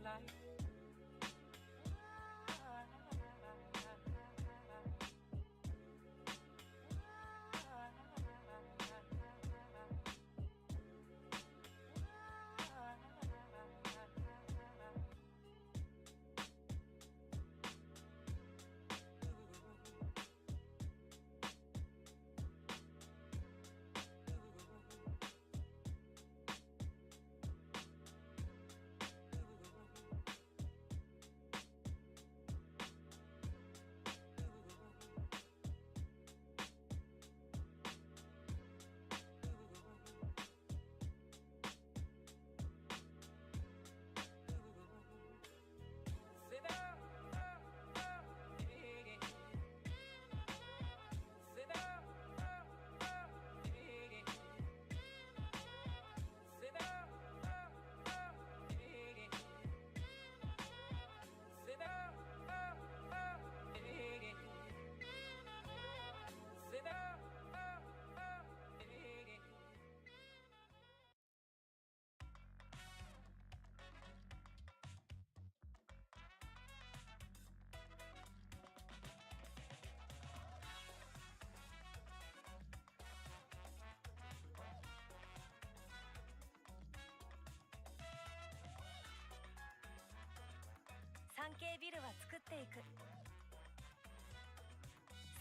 light.3K ビルは作っていく。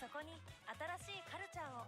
そこに新しいカルチャーを。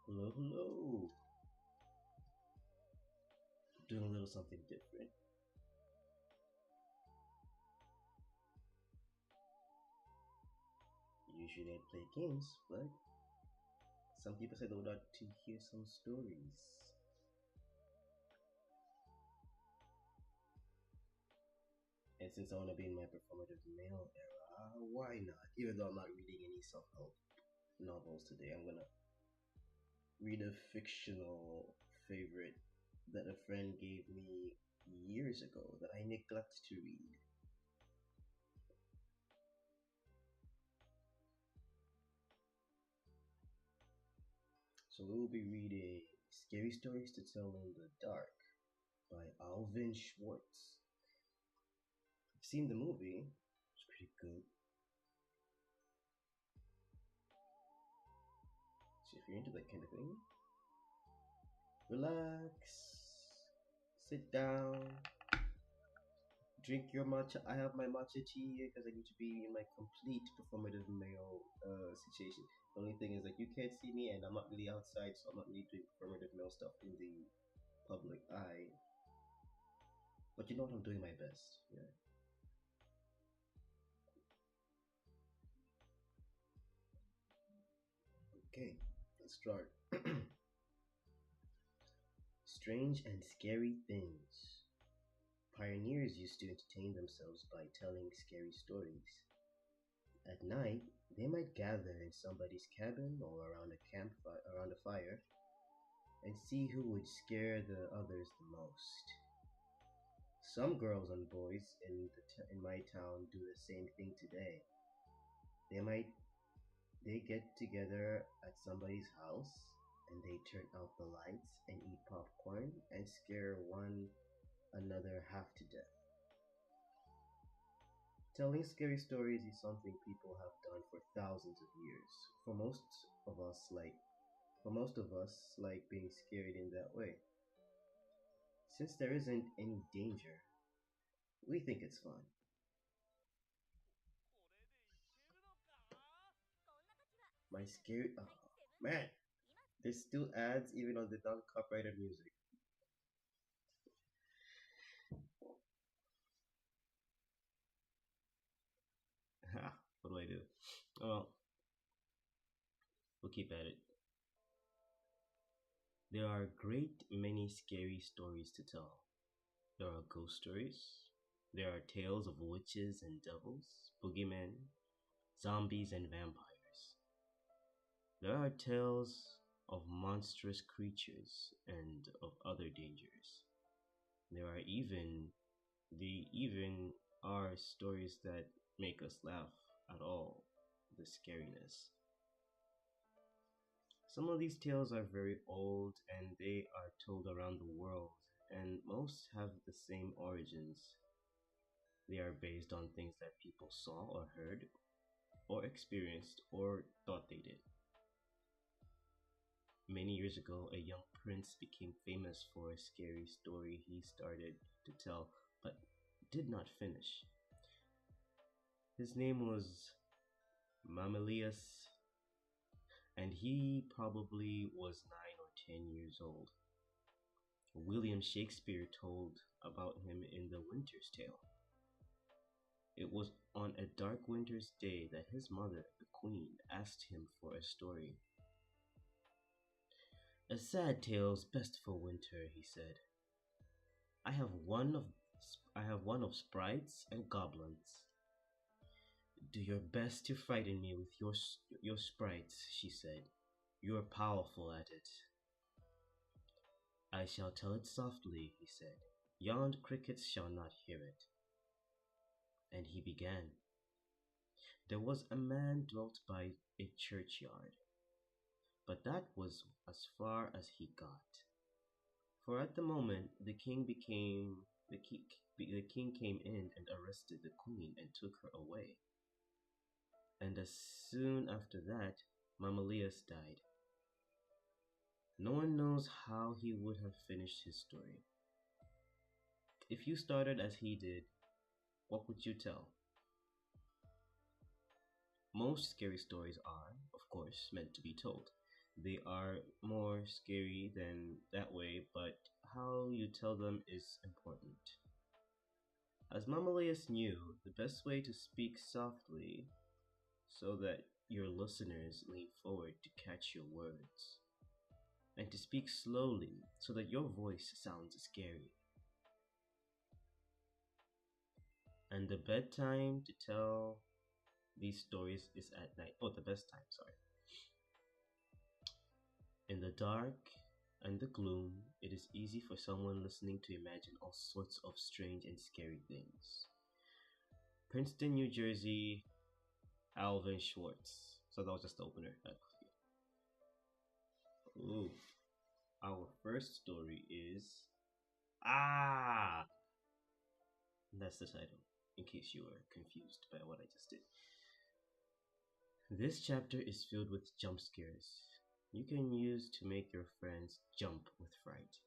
Hello, hello. Doing a little something different. Usually I play games, but some people said they would like to hear some stories. And since I want to be in my performative male era, why not? Even though I'm not reading any self-help novels today, I'm gonna read a fictional favorite that a friend gave me years ago that I neglected to read. So we'll be reading Scary Stories to Tell in the Dark by Alvin Schwartz. I've seen the movie, it's pretty good. So if you're into that kind of thing, relax, sit down, drink your matcha. I have my matcha tea here because I need to be in my complete performative male situation. The only thing is like you can't see me and I'm not really outside, so I'm not really doing performative male stuff in the public eye. But you know what? I'm doing my best. Yeah. Okay, let's start. Strange and scary things. Pioneers used to entertain themselves by telling scary stories. At night, they might gather in somebody's cabin or around around a fire and see who would scare the others the most. Some girls and boys in my town do the same thing today. They might they get together at somebody's house and they turn out the lights and eat popcorn and scare one another half to death. Telling scary stories is something people have done for thousands of years. For most of us, like for most of us, like being scared in that way. Since there isn't any danger, we think it's fun. My scary, oh man, there's still ads even on the non-copyrighted music. What do I do? Well, we'll keep at it. There are a great many scary stories to tell. There are ghost stories. There are tales of witches and devils, boogeymen, zombies, and vampires. There are tales of monstrous creatures and of other dangers. There are even are stories that make us laugh at all the scariness. Some of these tales are very old and they are told around the world, and most have the same origins. They are based on things that people saw or heard or experienced or thought they did. Many years ago, a young prince became famous for a scary story he started to tell but did not finish. His name was Mamelius, and he probably was 9 or 10 years old. William Shakespeare told about him in The Winter's Tale. It was on a dark winter's day that his mother, the queen, asked him for a story. "A sad tale's best for winter," he said. "I have one of sprites and goblins." "Do your best to frighten me with your sprites," she said. "You're powerful at it." "I shall tell it softly," he said. "Yond crickets shall not hear it." And he began. There was a man dwelt by a churchyard, but that was as far as he got. For at the moment the king came in and arrested the queen and took her away. And as soon after that, Mamelius died. No one knows how he would have finished his story. If you started as he did, what would you tell? Most scary stories are, of course, meant to be told. They are more scary than that way, but how you tell them is important. As Mamalius knew, the best way to speak softly so that your listeners lean forward to catch your words, and to speak slowly so that your voice sounds scary. And the bedtime to tell these stories is at night. Oh, the best time, sorry. In the dark and the gloom, it is easy for someone listening to imagine all sorts of strange and scary things. Princeton, New Jersey, Alvin Schwartz. So that was just the opener. Ooh. Our first story is Ah! That's the title, in case you were confused by what I just did. This chapter is filled with jump scares. you can use to make your friends jump with fright.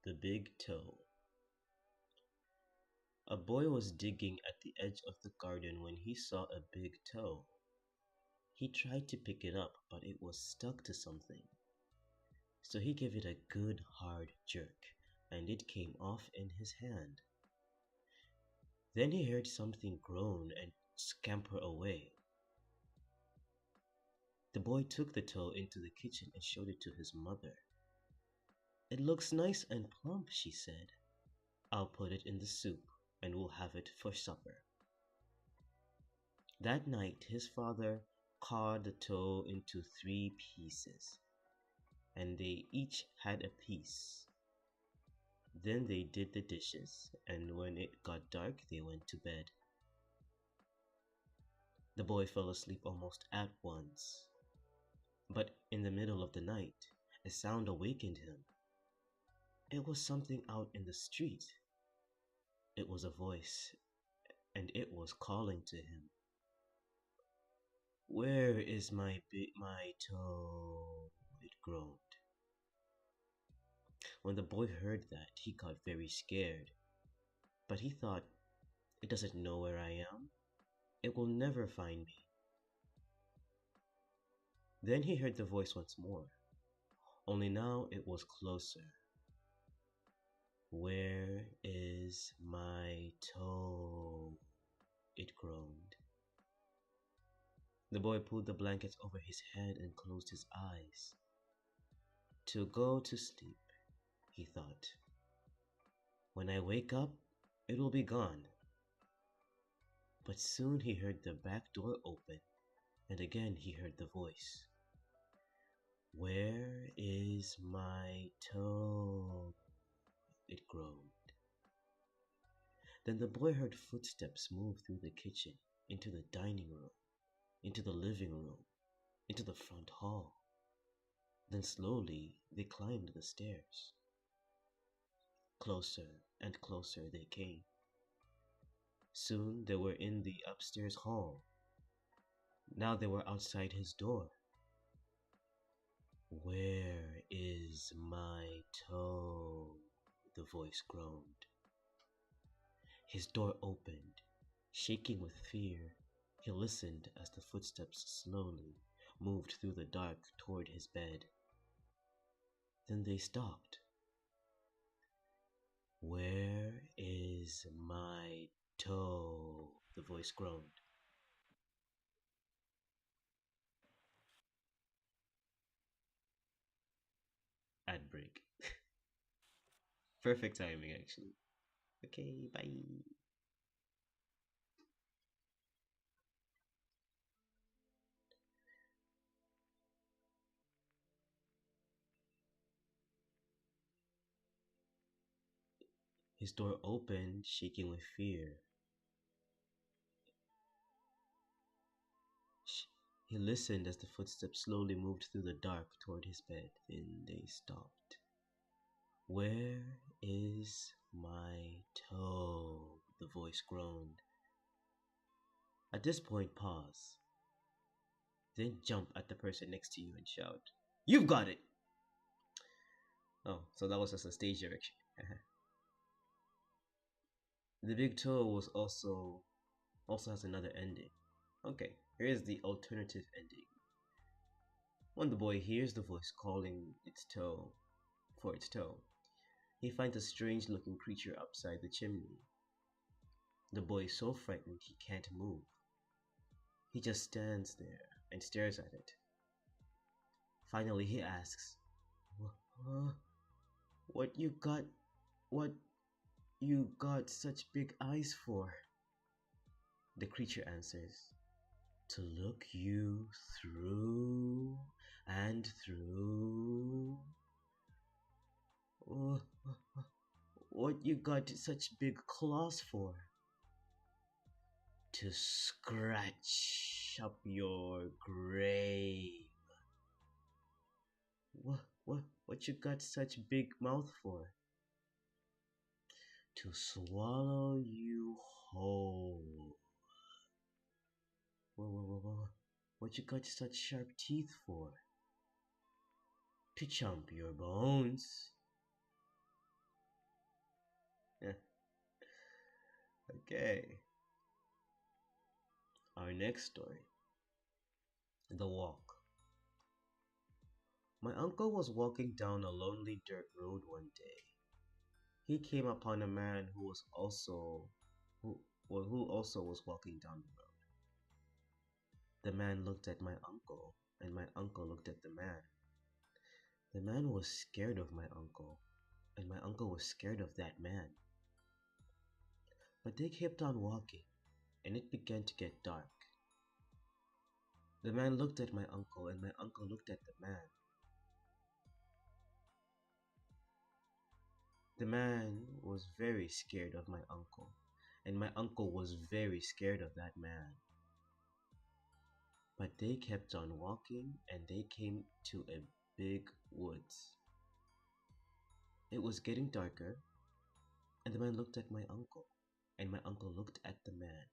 The Big Toe. A boy was digging at the edge of the garden when he saw a big toe. He tried to pick it up, but it was stuck to something. So he gave it a good hard jerk, and it came off in his hand. Then he heard something groan and scamper away. The boy took the toe into the kitchen and showed it to his mother. "It looks nice and plump," she said. "I'll put it in the soup, and we'll have it for supper." That night his father carved the toe into 3 pieces, and they each had a piece. Then they did the dishes, and when it got dark they went to bed. The boy fell asleep almost at once, but in the middle of the night a sound awakened him. It was something out in the street. It was a voice, and it was calling to him. "Where is my toe?" it groaned. When the boy heard that, he got very scared. But he thought, "It doesn't know where I am. It will never find me." Then he heard the voice once more, only now it was closer. "Where is my toe?" it groaned. The boy pulled the blankets over his head and closed his eyes. "To go to sleep," he thought. "When I wake up, it will be gone." But soon he heard the back door open, and again he heard the voice. "Where is my toe?" it groaned. Then the boy heard footsteps move through the kitchen, into the dining room, into the living room, into the front hall. Then slowly they climbed the stairs. Closer and closer they came. Soon they were in the upstairs hall. Now they were outside his door. "Where is my toe?" the voice groaned. His door opened. Shaking with fear, he listened as the footsteps slowly moved through the dark toward his bed. Then they stopped. "Where is my toe?" the voice groaned. Ad break. Perfect timing, actually. Okay, bye. His door opened, shaking with fear. He listened as the footsteps slowly moved through the dark toward his bed. Then they stopped. "Where is my toe?" the voice groaned. At this point, pause. Then jump at the person next to you and shout, "You've got it!" Oh, so that was just a stage direction. The big toe was also has another ending. Okay, here's the alternative ending. When the boy hears the voice calling its toe, he finds a strange looking creature outside the chimney. The boy is so frightened he can't move. He just stands there and stares at it. Finally he asks, "Wha- What you got what you got such big eyes for?" The creature answers, "To look you through and through." "Wha- What you got such big claws for?" "To scratch up your grave." What you got such big mouth for?" to swallow you whole. Whoa. What you got such sharp teeth for? To chomp your bones. Okay. Our next story. The Walk. My uncle was walking down a lonely dirt road one day. He came upon a man who, who also was walking down the road. The man looked at my uncle, and my uncle looked at the man. The man was scared of my uncle, and my uncle was scared of that man. But they kept on walking, and it began to get dark. The man looked at my uncle, and my uncle looked at the man. The man was very scared of my uncle, and my uncle was very scared of that man. But they kept on walking, and they came to a big woods. It was getting darker, and the man looked at my uncle, and my uncle looked at the man.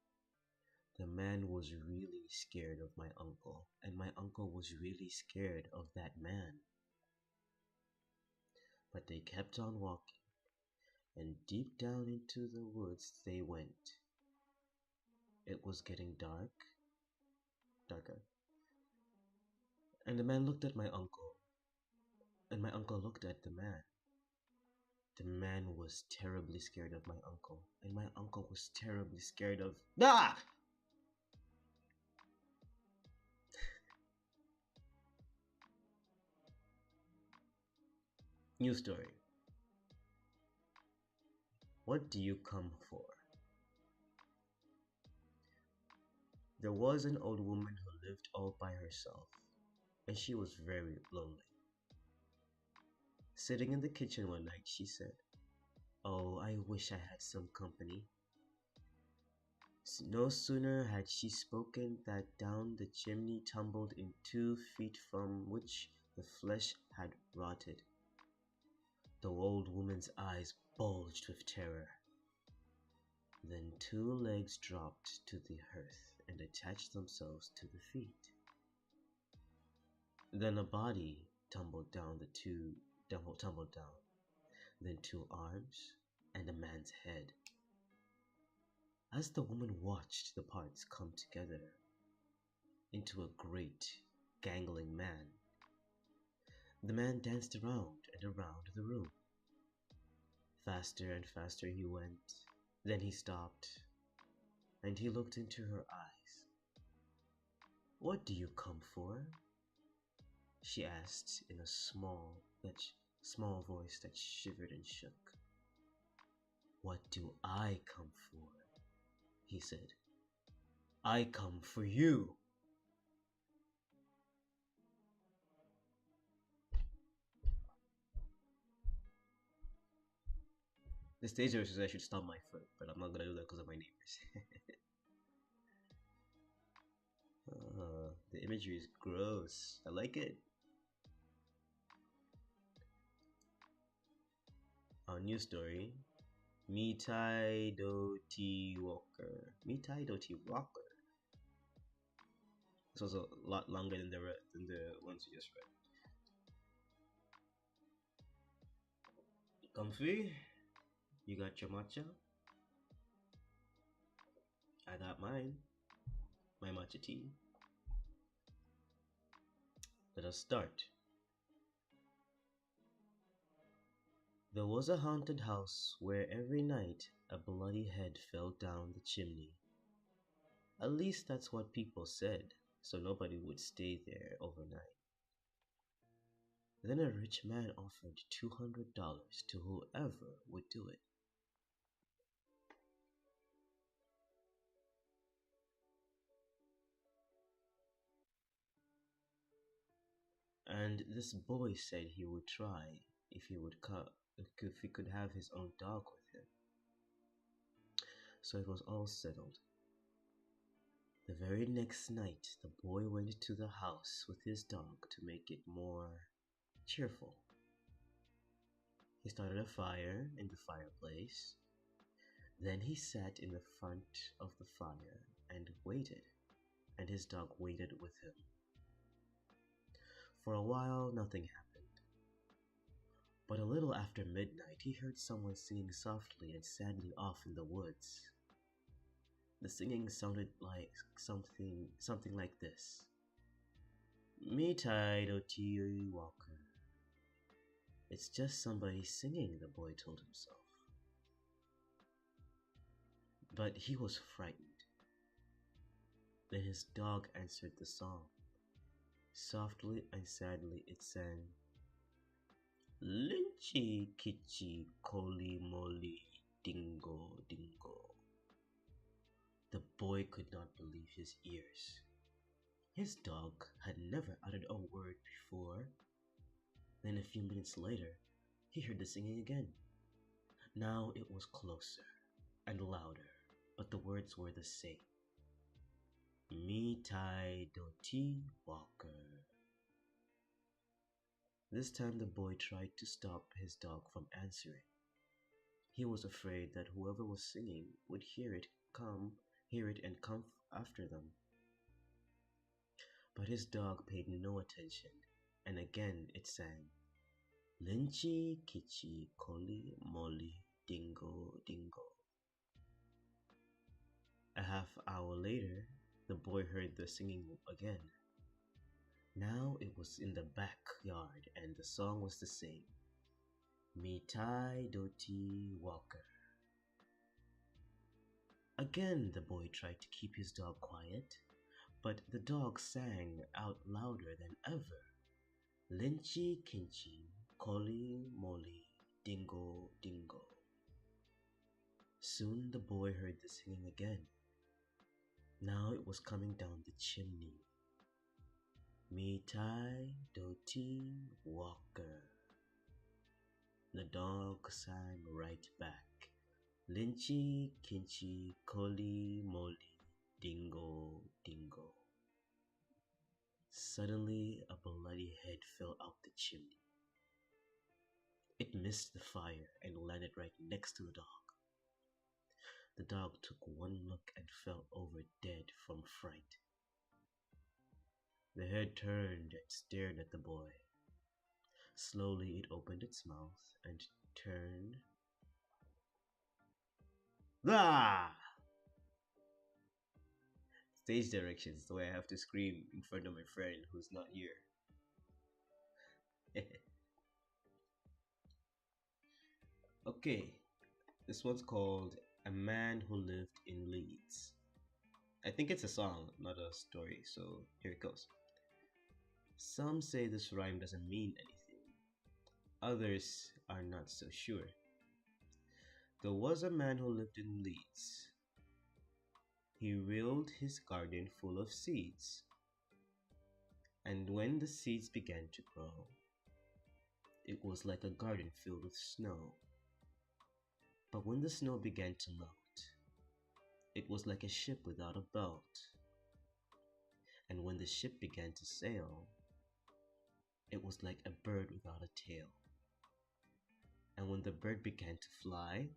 The man was really scared of my uncle, and my uncle was really scared of that man. But they kept on walking, and deep down into the woods they went. It was getting darker. And the man looked at my uncle, and my uncle looked at the man. The man was terribly scared of my uncle, and my uncle was terribly scared of... Ah! New story. What do you come for? There was an old woman who lived all by herself, and she was very lonely. Sitting in the kitchen one night, she said, "Oh, I wish I had some company." No sooner had she spoken than down the chimney tumbled in 2 feet from which the flesh had rotted. The old woman's eyes bulged with terror. Then 2 legs dropped to the hearth and attached themselves to the feet. Then a body tumbled down. Then 2 arms and a man's head. As the woman watched the parts come together into a great, gangling man, the man danced around and around the room. Faster and faster he went. Then he stopped, and he looked into her eyes. "What do you come for?" she asked in a small voice that shivered and shook. "What do I come for?" he said. "I come for you." The stage director says I should stomp my foot, but I'm not gonna do that because of my neighbors. The imagery is gross. I like it. Our new story, Mitai Doti Walker. Mitai Doti Walker. This was a lot longer than the ones you just read. Comfy? You got your matcha? I got mine. My matcha tea. Let us start. There was a haunted house where every night a bloody head fell down the chimney. At least that's what people said, so nobody would stay there overnight. Then a rich man offered $200 to whoever would do it. And this boy said he would try if he could have his own dog with him. So it was all settled. The very next night, the boy went to the house with his dog to make it more cheerful. He started a fire in the fireplace, Then he sat in the front of the fire and waited, and his dog waited with him. For a while, nothing happened. But a little after midnight, he heard someone singing softly and sadly off in the woods. The singing sounded like something like this. Me tied O.T. Walker. It's just somebody singing, the boy told himself. But he was frightened. Then his dog answered the song. Softly and sadly it sang, Lynchy kitchy coly moly dingo dingo. The boy could not believe his ears. His dog had never uttered a word before. Then a few minutes later, he heard the singing again. Now it was closer and louder, but the words were the same. Me tie doti walker. This time the boy tried to stop his dog from answering. He was afraid that whoever was singing would hear it and come after them. But his dog paid no attention, and again it sang, Lynchy kitchy coly molly dingo dingo. A half hour later, the boy heard the singing again. Now it was in the backyard and the song was the same. Me tie doti walker. Again the boy tried to keep his dog quiet, but the dog sang out louder than ever. Lynchy kinchy, colly molly, dingo dingo. Soon the boy heard the singing again. Now it was coming down the chimney. Me tie doti walker. The dog sang right back. Lynchy kinchy colly molly dingo dingo. Suddenly a bloody head fell out the chimney. It missed the fire and landed right next to the dog. The dog took one look and fell over dead from fright. The head turned and stared at the boy. Slowly it opened its mouth and turned. Ah! Stage directions, the way I have to scream in front of my friend who's not here. Okay, this one's called A Man Who Lived in Leeds. I think it's a song, not a story, so here it goes. Some say this rhyme doesn't mean anything. Others are not so sure. There was a man who lived in Leeds. He willed his garden full of seeds. And when the seeds began to grow, it was like a garden filled with snow. But when the snow began to melt, it was like a ship without a belt. And when the ship began to sail, it was like a bird without a tail. And when the bird began to fly,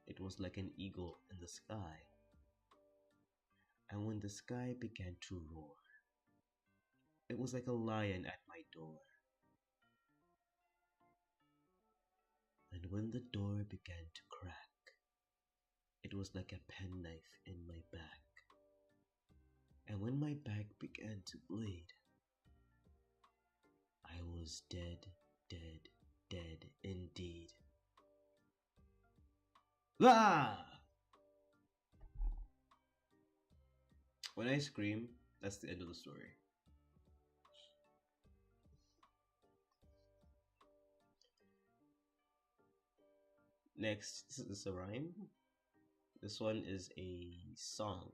it was like an eagle in the sky. And when the sky began to roar, it was like a lion at my door. And when the door began to crack, it was like a penknife in my back. And when my back began to bleed, I was dead, dead, dead indeed. Ah! When I scream, that's the end of the story. Next, this is a rhyme. This one is a song.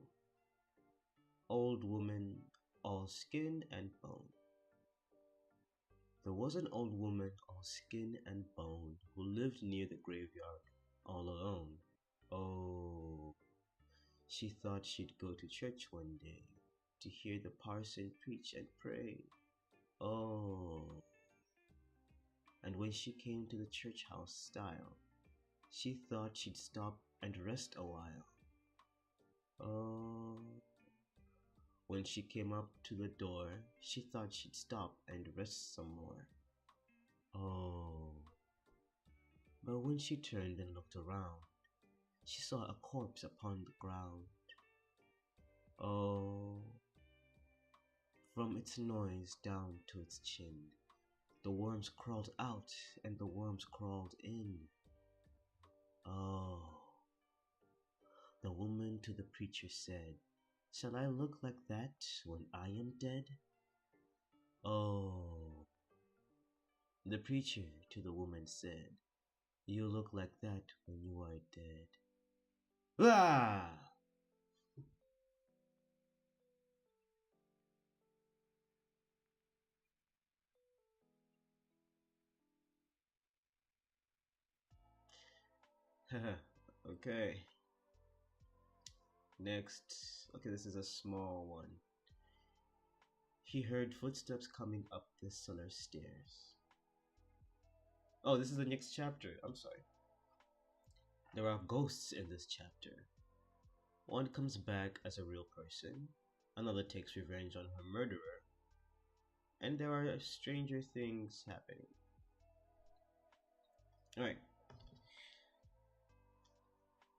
Old woman, all skin and bone. There was an old woman, all skin and bone, who lived near the graveyard, all alone. Oh, she thought she'd go to church one day to hear the parson preach and pray. Oh, and when she came to the church house stile, She thought she'd stop and rest a while. Oh, when she came up to the door, she thought she'd stop and rest some more. Oh, but when she turned and looked around, she saw a corpse upon the ground. Oh, from its nose down to its chin, the worms crawled out and the worms crawled in. Oh, the woman to the preacher said, "Shall I look like that when I am dead?" Oh, the preacher to the woman said, "You look like that when you are dead." Ah! Okay, next. Okay, this is a small one. He heard footsteps coming up the cellar stairs. Oh, this is the next chapter. I'm sorry. There are ghosts in this chapter. One comes back as a real person, another takes revenge on her murderer, and there are stranger things happening. Alright,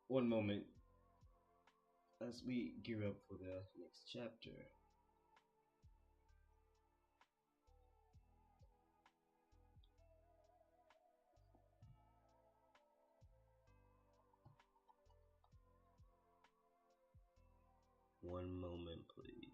one moment as we gear up for the next chapter. One moment, please.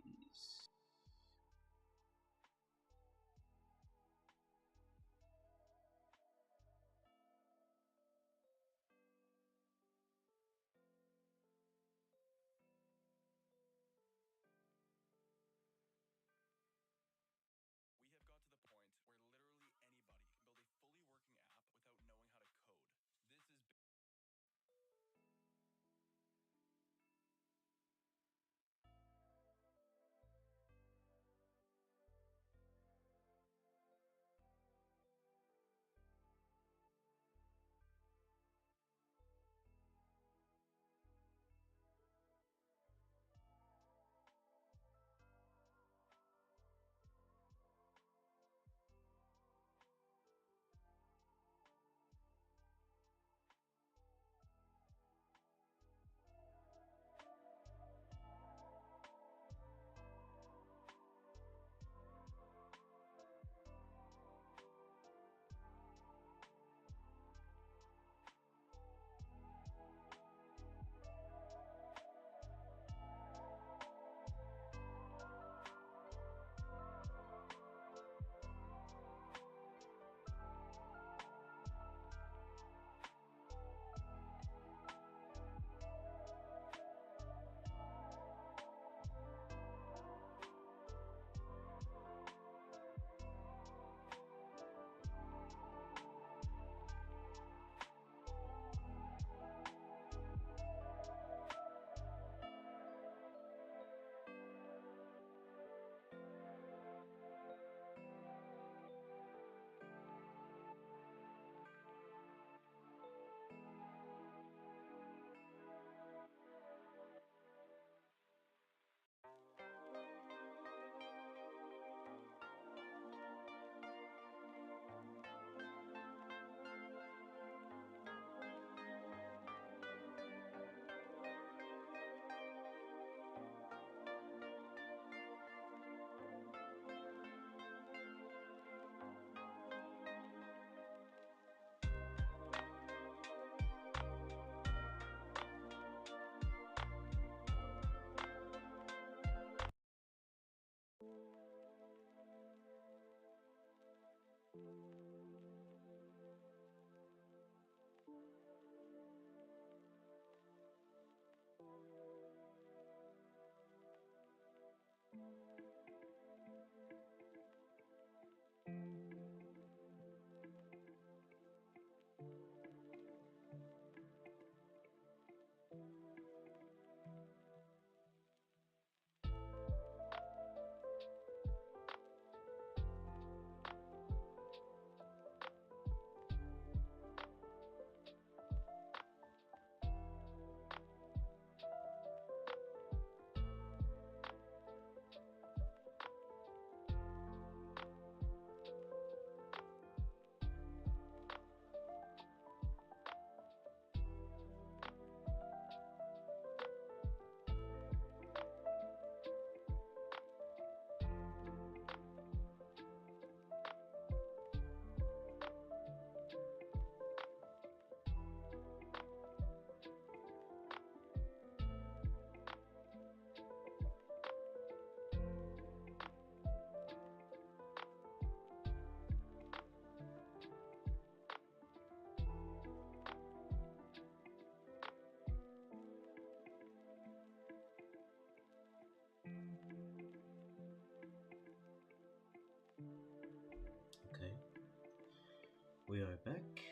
We are back,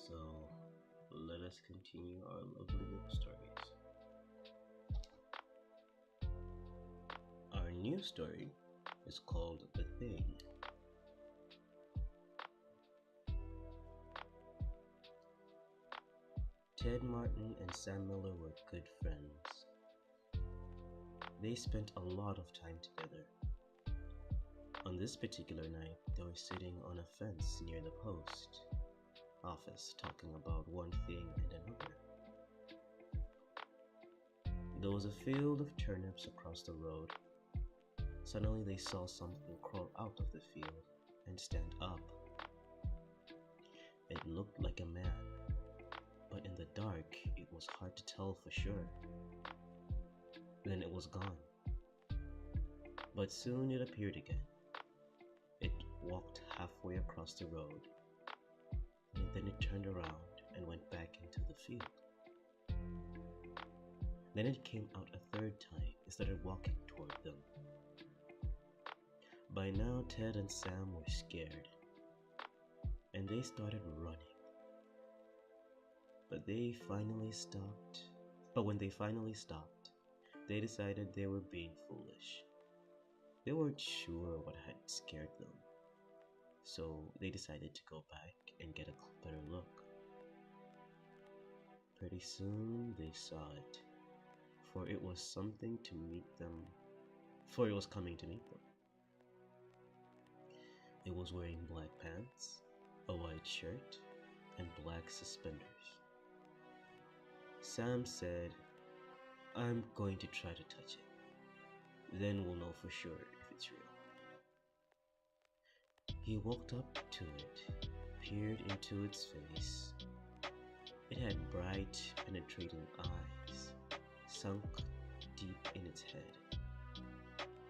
so let us continue our lovely little stories. Our new story is called The Thing. Ted Martin and Sam Miller were good friends. They spent a lot of time together. On this particular night, they were sitting on a fence near the post office talking about one thing and another. There was a field of turnips across the road. Suddenly they saw something crawl out of the field and stand up. It looked like a man, but in the dark it was hard to tell for sure. Then it was gone. But soon it appeared again. It walked halfway across the road, and then it turned around and went back into the field. Then it came out a third time and started walking toward them. By now, Ted and Sam were scared, and they started running. But when they finally stopped, they decided they were being foolish. They weren't sure what had scared them, so they decided to go back and get a better look. Pretty soon they saw it, for it was coming to meet them. It was wearing black pants, a white shirt, and black suspenders. Sam said, "I'm going to try to touch it. Then we'll know for sure if it's real." He walked up to it, peered into its face. It had bright, penetrating eyes, sunk deep in its head.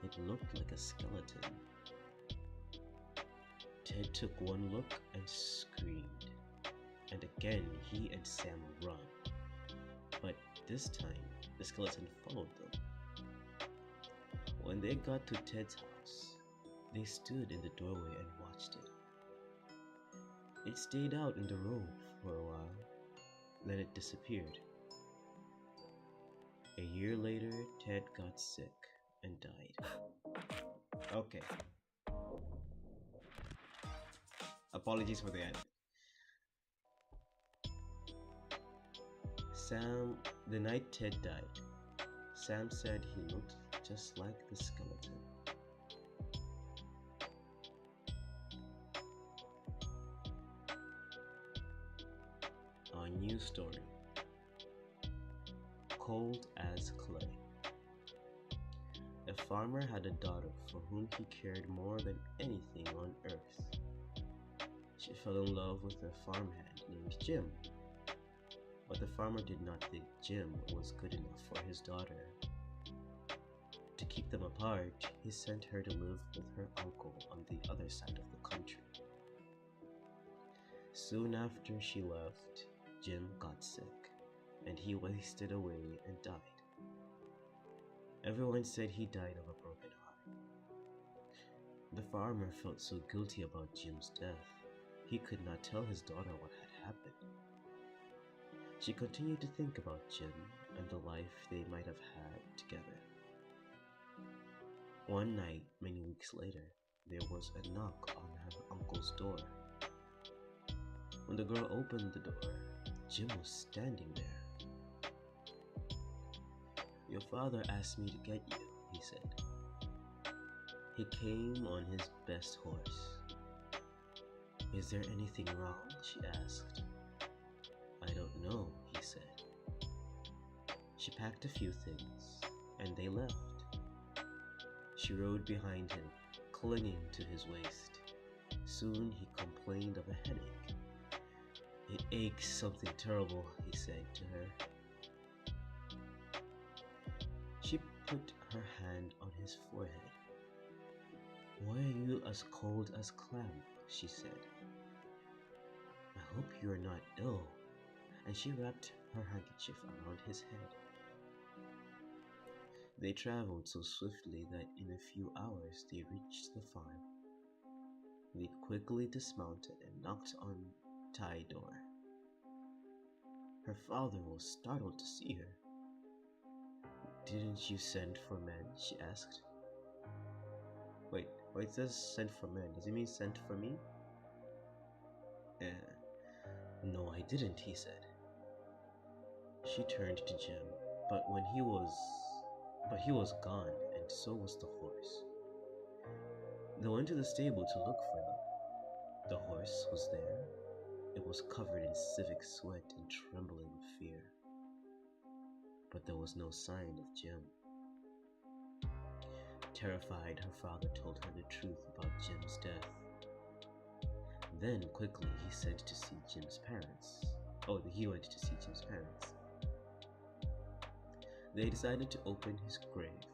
It looked like a skeleton. Ted took one look and screamed, and again he and Sam ran. But this time, the skeleton followed them. When they got to Ted's house, they stood in the doorway and watched it. It stayed out in the road for a while, then it disappeared. A year later, Ted got sick and died. Okay. Apologies for the end. The night Ted died, Sam said he looked just like the skeleton. Our new story, Cold as Clay. A farmer had a daughter for whom he cared more than anything on earth. She fell in love with a farmhand named Jim, but the farmer did not think Jim was good enough for his daughter. To keep them apart, he sent her to live with her uncle on the other side of the country. Soon after she left, Jim got sick, and he wasted away and died. Everyone said he died of a broken heart. The farmer felt so guilty about Jim's death, he could not tell his daughter what had happened. She continued to think about Jim and the life they might have had together. One night, many weeks later, there was a knock on her uncle's door. When the girl opened the door, Jim was standing there. "Your father asked me to get you," he said. He came on his best horse. "Is there anything wrong?" she asked. "I don't know," he said. She packed a few things, and they left. She rode behind him, clinging to his waist. Soon he complained of a headache. "It aches something terrible," he said to her. She put her hand on his forehead. "Why are you as cold as clam?" she said. "I hope you are not ill," and she wrapped her handkerchief around his head. They traveled so swiftly that in a few hours they reached the farm. They quickly dismounted and knocked on tie door. Her father was startled to see her. "Didn't you send for men?" she asked. Wait, it says sent for men. Does it mean sent for me? No, I didn't, he said. She turned to Jim, but he was gone, and so was the horse. They went to the stable to look for them. The horse was there. It was covered in civic sweat and trembling with fear. But there was no sign of Jim. Terrified, her father told her the truth about Jim's death. Then, quickly, he sent to see Jim's parents. He went to see Jim's parents. They decided to open his grave.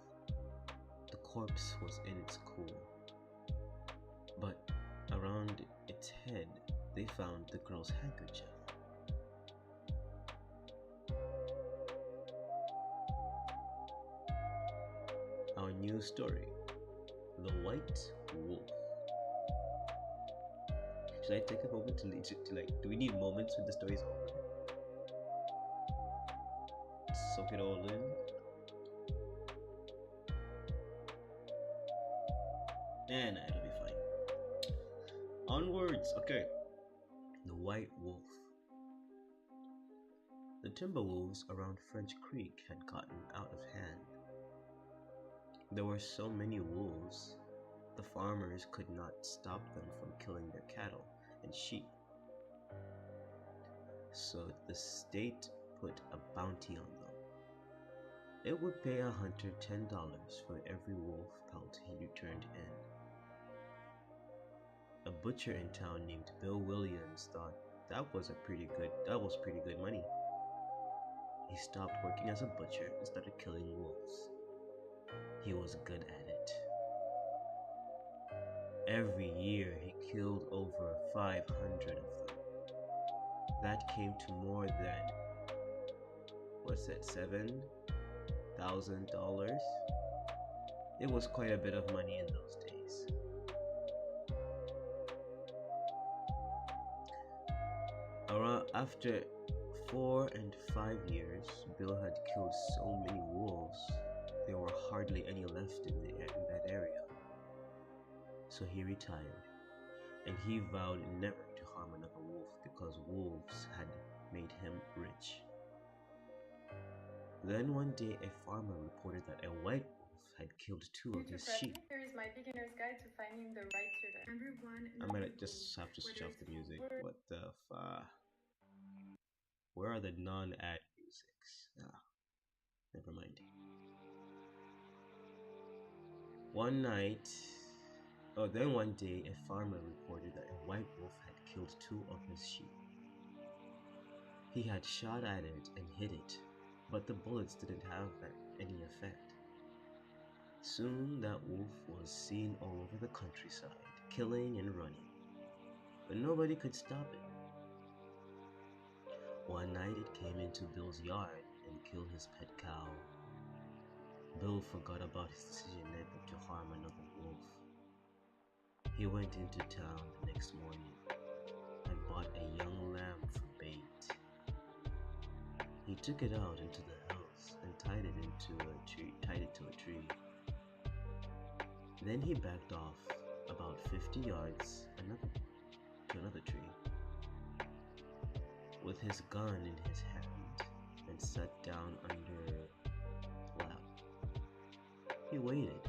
The corpse was in its cool, but around its head, they found the girl's handkerchief. Our new story, The White Wolf. Should I take a moment to do we need moments when the story's over? Soak it all in. Nah, it'll be fine. Onwards, okay. The White Wolf. The timber wolves around French Creek had gotten out of hand. There were so many wolves, the farmers could not stop them from killing their cattle and sheep. So the state put a bounty on them. It would pay a hunter $10 for every wolf pelt he returned in. A butcher in town named Bill Williams thought that was pretty good money. He stopped working as a butcher and started killing wolves. He was good at it. Every year he killed over 500 of them. That came to more than, $7,000? It was quite a bit of money in those days. After 4 and 5 years, Bill had killed so many wolves, there were hardly any left in that area. So he retired, and he vowed never to harm another wolf because wolves had made him rich. Then one day a farmer reported that a white wolf had killed 2 of his sheep. Here is my beginner's guide to finding the right tutor. Number 1. I'm gonna just have to switch off the music. What the fuck? Where are the non-ad musics? Never mind. Then one day, a farmer reported that a white wolf had killed 2 of his sheep. He had shot at it and hit it, but the bullets didn't have any effect. Soon that wolf was seen all over the countryside, killing and running, but nobody could stop it. One night it came into Bill's yard and killed his pet cow. Bill forgot about his decision never to harm another wolf. He went into town the next morning and bought a young lamb for bait. He took it out into the hills and tied it to a tree. Then he backed off about 50 yards to another tree with his gun in his hand and sat down under a lamp. He waited.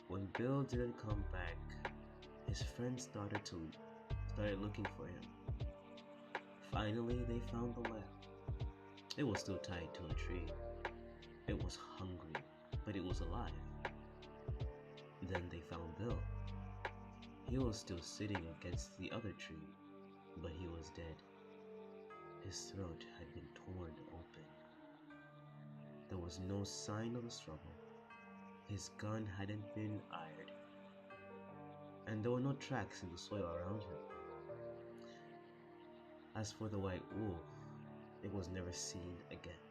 When Bill didn't come back, his friends started looking for him. Finally, they found the lamb. It was still tied to a tree. It was hungry, but it was alive. Then they found Bill. He was still sitting against the other tree, but he was dead. His throat had been torn open. There was no sign of a struggle. His gun hadn't been aired, and there were no tracks in the soil around him. As for the white wolf, it was never seen again.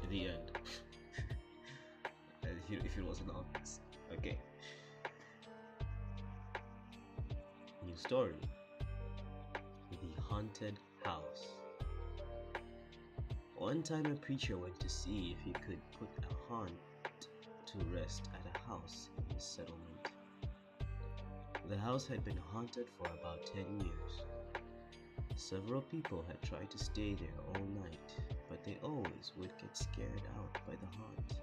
The end. If if it wasn't obvious. Okay. New story. The haunted house. One time a preacher went to see if he could put a haunt to rest at a house in his settlement. The house had been haunted for about 10 years. Several people had tried to stay there all night, but they always would get scared out by the haunt.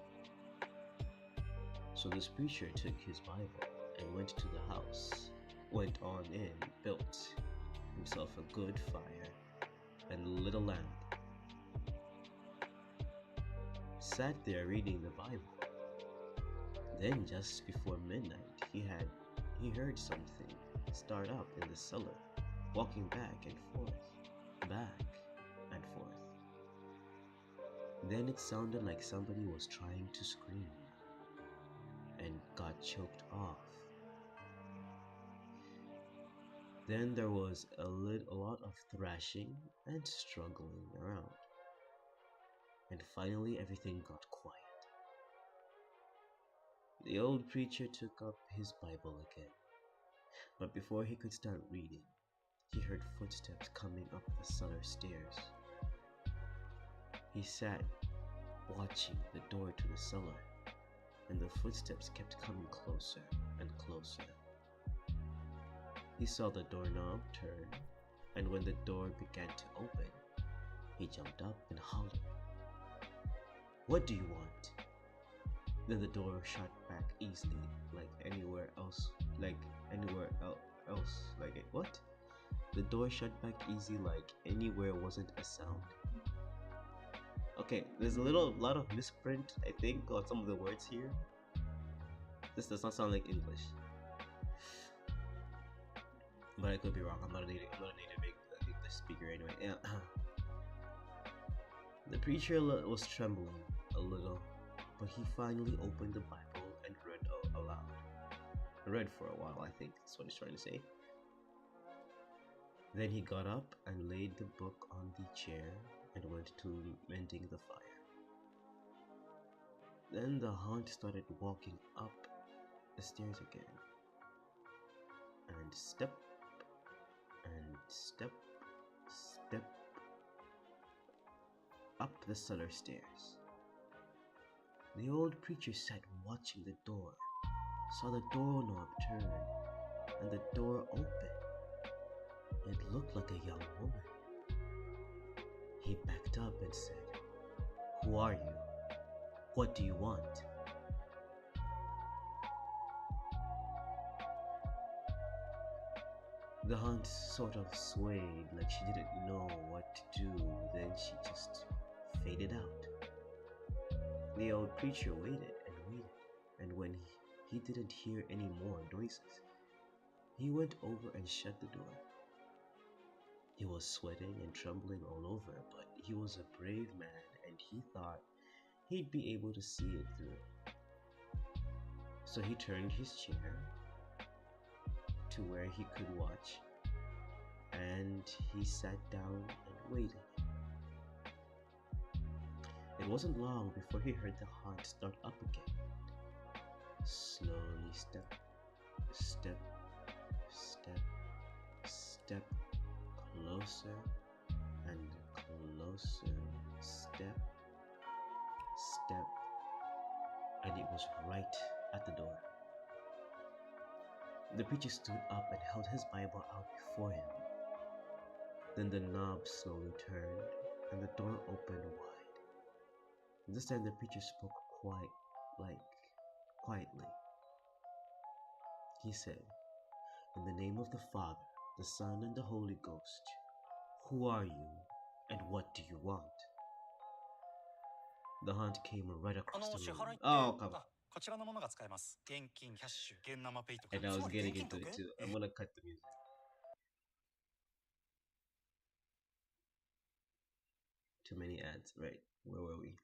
So this preacher took his Bible and went to the house, went on in, built himself a good fire, and lit a lamp. Sat there reading the Bible. Then just before midnight, he heard something start up in the cellar, walking back and forth, back and forth. Then it sounded like somebody was trying to scream and got choked off. Then there was a lot of thrashing and struggling around. And finally everything got quiet. The old preacher took up his Bible again. But before he could start reading, he heard footsteps coming up the cellar stairs. He sat, watching the door to the cellar, and the footsteps kept coming closer and closer. He saw the doorknob turn, and when the door began to open, he jumped up and hollered, "What do you want?" Then the door shut back easily, like anywhere else. What? The door shut back easy like anywhere wasn't a sound. Okay, there's a lot of misprint, I think, on some of the words here. This does not sound like English, but I could be wrong. I'm not a native English speaker anyway. Yeah. The preacher was trembling a little, but he finally opened the Bible and read aloud. Read for a while, I think that's what he's trying to say. Then he got up and laid the book on the chair and went to mending the fire. Then the haunt started walking up the stairs again. And step, step, up the cellar stairs. The old preacher sat watching the door, saw the doorknob turn, and the door open. It looked like a young woman. He backed up and said, "Who are you? What do you want?" The haunt sort of swayed like she didn't know what to do, then she just faded out. The old preacher waited, and when he didn't hear any more noises, he went over and shut the door. He was sweating and trembling all over, but he was a brave man and he thought he'd be able to see it through. So he turned his chair to where he could watch, and he sat down and waited. It wasn't long before he heard the haunt start up again. Slowly step, step, step, step, closer and closer, step, step, and it was right at the door. The preacher stood up and held his Bible out before him. Then the knob slowly turned and the door opened wide. This time the preacher spoke quietly. He said, "In the name of the Father, the Son, and the Holy Ghost, who are you and what do you want?" The haunt came right across the room. Oh, come on. こちらのものが使えます。現金、キャッシュ、現生ペイとか。 And I was getting into it too. I'm gonna cut the music. Too many ads. Right. Where were we?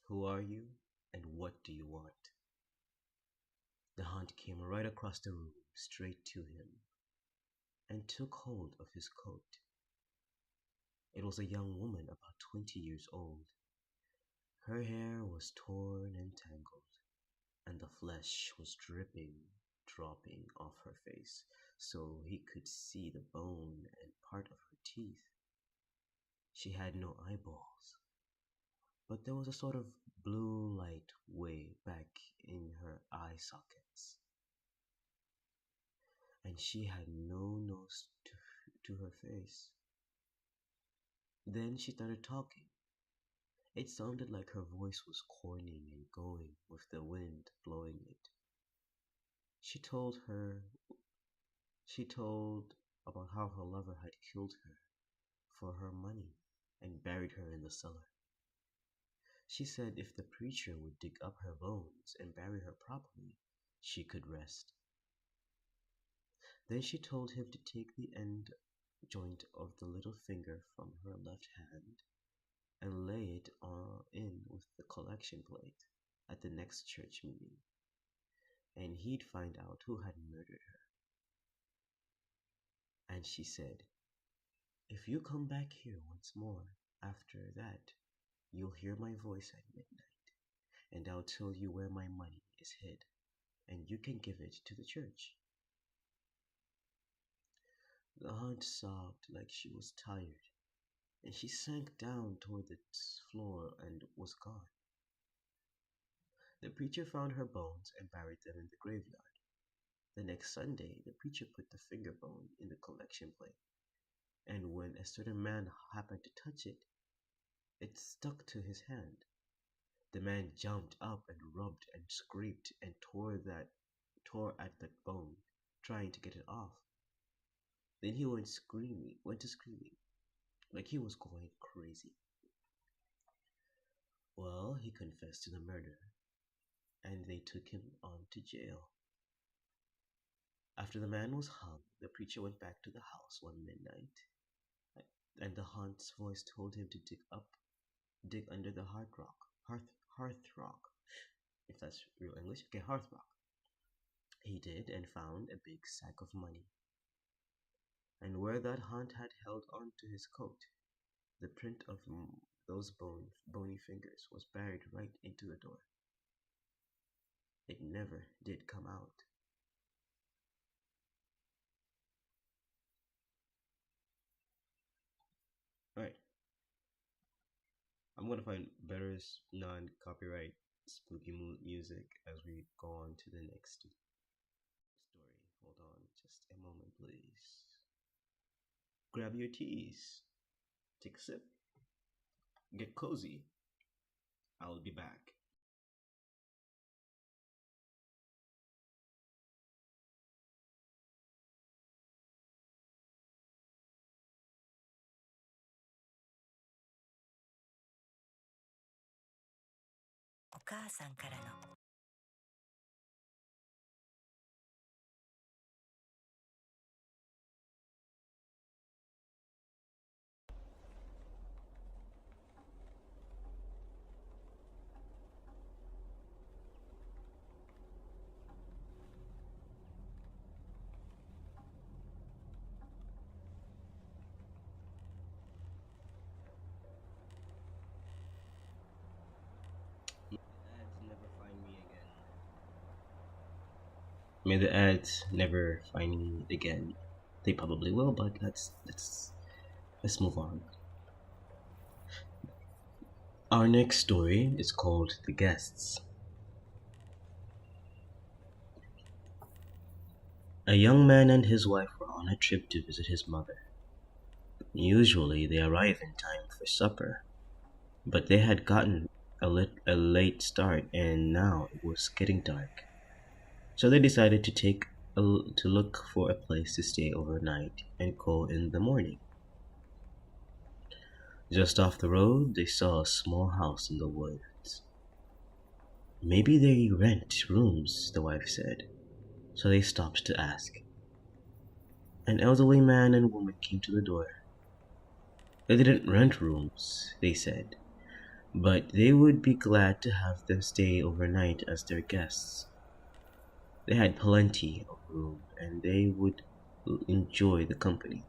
Who are you and what do you want? The haunt came right across the room, straight to him, and took hold of his coat. It was a young woman about 20 years old. Her hair was torn and tangled, and the flesh was dropping off her face, so he could see the bone and part of her teeth. She had no eyeballs, but there was a sort of blue light way back in her eye sockets, and she had no nose to her face. Then she started talking. It sounded like her voice was corning and going with the wind blowing it. She told her she told about how her lover had killed her for her money and buried her in the cellar. She said if the preacher would dig up her bones and bury her properly, she could rest. Then she told him to take the end joint of the little finger from her left hand and lay it in with the collection plate at the next church meeting, and he'd find out who had murdered her. And she said, if you come back here once more after that, you'll hear my voice at midnight, and I'll tell you where my money is hid, and you can give it to the church. The aunt sobbed like she was tired, and she sank down toward the floor and was gone. The preacher found her bones and buried them in the graveyard. The next Sunday, the preacher put the finger bone in the collection plate, and when a certain man happened to touch it, it stuck to his hand. The man jumped up and rubbed and scraped and tore at the bone, trying to get it off. Then he went to screaming, like he was going crazy. Well, he confessed to the murder, and they took him on to jail. After the man was hung, the preacher went back to the house one midnight, and the haunt's voice told him to dig under the hearth rock, if that's real English. Okay, hearth rock. He did and found a big sack of money. And where that haunt had held on to his coat, the print of those bony fingers was buried right into the door. It never did come out. Alright. I'm gonna find better non-copyright spooky music as we go on to the next story. Hold on just a moment, please. Grab your teas. Take a sip. Get cozy. I'll be back. お母さんからの'May the ads never find me again. They probably will, but let's move on. Our next story is called The Guests. A young man and his wife were on a trip to visit his mother. Usually they arrive in time for supper, but they had gotten a late start and now it was getting dark. So they decided to look for a place to stay overnight and go in the morning. Just off the road, they saw a small house in the woods. Maybe they rent rooms, the wife said, so they stopped to ask. An elderly man and woman came to the door. They didn't rent rooms, they said, but they would be glad to have them stay overnight as their guests. They had plenty of room and they would enjoy the company.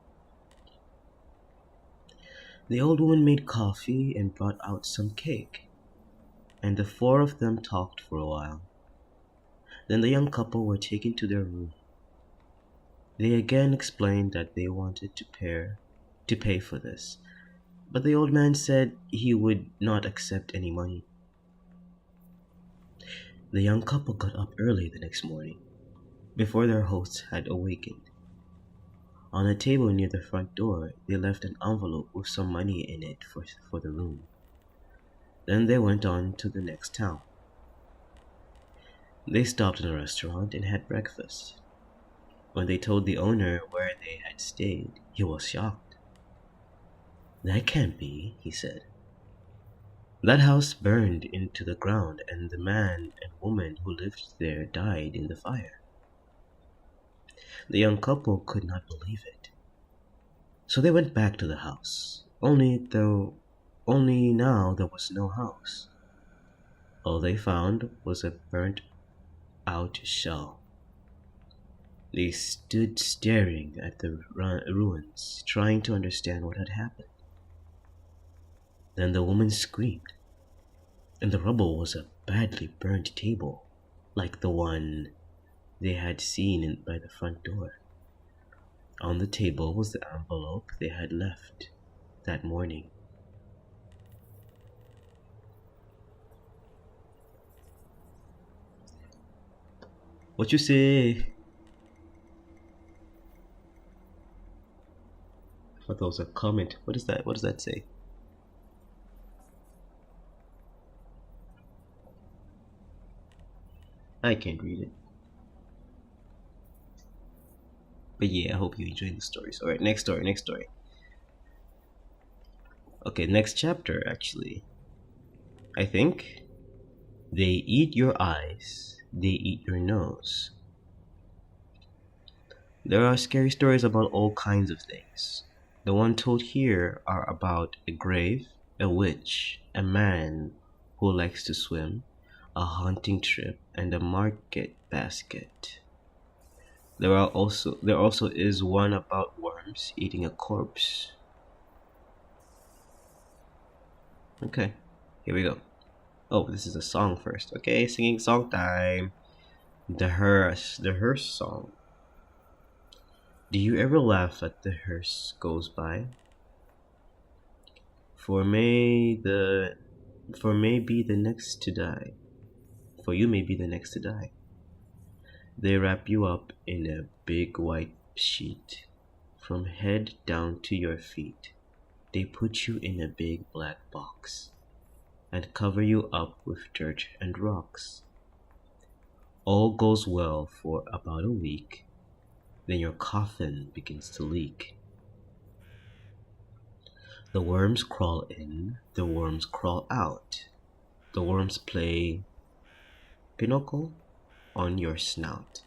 The old woman made coffee and brought out some cake. and the four of them talked for a while. Then the young couple were taken to their room. They again explained that they wanted to pay for this, but the old man said he would not accept any money. The young couple got up early the next morning, before their hosts had awakened. On a table near the front door, they left an envelope with some money in it for the room. Then they went on to the next town. They stopped in a restaurant and had breakfast. When they told the owner where they had stayed, he was shocked. "That can't be," he said. "That house burned into the ground and the man and woman who lived there died in the fire." The young couple could not believe it. So they went back to the house, only now there was no house. All they found was a burnt out shell. They stood staring at the ruins, trying to understand what had happened. Then the woman screamed. In the rubble was a badly burned table, like the one they had seen by the front door. On the table was the envelope they had left that morning. What you say? I thought that was a comment. What is that? What does that say? I can't read it. But yeah, I hope you enjoyed the stories. Alright, next story. Okay, next chapter actually. I think. They eat your eyes, they eat your nose. There are scary stories about all kinds of things. The one told here are about a grave, a witch, a man who likes to swim, a hunting trip, and a market basket. There also is one about worms eating a corpse. Okay, here we go. Oh, this is a song first. Okay, singing song time. The hearse song. Do you ever laugh at the hearse goes by? For may be the next to die. For you may be the next to die. They wrap you up in a big white sheet, from head down to your feet. They put you in a big black box, and cover you up with dirt and rocks. All goes well for about a week, then your coffin begins to leak. The worms crawl in, the worms crawl out. The worms play pinochle on your snout.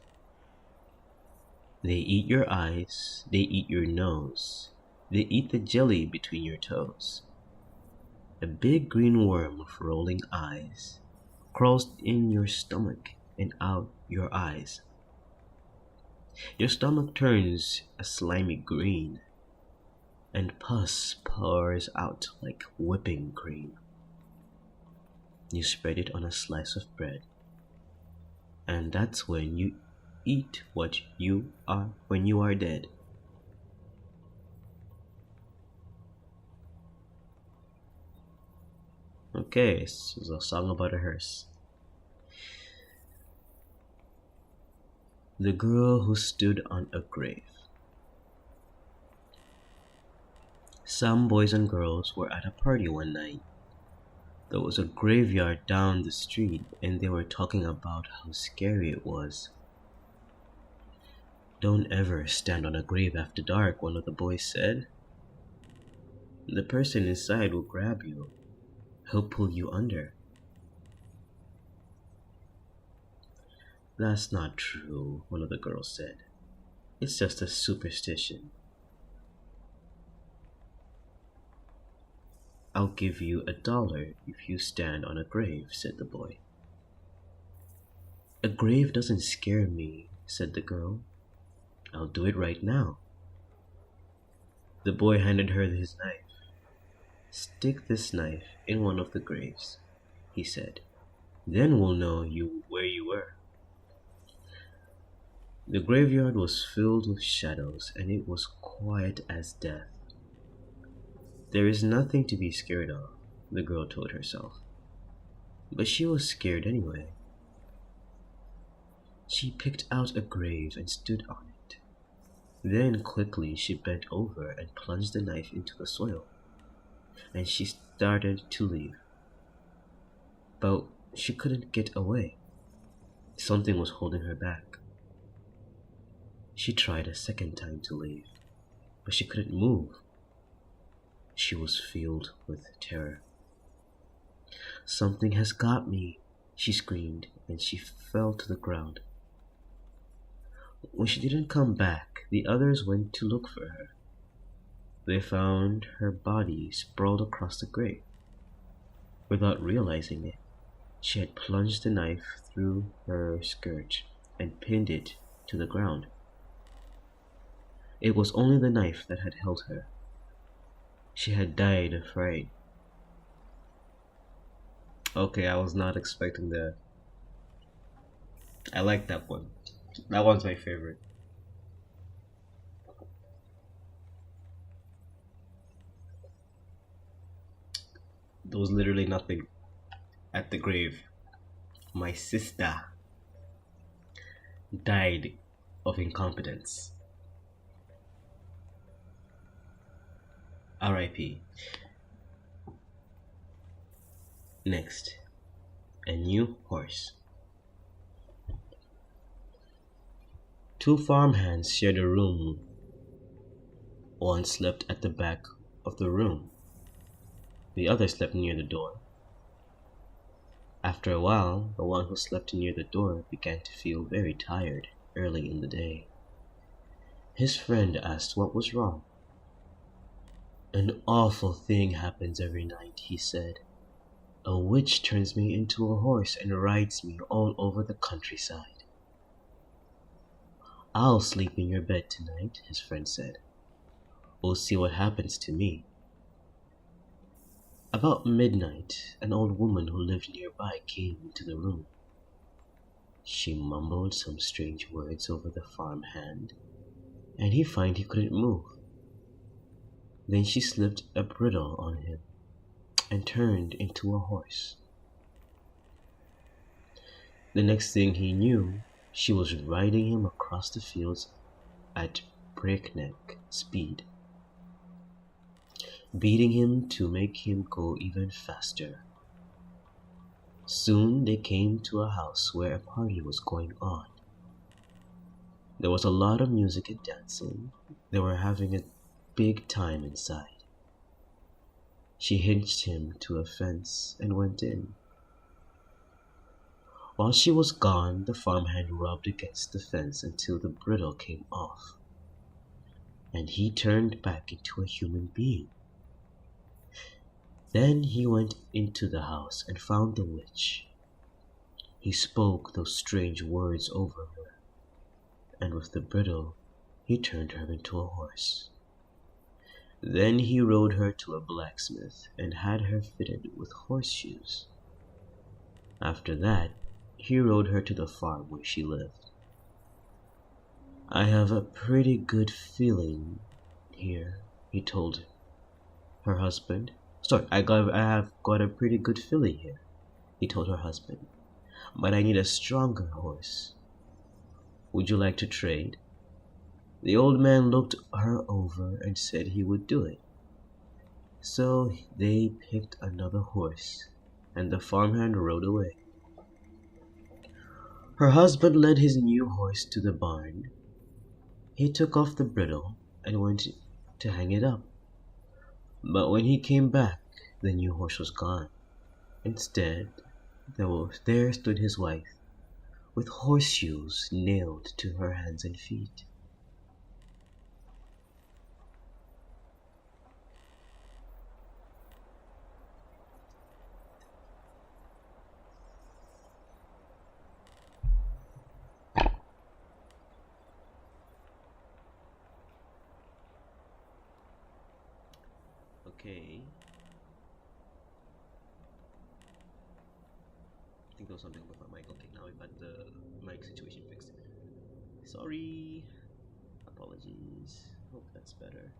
They eat your eyes, they eat your nose, they eat the jelly between your toes. A big green worm with rolling eyes crawls in your stomach and out your eyes. Your stomach turns a slimy green, and pus pours out like whipping cream. You spread it on a slice of bread, and that's when you eat what you are when you are dead. Okay, this is a song about a hearse. The girl who stood on a grave. Some boys and girls were at a party one night. There was a graveyard down the street, and they were talking about how scary it was. "Don't ever stand on a grave after dark," one of the boys said. "The person inside will grab you. He'll pull you under." "That's not true," one of the girls said. "It's just a superstition." "I'll give you $1 if you stand on a grave," said the boy. "A grave doesn't scare me," said the girl. "I'll do it right now." The boy handed her his knife. "Stick this knife in one of the graves," he said. Then we'll know where you were. The graveyard was filled with shadows, and it was quiet as death. There is nothing to be scared of, the girl told herself. But she was scared anyway. She picked out a grave and stood on it. Then quickly she bent over and plunged the knife into the soil. And she started to leave. But she couldn't get away. Something was holding her back. She tried a second time to leave, but she couldn't move. She was filled with terror. Something has got me, she screamed, and she fell to the ground. When she didn't come back, the others went to look for her. They found her body sprawled across the grave. Without realizing it, she had plunged the knife through her skirt and pinned it to the ground. It was only the knife that had held her. She had died afraid. Okay, I was not expecting that. I like that one. That one's my favorite. There was literally nothing at the grave. My sister died of incompetence. R.I.P. Next, a new horse. Two farmhands shared a room. One slept at the back of the room. The other slept near the door. After a while, the one who slept near the door began to feel very tired early in the day. His friend asked what was wrong. "An awful thing happens every night," he said. "A witch turns me into a horse and rides me all over the countryside." "I'll sleep in your bed tonight," his friend said. "We'll see what happens to me." About midnight, an old woman who lived nearby came into the room. She mumbled some strange words over the farmhand, and he found he couldn't move. Then she slipped a bridle on him and turned into a horse. The next thing he knew, she was riding him across the fields at breakneck speed, beating him to make him go even faster. Soon they came to a house where a party was going on. There was a lot of music and dancing. They were having a big time inside. She hitched him to a fence and went in. While she was gone, the farmhand rubbed against the fence until the bridle came off, and he turned back into a human being. Then he went into the house and found the witch. He spoke those strange words over her, and with the bridle, he turned her into a horse. Then he rode her to a blacksmith and had her fitted with horseshoes. After that, he rode her to the farm where she lived. "I have a pretty good feeling here," he told her husband. I have got a pretty good feeling here," he told her husband. "But I need a stronger horse. Would you like to trade?" The old man looked her over and said he would do it. So they picked another horse, and the farmhand rode away. Her husband led his new horse to the barn. He took off the bridle and went to hang it up. But when he came back, the new horse was gone. Instead, there stood his wife, with horseshoes nailed to her hands and feet. Okay. think there was something with my mic. Okay, now we've got the mic situation fixed. Sorry. Apologies. Hope that's better.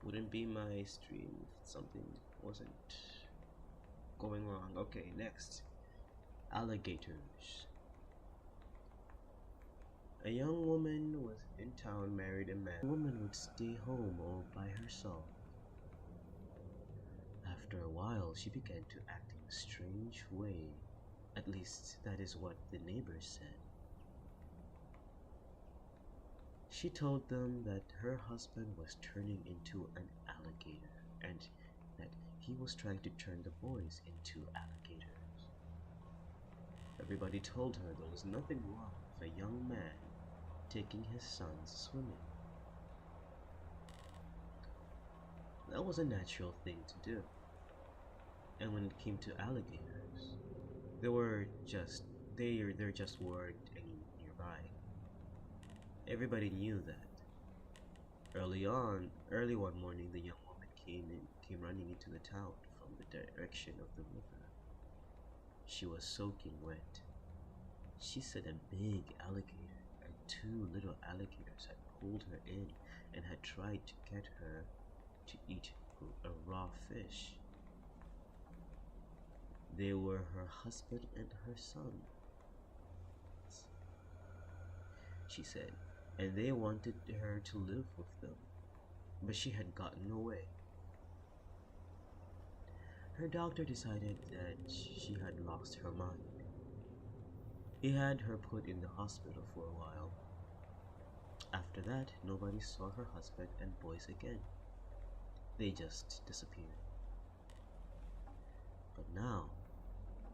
Wouldn't be my stream if something wasn't going wrong. Okay, next. Alligators. A young woman was in town, married a man. The woman would stay home all by herself. After a while, she began to act in a strange way. At least, that is what the neighbors said. She told them that her husband was turning into an alligator and that he was trying to turn the boys into alligators. Everybody told her there was nothing wrong with a young man taking his sons swimming. That was a natural thing to do. And when it came to alligators, there just weren't any nearby. Everybody knew that. Early one morning, the young woman came running into the town from the direction of the river. She was soaking wet. She said a big alligator and two little alligators had pulled her in and had tried to get her to eat a raw fish. They were her husband and her son, she said, and they wanted her to live with them, but she had gotten away. Her doctor decided that she had lost her mind. He had her put in the hospital for a while. After that, nobody saw her husband and boys again. They just disappeared. But now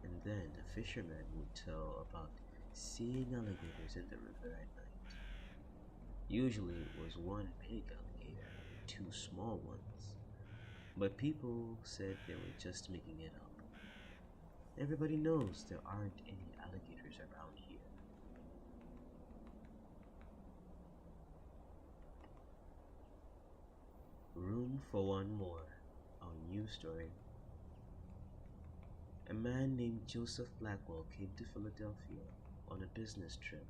and then, a fisherman would tell about seeing alligators in the river at night. Usually it was one big alligator and two small ones, but people said they were just making it up. Everybody knows there aren't any alligators around here. Room for one more. Our new story. A man named Joseph Blackwell came to Philadelphia on a business trip.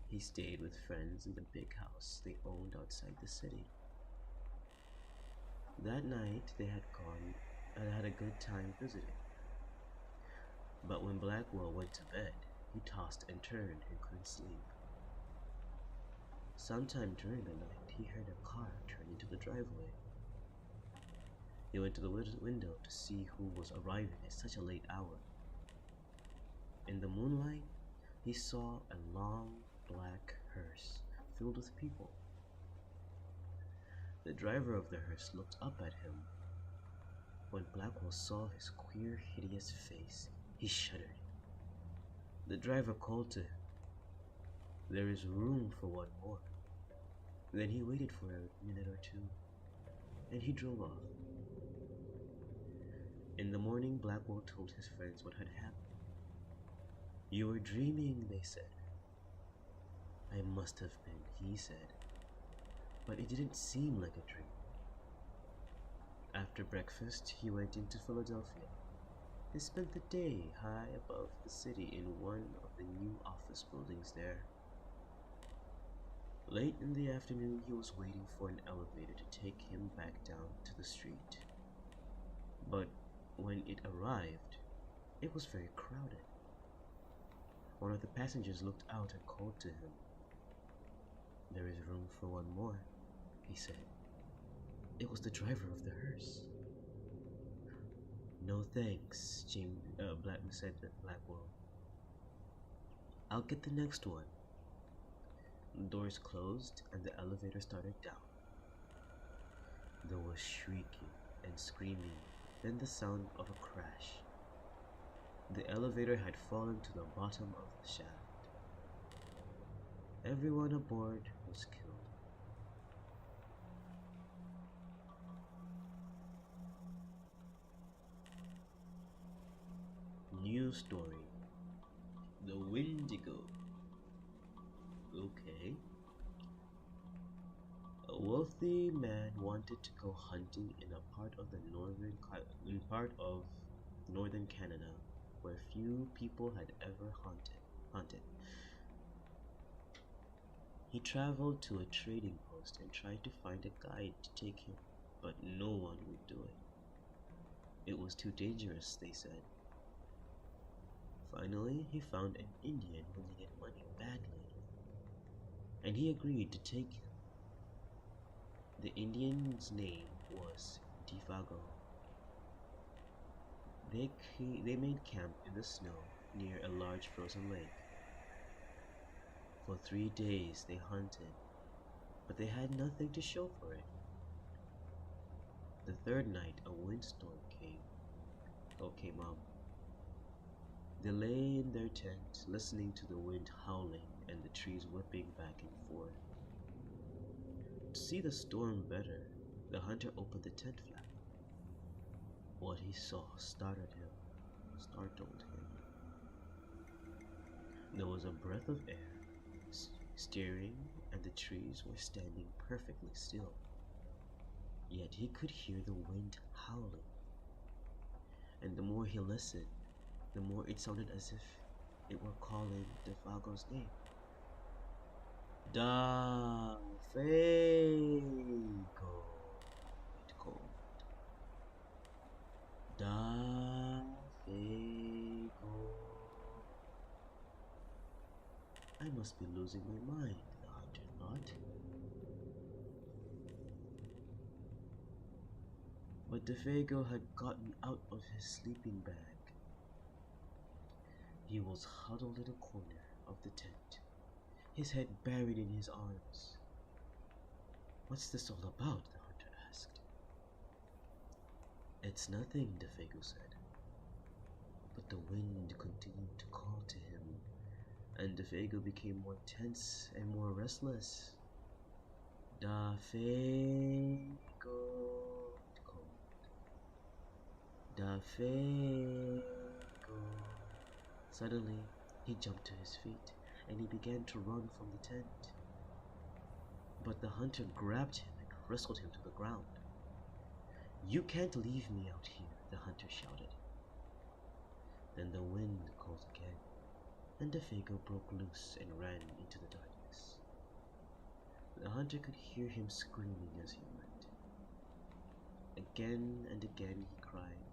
He stayed with friends in the big house they owned outside the city. That night they had gone and had a good time visiting. But when Blackwell went to bed, he tossed and turned and couldn't sleep. Sometime during the night, he heard a car turn into the driveway. He went to the window to see who was arriving at such a late hour. In the moonlight, he saw a long black hearse filled with people. The driver of the hearse looked up at him. When Blackwell saw his queer, hideous face, he shuddered. The driver called to him, "There is room for one more." Then he waited for a minute or two, and he drove off. In the morning, Blackwell told his friends what had happened. "You were dreaming," they said. "I must have been," he said, "but it didn't seem like a dream." After breakfast, he went into Philadelphia. He spent the day high above the city in one of the new office buildings there. Late in the afternoon, he was waiting for an elevator to take him back down to the street. But when it arrived, it was very crowded. One of the passengers looked out and called to him. "There is room for one more," he said. It was the driver of the hearse. "No thanks," said Blackwell. "I'll get the next one." The doors closed and the elevator started down. There was shrieking and screaming, then the sound of a crash. The elevator had fallen to the bottom of the shaft. Everyone aboard was killed. New story. The Wendigo. Okay. A wolf wealthy man wanted to go hunting in a part of northern Canada where few people had ever hunted. He traveled to a trading post and tried to find a guide to take him, but no one would do it. It was too dangerous, they said. Finally, he found an Indian who needed money badly, and he agreed to take him. The Indian's name was Defago. They made camp in the snow near a large frozen lake. For 3 days they hunted, but they had nothing to show for it. The third night a windstorm came up. They lay in their tent, listening to the wind howling and the trees whipping back and forth. To see the storm better, the hunter opened the tent flap. What he saw startled him. There was a breath of air stirring, and the trees were standing perfectly still. Yet he could hear the wind howling. And the more he listened, the more it sounded as if it were calling Defago's name. Dafago, it called. Dafago. I must be losing my mind, the hunter thought. But Defago had gotten out of his sleeping bag. He was huddled in a corner of the tent, his head buried in his arms. What's this all about? The hunter asked. It's nothing, Defago said. But the wind continued to call to him, and Defago became more tense and more restless. Defago, it called. Defago. Suddenly, he jumped to his feet, and he began to run from the tent. But the hunter grabbed him and wrestled him to the ground. You can't leave me out here, the hunter shouted. Then the wind called again, and Defago broke loose and ran into the darkness. The hunter could hear him screaming as he went. Again and again he cried,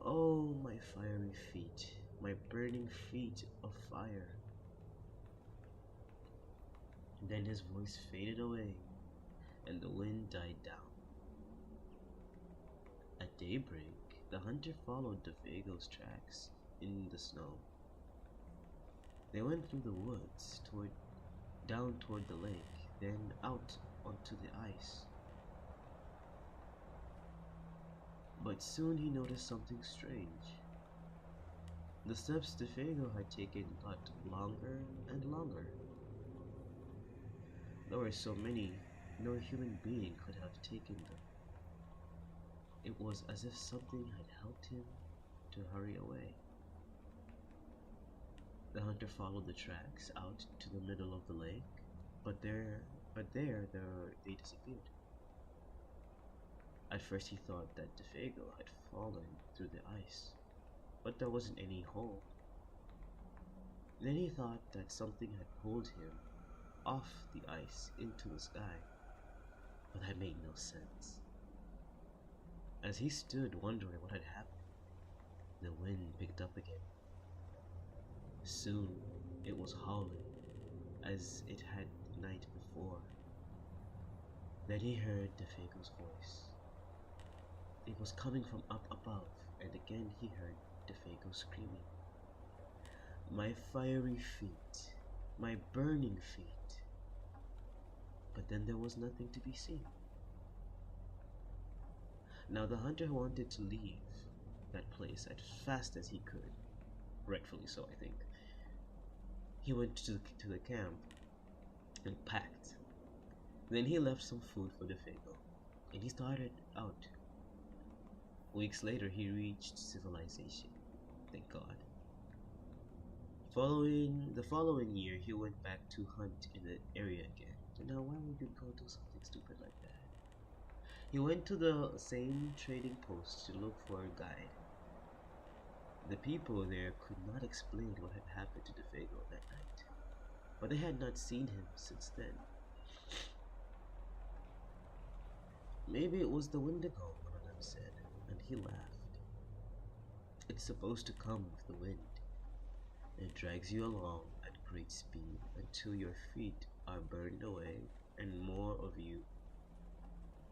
"Oh, my fiery feet, my burning feet of fire." Then his voice faded away, and the wind died down. At daybreak, the hunter followed Defago's tracks in the snow. They went through the woods, down toward the lake, then out onto the ice. But soon he noticed something strange. The steps Defago had taken got longer and longer. There were so many, no human being could have taken them. It was as if something had helped him to hurry away. The hunter followed the tracks out to the middle of the lake, but there they disappeared. At first he thought that Defago had fallen through the ice, but there wasn't any hole. Then he thought that something had pulled him off the ice into the sky, but that made no sense. As he stood wondering what had happened, the wind picked up again. Soon it was howling as it had the night before. Then he heard Defago's voice. It was coming from up above, and again he heard Defago screaming, "My fiery feet, my burning feet." But then there was nothing to be seen. Now the hunter wanted to leave that place as fast as he could. Rightfully so, I think. He went to the camp and packed. Then he left some food for Defago, and he started out. Weeks later, he reached civilization. Thank God. The following year, he went back to hunt in the area again. So now, why would you go do something stupid like that. He went to the same trading post to look for a guide. The people there could not explain what had happened to Defago that night, but they had not seen him since then. Maybe it was the Wendigo, one of them said, and he laughed. It's supposed to come with the wind. It drags you along at great speed until your feet are burned away, and more of you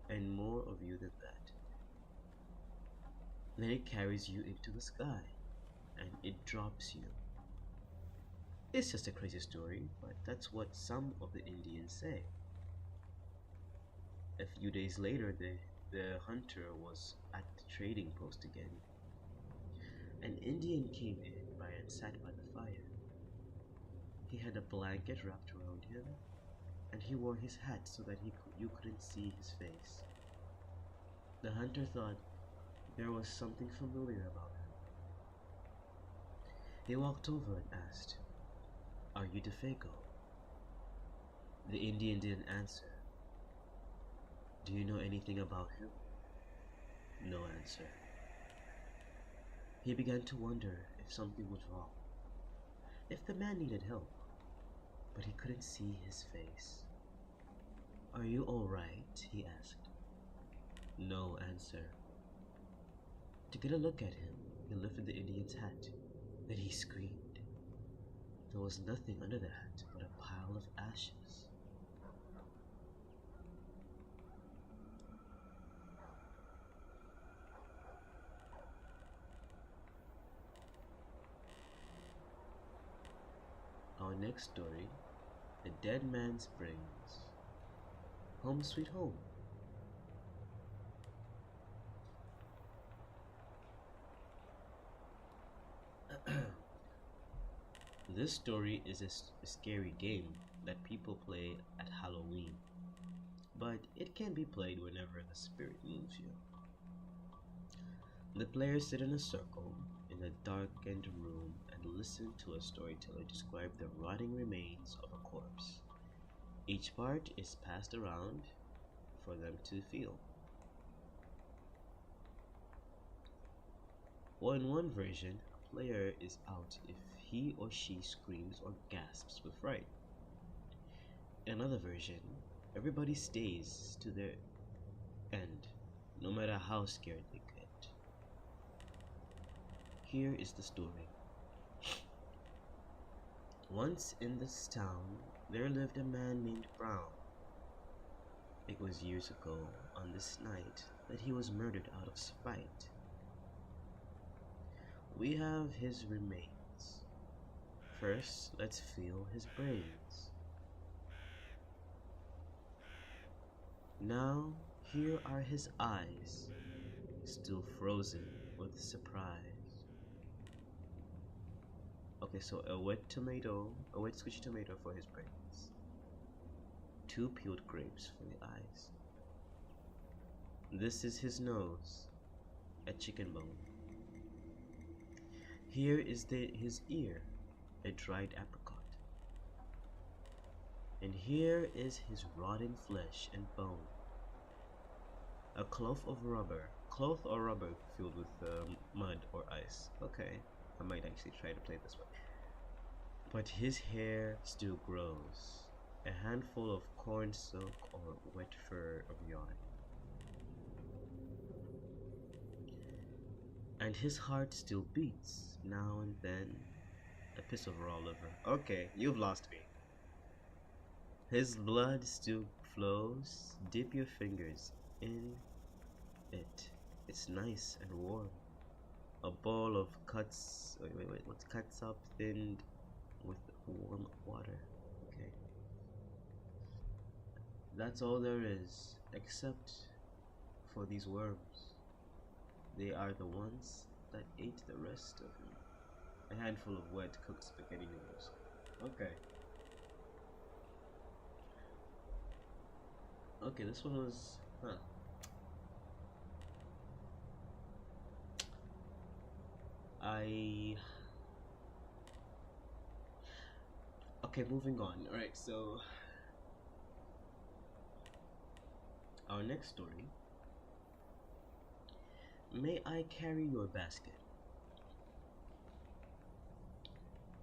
than that. Then it carries you into the sky, and it drops you. It's just a crazy story, but that's what some of the Indians say. A few days later, the hunter was at the trading post again. An Indian came in and sat by the fire. He had a blanket wrapped around him, and he wore his hat so that you couldn't see his face. The hunter thought there was something familiar about him. He walked over and asked, "Are you Defago?" The Indian didn't answer. "Do you know anything about him?" No answer. He began to wonder if something was wrong, if the man needed help, but he couldn't see his face. "Are you all right?" he asked. No answer. To get a look at him, he lifted the Indian's hat. Then he screamed. There was nothing under the hat but a pile of ashes. Our next story, The Dead Man's Brains. Home Sweet Home. This story is a scary game that people play at Halloween, but it can be played whenever the spirit moves you. The players sit in a circle in a darkened room and listen to a storyteller describe the rotting remains of a corpse. Each part is passed around for them to feel. Well, in one version, a player is out if he or she screams or gasps with fright. In another version, everybody stays to their end, no matter how scared they get. Here is the story. Once in this town, there lived a man named Brown. It was years ago, on this night, that he was murdered out of spite. We have his remains. First, let's feel his brains. Now, here are his eyes, still frozen with surprise. Okay, so a wet squishy tomato for his brains. 2 peeled grapes for the eyes. This is his nose, a chicken bone. Here is his ear, a dried apricot. And here is his rotting flesh and bone. A cloth or rubber filled with mud or ice. Okay, I might actually try to play this one. But his hair still grows. A handful of corn silk or wet fur of yarn. And his heart still beats, now and then. A piece of raw liver. Okay, you've lost me. His blood still flows. Dip your fingers in it. It's nice and warm. A bowl of cuts. What's cuts up thinned with warm water. Okay. That's all there is, except for these worms. They are the ones that ate the rest of me. A handful of wet cooked spaghetti noodles. Okay. Okay, this one was, Okay, moving on. Alright, so Our next story. May I carry your basket?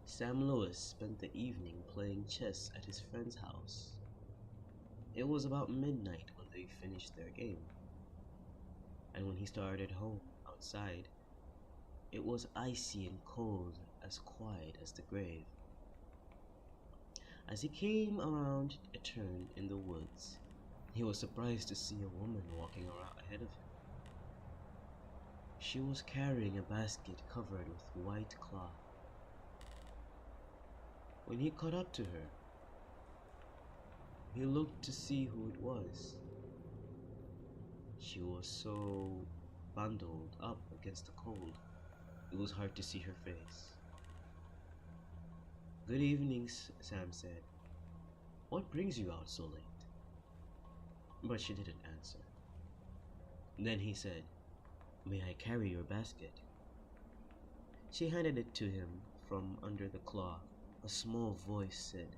Sam Lewis spent the evening playing chess at his friend's house. It was about midnight when they finished their game, and when he started home outside, it was icy and cold, as quiet as the grave. As he came around a turn in the woods, he was surprised to see a woman walking around ahead of him. She was carrying a basket covered with white cloth. When he caught up to her, he looked to see who it was. She was so bundled up against the cold, it was hard to see her face. "Good evening," Sam said. "What brings you out so late?" But she didn't answer. Then he said, "May I carry your basket?" She handed it to him from under the cloth. A small voice said,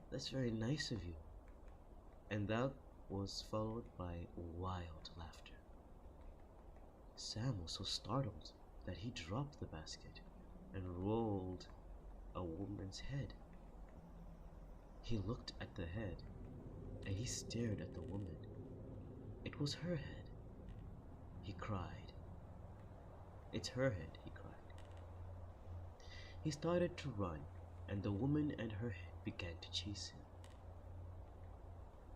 "That's very nice of you." And that was followed by wild laughter. Sam was so startled that he dropped the basket and rolled a woman's head. He looked at the head and he stared at the woman. It was her head. He cried. "It's her head," he cried. He started to run, and the woman and her head began to chase him.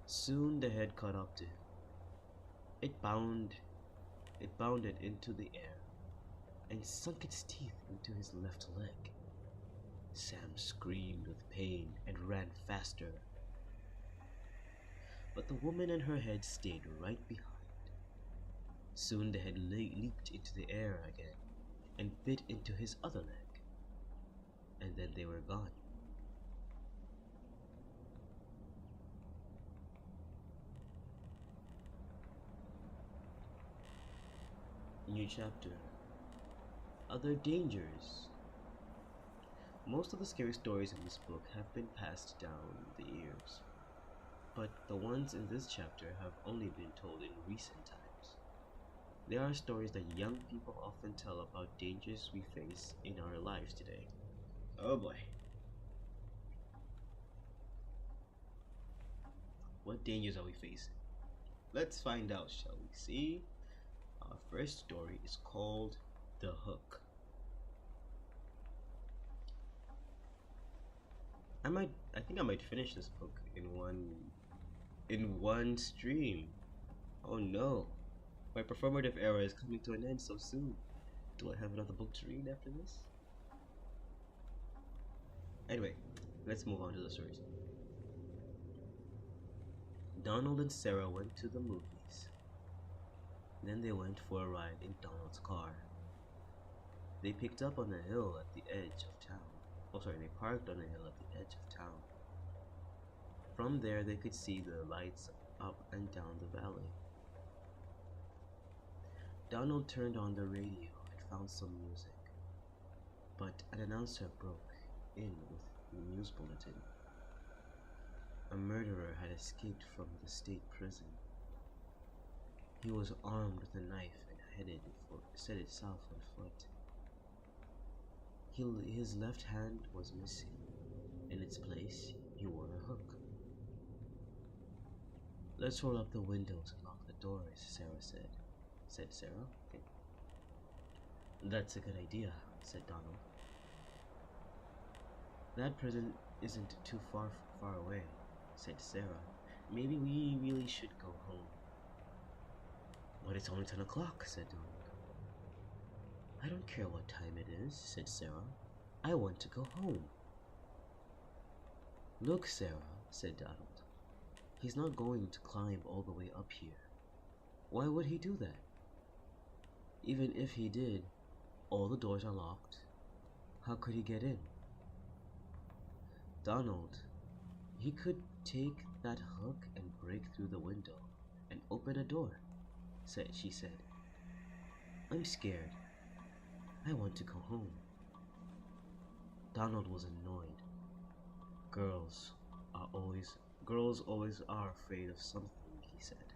Soon the head caught up to him. It bounded into the air and sunk its teeth into his left leg. Sam screamed with pain and ran faster. But the woman and her head stayed right behind. Soon the head leaped into the air again and bit into his other leg. And then they were gone. New chapter. Other dangers. Most of the scary stories in this book have been passed down the years, but the ones in this chapter have only been told in recent times. They are stories that young people often tell about dangers we face in our lives today. Oh boy. What dangers are we facing? Let's find out, shall we see? Our first story is called The Hook. I think I might finish this book in one stream. Oh no. My performative era is coming to an end so soon. Do I have another book to read after this? Anyway, let's move on to the stories. Donald and Sarah went to the movies. Then they went for a ride in Donald's car. They picked up on a hill at the edge of town. They parked on a hill at the edge of town. From there, they could see the lights up and down the valley. Donald turned on the radio and found some music. But an announcer broke in with the news bulletin. A murderer had escaped from the state prison. He was armed with a knife and set it south on foot. His left hand was missing. In its place, he wore a hook. "Let's roll up the windows and lock the doors," Sarah said. Said Sarah? Okay. "That's a good idea," said Donald. "That prison isn't too far away," said Sarah. "Maybe we really should go home." "But it's only 10 o'clock, said Donald. "I don't care what time it is," said Sarah. "I want to go home." "Look, Sarah," said Donald. "He's not going to climb all the way up here. Why would he do that? Even if he did, all the doors are locked. How could he get in?" "Donald, he could take that hook and break through the window and open a door," she said. "I'm scared. I want to go home." Donald was annoyed. Girls always are afraid of something," he said.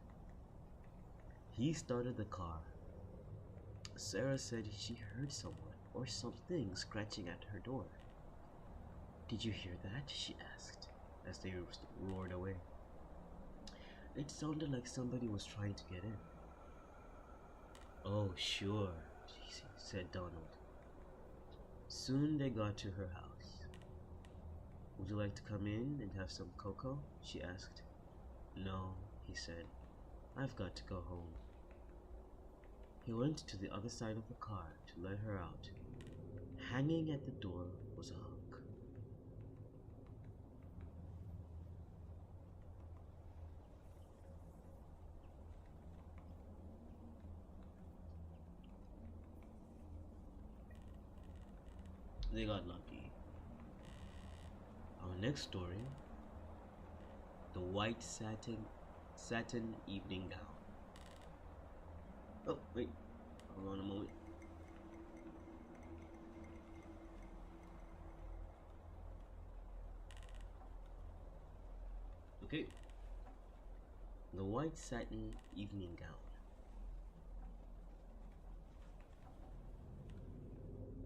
He started the car. Sarah said she heard someone or something scratching at her door. "Did you hear that?" she asked as they roared away. "It sounded like somebody was trying to get in." "Oh, sure," said Donald. Soon they got to her house. "Would you like to come in and have some cocoa?" she asked. "No," he said. "I've got to go home." He went to the other side of the car to let her out. Hanging at the door was a hook. They got lucky. Our next story, the white satin evening gown. Oh, wait. Hold on a moment. Okay. The white satin evening gown.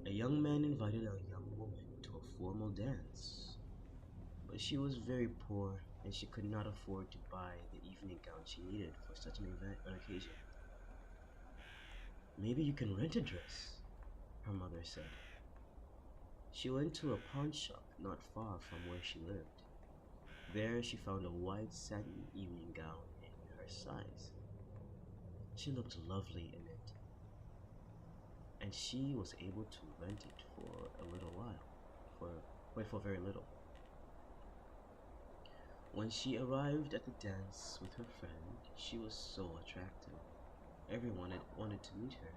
A young man invited a young woman to a formal dance, but she was very poor and she could not afford to buy the evening gown she needed for such an occasion. "Maybe you can rent a dress," her mother said. She went to a pawn shop not far from where she lived. There she found a white satin evening gown in her size. She looked lovely in it, and she was able to rent it for a little while, for very little. When she arrived at the dance with her friend, she was so attractive. Everyone wanted to meet her.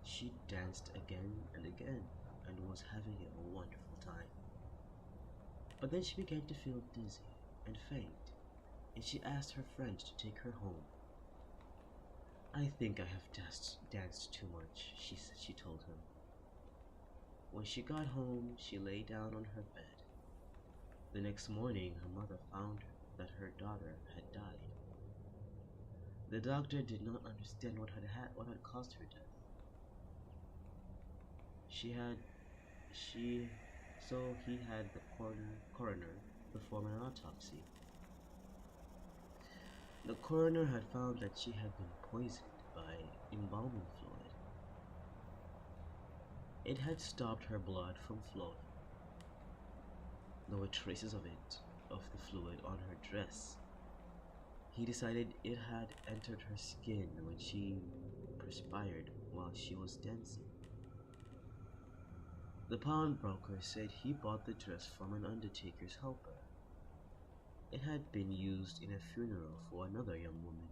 She danced again and again and was having a wonderful time. But then she began to feel dizzy and faint, and she asked her friend to take her home. "I think I have danced too much," she told him. When she got home, she lay down on her bed. The next morning, her mother found that her daughter had died. The doctor did not understand what had caused her death. So he had the coroner perform an autopsy. The coroner had found that she had been poisoned by embalming fluid. It had stopped her blood from flowing. There were traces of the fluid on her dress. He decided it had entered her skin when she perspired while she was dancing. The pawnbroker said he bought the dress from an undertaker's helper. It had been used in a funeral for another young woman,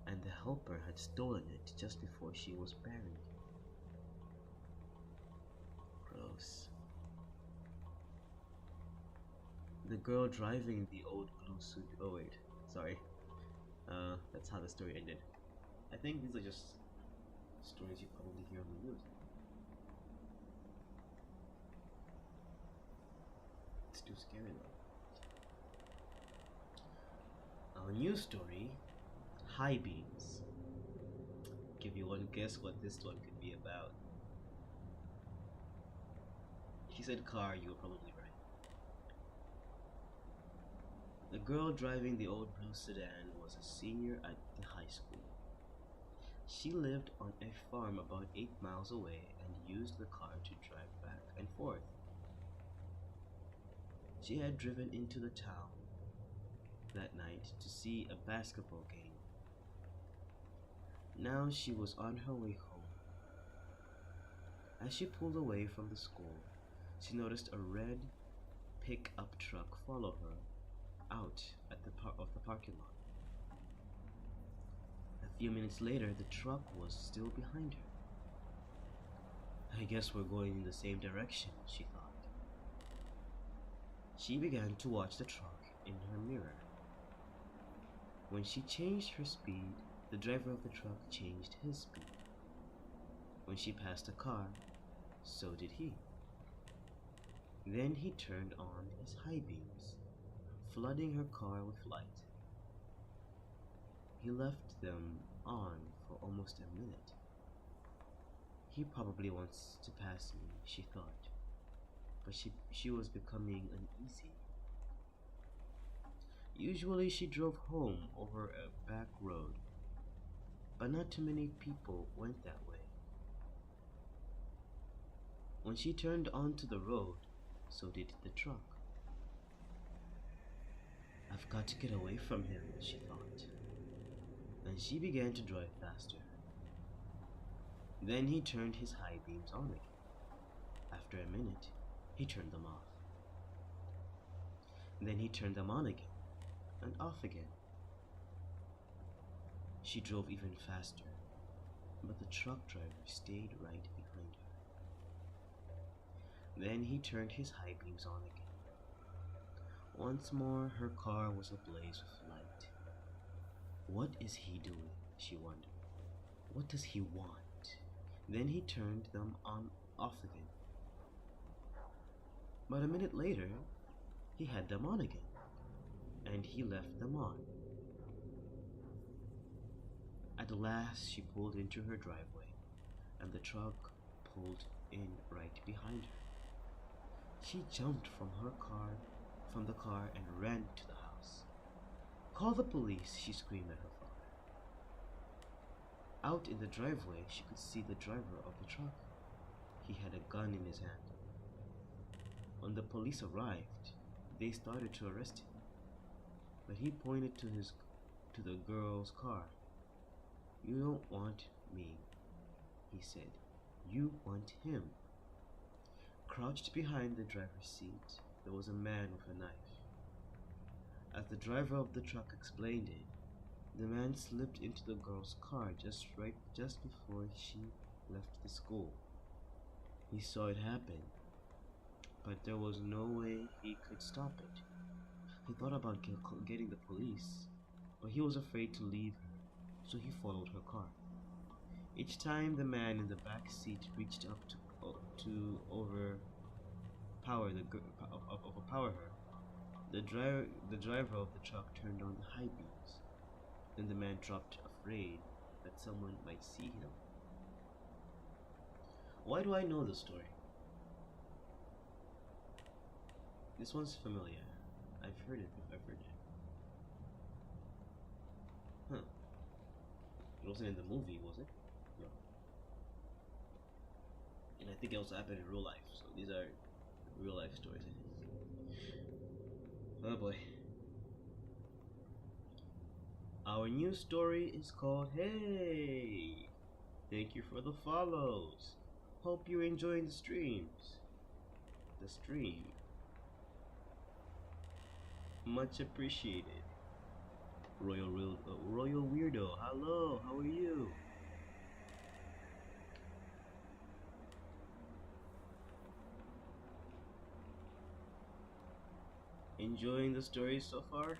and the helper had stolen it just before she was buried. Gross. The girl driving the old blue suit. Oh wait, sorry. That's how the story ended. I think these are just stories you probably hear on the news. It's too scary though. Our new story, high beams. Give you one guess what this one could be about. If you said car, you were probably right. The girl driving the old blue sedan was a senior at the high school. She lived on a farm about 8 miles away and used the car to drive back and forth. She had driven into the town that night to see a basketball game. Now she was on her way home. As she pulled away from the school, she noticed a red pickup truck follow her out at the parking lot. A few minutes later, the truck was still behind her. "I guess we're going in the same direction," she thought. She began to watch the truck in her mirror. When she changed her speed, the driver of the truck changed his speed. When she passed a car, so did he. Then he turned on his high beams, flooding her car with light. He left them on for almost a minute. He probably wants to pass me, she thought, but she was becoming uneasy. Usually she drove home over a back road, but not too many people went that way. When she turned onto the road, so did the truck. I've got to get away from him, she thought, and she began to drive faster. Then he turned his high beams on again. After a minute, he turned them off. Then he turned them on again and off again. She drove even faster, but the truck driver stayed right behind her. Then he turned his high beams on again. Once more, her car was ablaze with light. What is he doing? She wondered. What does he want? Then he turned them off again. But a minute later, he had them on again, and he left them on. At last, she pulled into her driveway, and the truck pulled in right behind her. She jumped from the car, and ran to the house. "Call the police!" she screamed at her father. Out in the driveway, she could see the driver of the truck. He had a gun in his hand. When the police arrived, they started to arrest him, but he pointed to the girl's car. "You don't want me," he said. "You want him." Crouched behind the driver's seat, there was a man with a knife. As the driver of the truck explained it, the man slipped into the girl's car just before she left the school. He saw it happen, but there was no way he could stop it. He thought about getting the police, but he was afraid to leave her, so he followed her car. Each time the man in the back seat reached up to overpower her, the driver of the truck turned on the high beams. Then the man dropped, afraid that someone might see him. Why do I know this story? This one's familiar. I've heard it. Huh. It wasn't in the movie, was it? No. And I think it also happened in real life. So these are real life stories, I think. Oh boy. Our new story is called Hey! Thank you for the follows. Hope you're enjoying the streams. The stream. Much appreciated. Royal Weirdo, hello, how are you? Enjoying the story so far?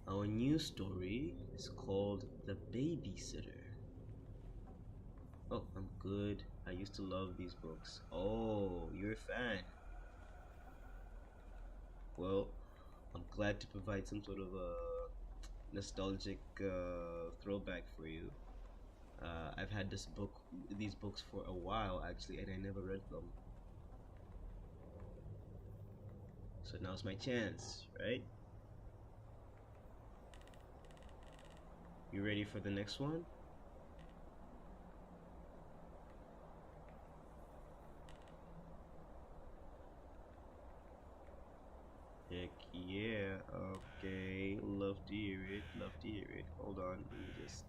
Our new story is called The Babysitter. Oh, I'm good. I used to love these books. Oh, you're a fan. Well, I'm glad to provide some sort of a nostalgic throwback for you. I've had these books for a while actually, and I never read them. So now's my chance, right? You ready for the next one? Heck yeah, okay, love to hear it, Hold on, let me just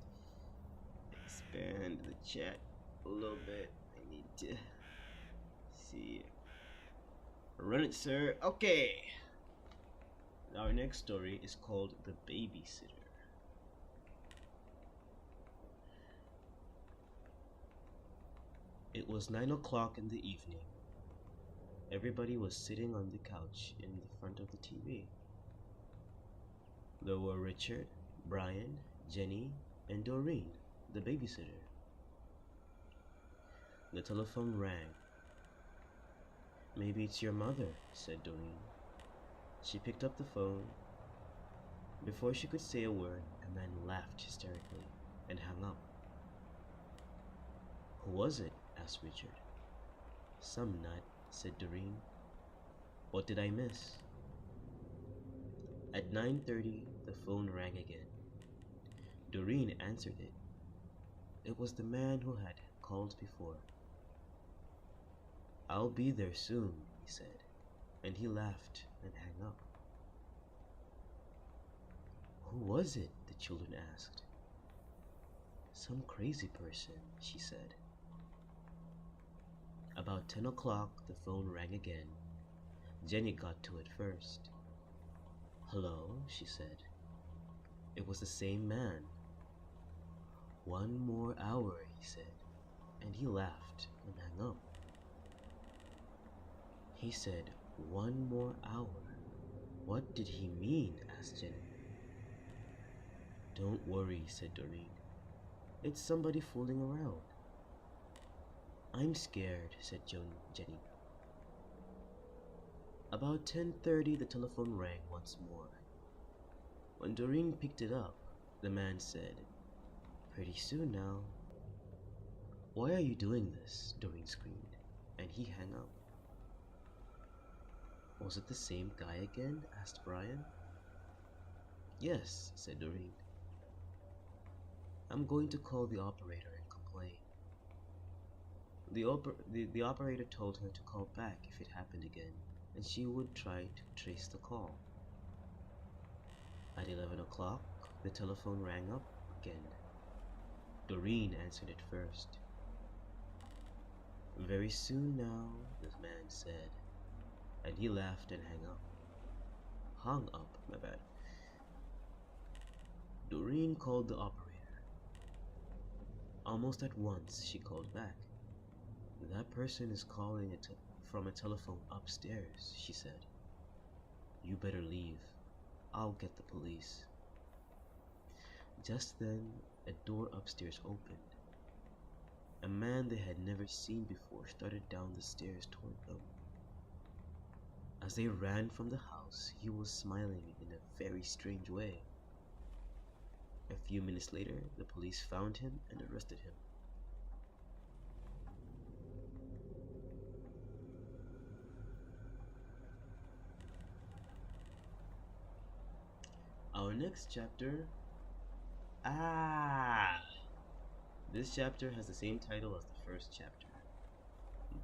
expand the chat a little bit. I need to see. Run it, sir. Okay. Our next story is called The Babysitter. It was 9 o'clock in the evening. Everybody was sitting on the couch in the front of the TV. There were Richard, Brian, Jenny, and Doreen, the babysitter. The telephone rang. "Maybe it's your mother," said Doreen. She picked up the phone. Before she could say a word, a man laughed hysterically and hung up. "Who was it?" asked Richard. "Some nut," said Doreen. "What did I miss?" At 9:30, the phone rang again. Doreen answered it. It was the man who had called before. "I'll be there soon," he said, and he laughed and hung up. "Who was it?" the children asked. "Some crazy person," she said. About 10 o'clock, the phone rang again. Jenny got to it first. "Hello," she said. It was the same man. "One more hour," he said, and he laughed and hung up. He said, "1 more hour." What did he mean? asked Jenny. "Don't worry," said Doreen. "It's somebody fooling around." "I'm scared," said Jenny. About 10:30, the telephone rang once more. When Doreen picked it up, the man said, "Pretty soon now." "Why are you doing this?" Doreen screamed, and he hung up. "Was it the same guy again?" asked Brian. "Yes," said Doreen. "I'm going to call the operator and complain." The operator told her to call back if it happened again, and she would try to trace the call. At 11 o'clock, the telephone rang up again. Doreen answered it first. "Very soon now," the man said, and he laughed and hung up, my bad. Doreen called the operator. Almost at once, she called back. "That person is calling from a telephone upstairs," she said. "You better leave. I'll get the police." Just then, a door upstairs opened. A man they had never seen before started down the stairs toward them. As they ran from the house, he was smiling in a very strange way. A few minutes later, the police found him and arrested him. Our next chapter... This chapter has the same title as the first chapter,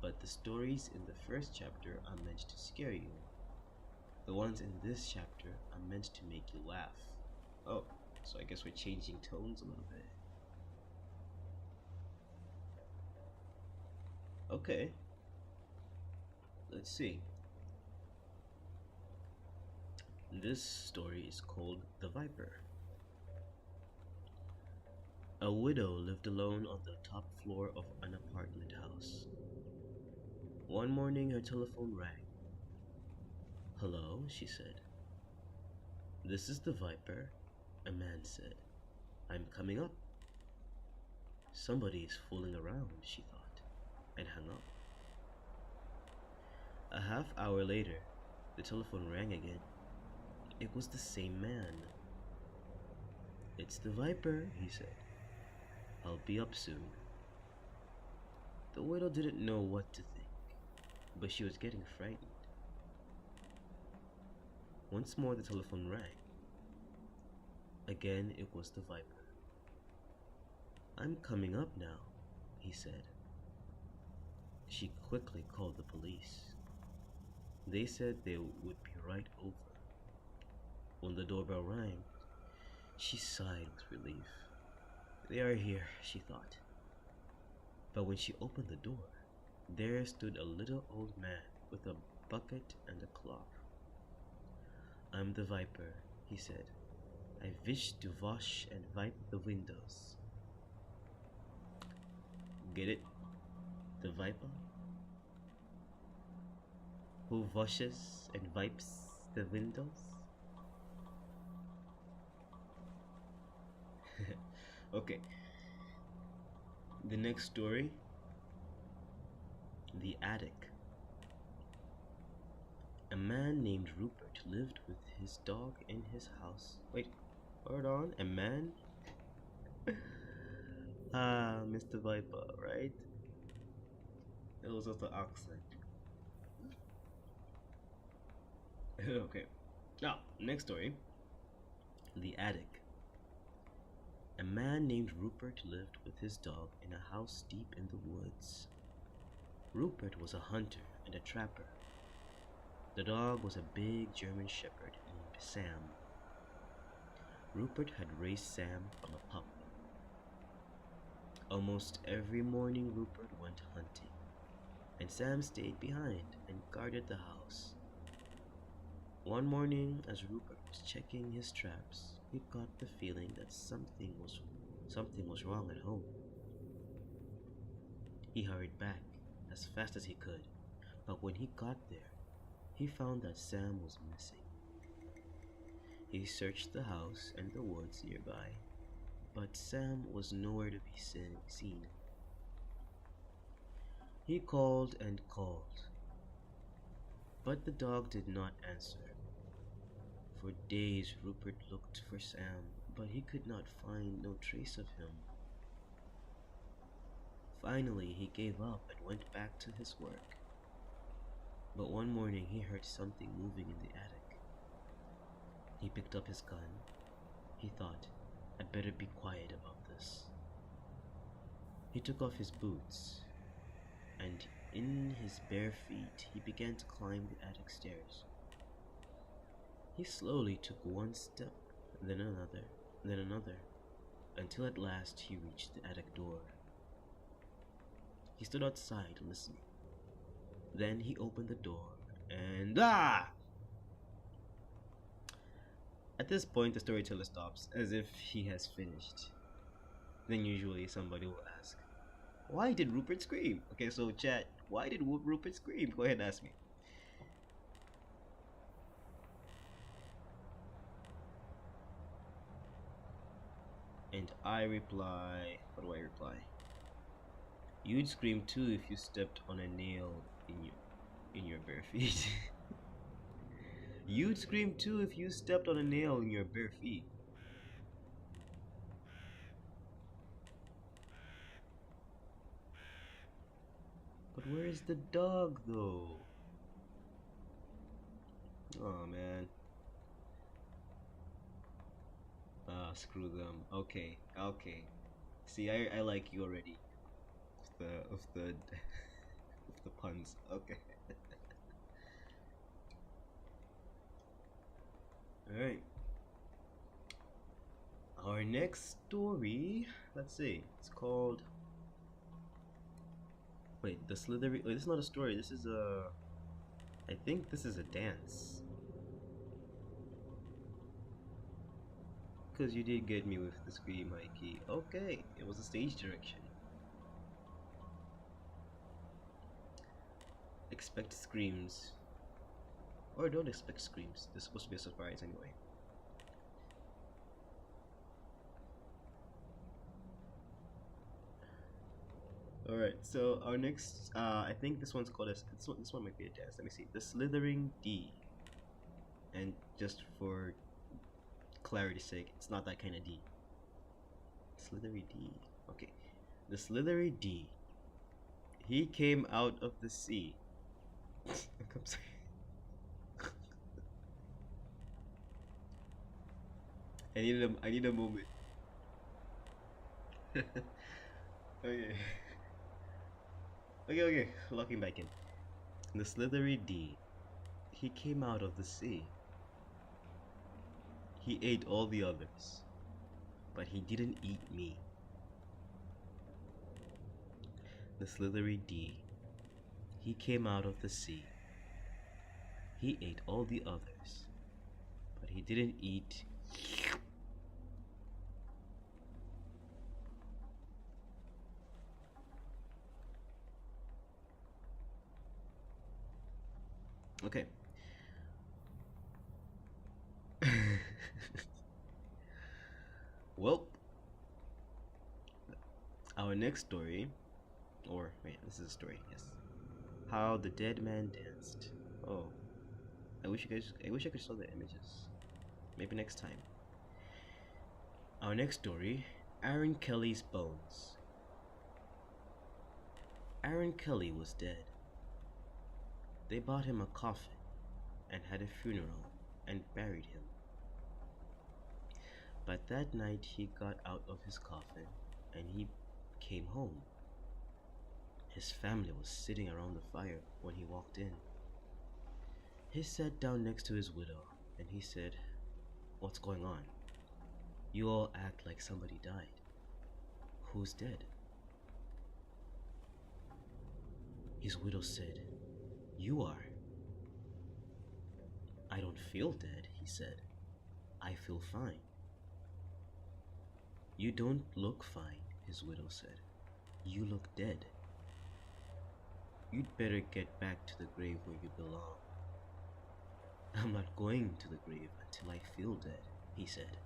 but the stories in the first chapter are meant to scare you. The ones in this chapter are meant to make you laugh. Oh, so I guess we're changing tones a little bit. Okay. Let's see. This story is called The Viper. A widow lived alone on the top floor of an apartment house. One morning her telephone rang. "Hello," she said. "This is the Viper," a man said. "I'm coming up." Somebody is fooling around, she thought, and hung up. A half hour later, the telephone rang again. It was the same man. "It's the Viper," he said. "I'll be up soon." The widow didn't know what to think, but she was getting frightened. Once more the telephone rang. Again it was the Viper. "I'm coming up now," he said. She quickly called the police. They said they would be right over. When the doorbell rang, she sighed with relief. They are here, she thought. But when she opened the door, there stood a little old man with a bucket and a cloth. "I'm the Viper," he said. "I wish to wash and wipe the windows." Get it? The Viper? Who washes and wipes the windows? Okay. The next story The Attic. A man named Rupert lived with his dog in his house. Wait, hold on. A man? Mr. Viper, right? It was just an accent. Okay. Now, next story. The Attic. A man named Rupert lived with his dog in a house deep in the woods. Rupert was a hunter and a trapper. The dog was a big German shepherd named Sam. Rupert had raised Sam from a pup. Almost every morning Rupert went hunting, and Sam stayed behind and guarded the house. One morning, as Rupert was checking his traps, he got the feeling that something was wrong at home. He hurried back as fast as he could, but when he got there, he found that Sam was missing. He searched the house and the woods nearby, but Sam was nowhere to be seen. He called and called, but the dog did not answer. For days Rupert looked for Sam, but he could not find no trace of him. Finally, he gave up and went back to his work. But one morning he heard something moving in the attic. He picked up his gun. He thought, I'd better be quiet about this. He took off his boots, and in his bare feet he began to climb the attic stairs. He slowly took one step, then another, until at last he reached the attic door. He stood outside listening. Then he opened the door and At this point, the storyteller stops as if he has finished. Then usually somebody will ask, why did Rupert scream? Okay, so chat, why did Rupert scream? Go ahead and ask me. And I reply, what do I reply? You'd scream too if you stepped on a nail in your bare feet. You'd scream too if you stepped on a nail in your bare feet. But where is the dog though? Oh man. Screw them. Okay. See, I like you already. Of the of the puns. Okay. Alright. Our next story, let's see. It's called wait, the slithery wait, this is not a story, this is a I think this is a dance. Because you did get me with the scream, Mikey. Okay, it was a stage direction. Expect screams. Or don't expect screams. This is supposed to be a surprise anyway. Alright, so our next, I think this one's called, this one might be a dance. Let me see. The Slithering D. And just for clarity's sake, it's not that kind of D. Slithery D. Okay. The Slithery D. He came out of the sea. I'm sorry. I need a moment. Okay. Okay. Locking back in. The Slithery D. He came out of the sea. He ate all the others, but he didn't eat me. The Slithery D. He came out of the sea. He ate all the others, but he didn't eat. Okay. Well, our next story, or wait, this is a story, yes. How the dead man danced. Oh, I wish I could show the images. Maybe next time. Our next story, Aaron Kelly's bones. Aaron Kelly was dead. They bought him a coffin and had a funeral and buried him. But that night he got out of his coffin and he came home. His family was sitting around the fire when he walked in. He sat down next to his widow and he said, "What's going on? You all act like somebody died. Who's dead?" His widow said, "You are." "I don't feel dead," he said. "I feel fine." "You don't look fine," his widow said. "You look dead. You'd better get back to the grave where you belong." "I'm not going to the grave until I feel dead," he said.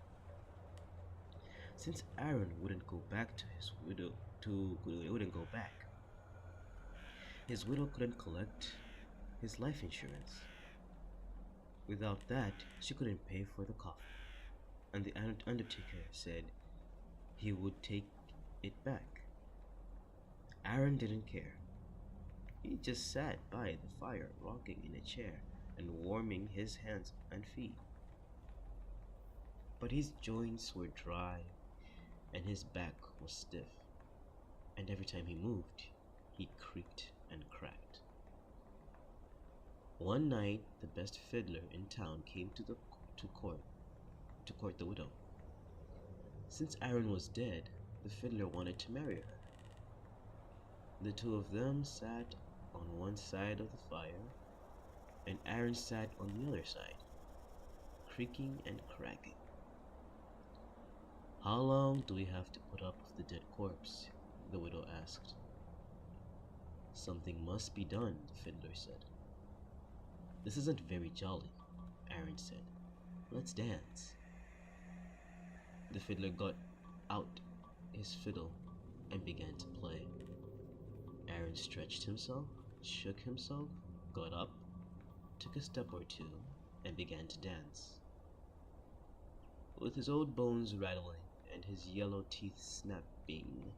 Since Aaron wouldn't go back to his widow, wouldn't go back, his widow couldn't collect his life insurance. Without that, she couldn't pay for the coffin, and the undertaker said he would take it back. Aaron didn't care. He just sat by the fire, rocking in a chair and warming his hands and feet. But his joints were dry and his back was stiff, and every time he moved, he creaked and cracked. One night, the best fiddler in town came to court the widow. Since Aaron was dead, the fiddler wanted to marry her. The two of them sat on one side of the fire, and Aaron sat on the other side, creaking and cracking. "How long do we have to put up with the dead corpse?" the widow asked. "Something must be done," the fiddler said. "This isn't very jolly," Aaron said. "Let's dance." The fiddler got out his fiddle and began to play. Aaron stretched himself, shook himself, got up, took a step or two, and began to dance. With his old bones rattling and his yellow teeth snapping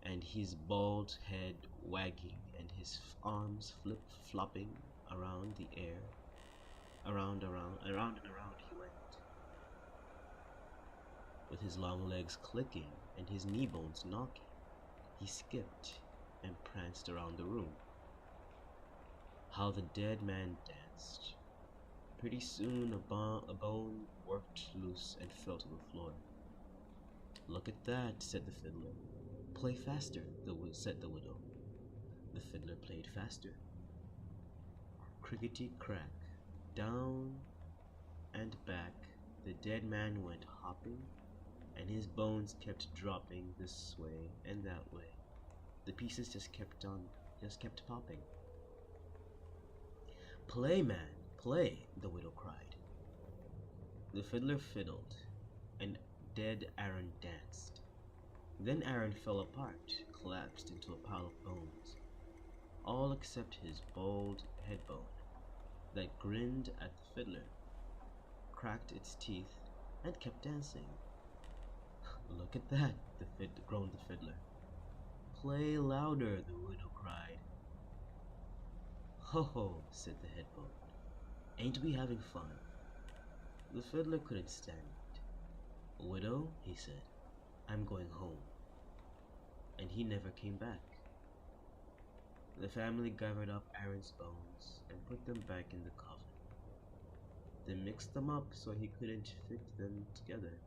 and his bald head wagging and his arms flip-flopping around the air, around and around he went. With his long legs clicking and his knee bones knocking, he skipped and pranced around the room. How the dead man danced. Pretty soon a bone worked loose and fell to the floor. "Look at that," said the fiddler. "Play faster," said the widow. The fiddler played faster. Crickety-crack, down and back, the dead man went hopping, and his bones kept dropping this way and that way. The pieces just kept popping. "Play, man, play," the widow cried. The fiddler fiddled, and dead Aaron danced. Then Aaron fell apart, collapsed into a pile of bones, all except his bald head bone that grinned at the fiddler, cracked its teeth, and kept dancing. "Look at that," groaned the fiddler. "Play louder," the widow cried. "Ho ho," said the head bone. "Ain't we having fun?" The fiddler couldn't stand it. "Widow," he said, "I'm going home." And he never came back. The family gathered up Aaron's bones and put them back in the coffin. They mixed them up so he couldn't fit them together.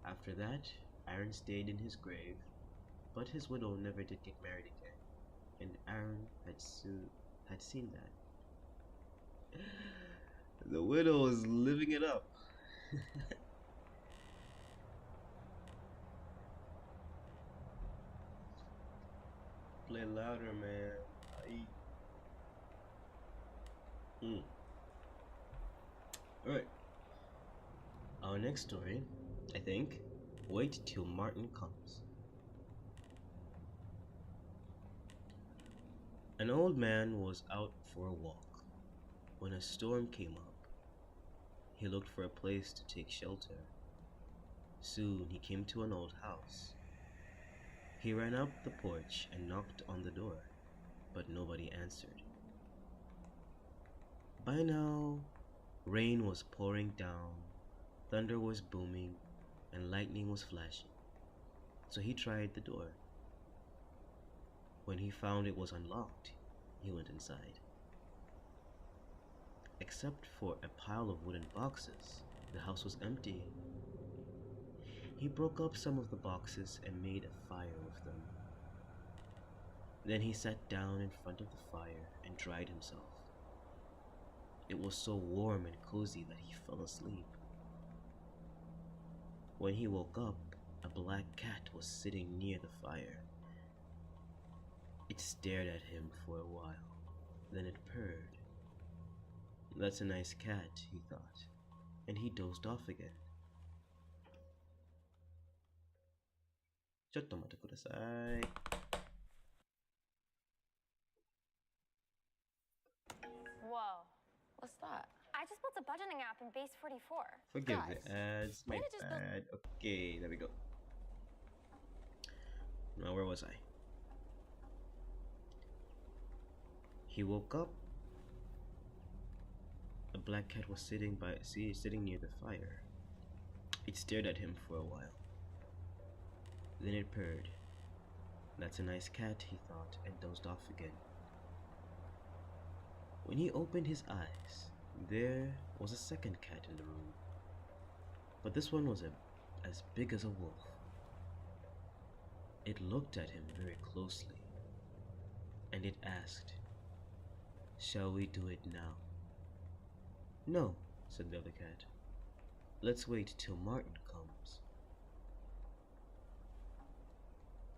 After that, Aaron stayed in his grave, but his widow never did get married again, and Aaron had seen that. The widow was living it up. Play louder, man. Alright. Our next story, I think, Wait Till Martin Comes. An old man was out for a walk when a storm came up. He looked for a place to take shelter. Soon he came to an old house. He ran up the porch and knocked on the door, but nobody answered. By now, rain was pouring down, thunder was booming, and lightning was flashing. So he tried the door. When he found it was unlocked, he went inside. Except for a pile of wooden boxes, the house was empty. He broke up some of the boxes and made a fire with them. Then he sat down in front of the fire and dried himself. It was so warm and cozy that he fell asleep. When he woke up, a black cat was sitting near the fire. It stared at him for a while, then it purred. That's a nice cat, he thought, and he dozed off again. ちょっと待ってください。Whoa. What's that? I just built a budgeting app in Base 44. Forgive Guys, the ads, my bad. Okay, there we go. Now where was I? He woke up. A black cat was sitting near the fire. It stared at him for a while. Then it purred. That's a nice cat, he thought, and dozed off again. When he opened his eyes, there was a second cat in the room. But this one was as big as a wolf. It looked at him very closely, and it asked, "Shall we do it now?" "No," said the other cat. "Let's wait till Martin comes."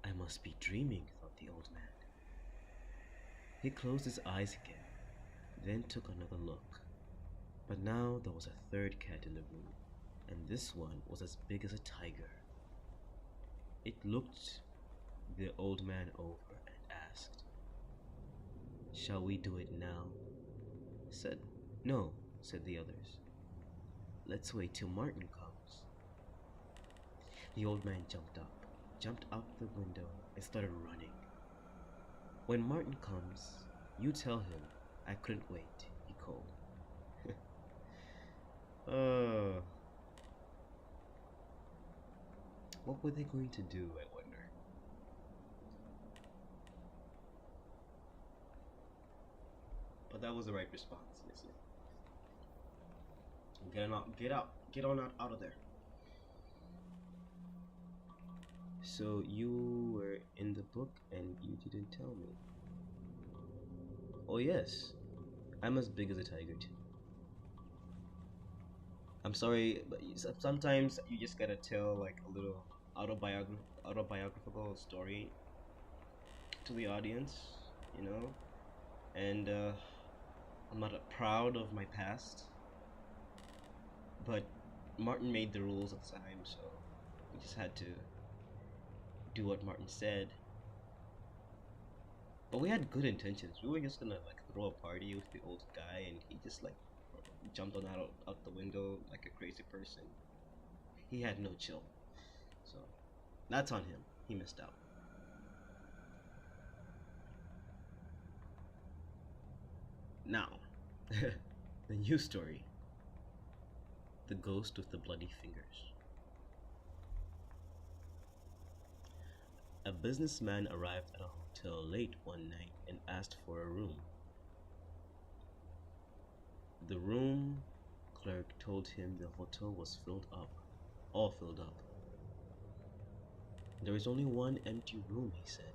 I must be dreaming, thought the old man. He closed his eyes again, then took another look. But now there was a third cat in the room, and this one was as big as a tiger. It looked the old man over and asked, "Shall we do it now?" "No," said the others. "Let's wait till Martin comes." The old man jumped out the window, and started running. "When Martin comes, you tell him I couldn't wait," he called. What were they going to do, I wonder? But that was the right response, honestly. Get on out of there. So you were in the book and you didn't tell me. Oh yes, I'm as big as a tiger too. I'm sorry, but sometimes you just gotta tell like a little autobiographical story to the audience, you know? And I'm not proud of my past, but Martin made the rules at the time, so we just had to do what Martin said. But we had good intentions. We were just gonna like throw a party with the old guy, and he just like jumped on out the window like a crazy person. He had no chill. So that's on him. He missed out. Now, the new story. The Ghost with the Bloody Fingers. A businessman arrived at a hotel late one night and asked for a room. The room clerk told him the hotel was all filled up. "There is only one empty room," he said,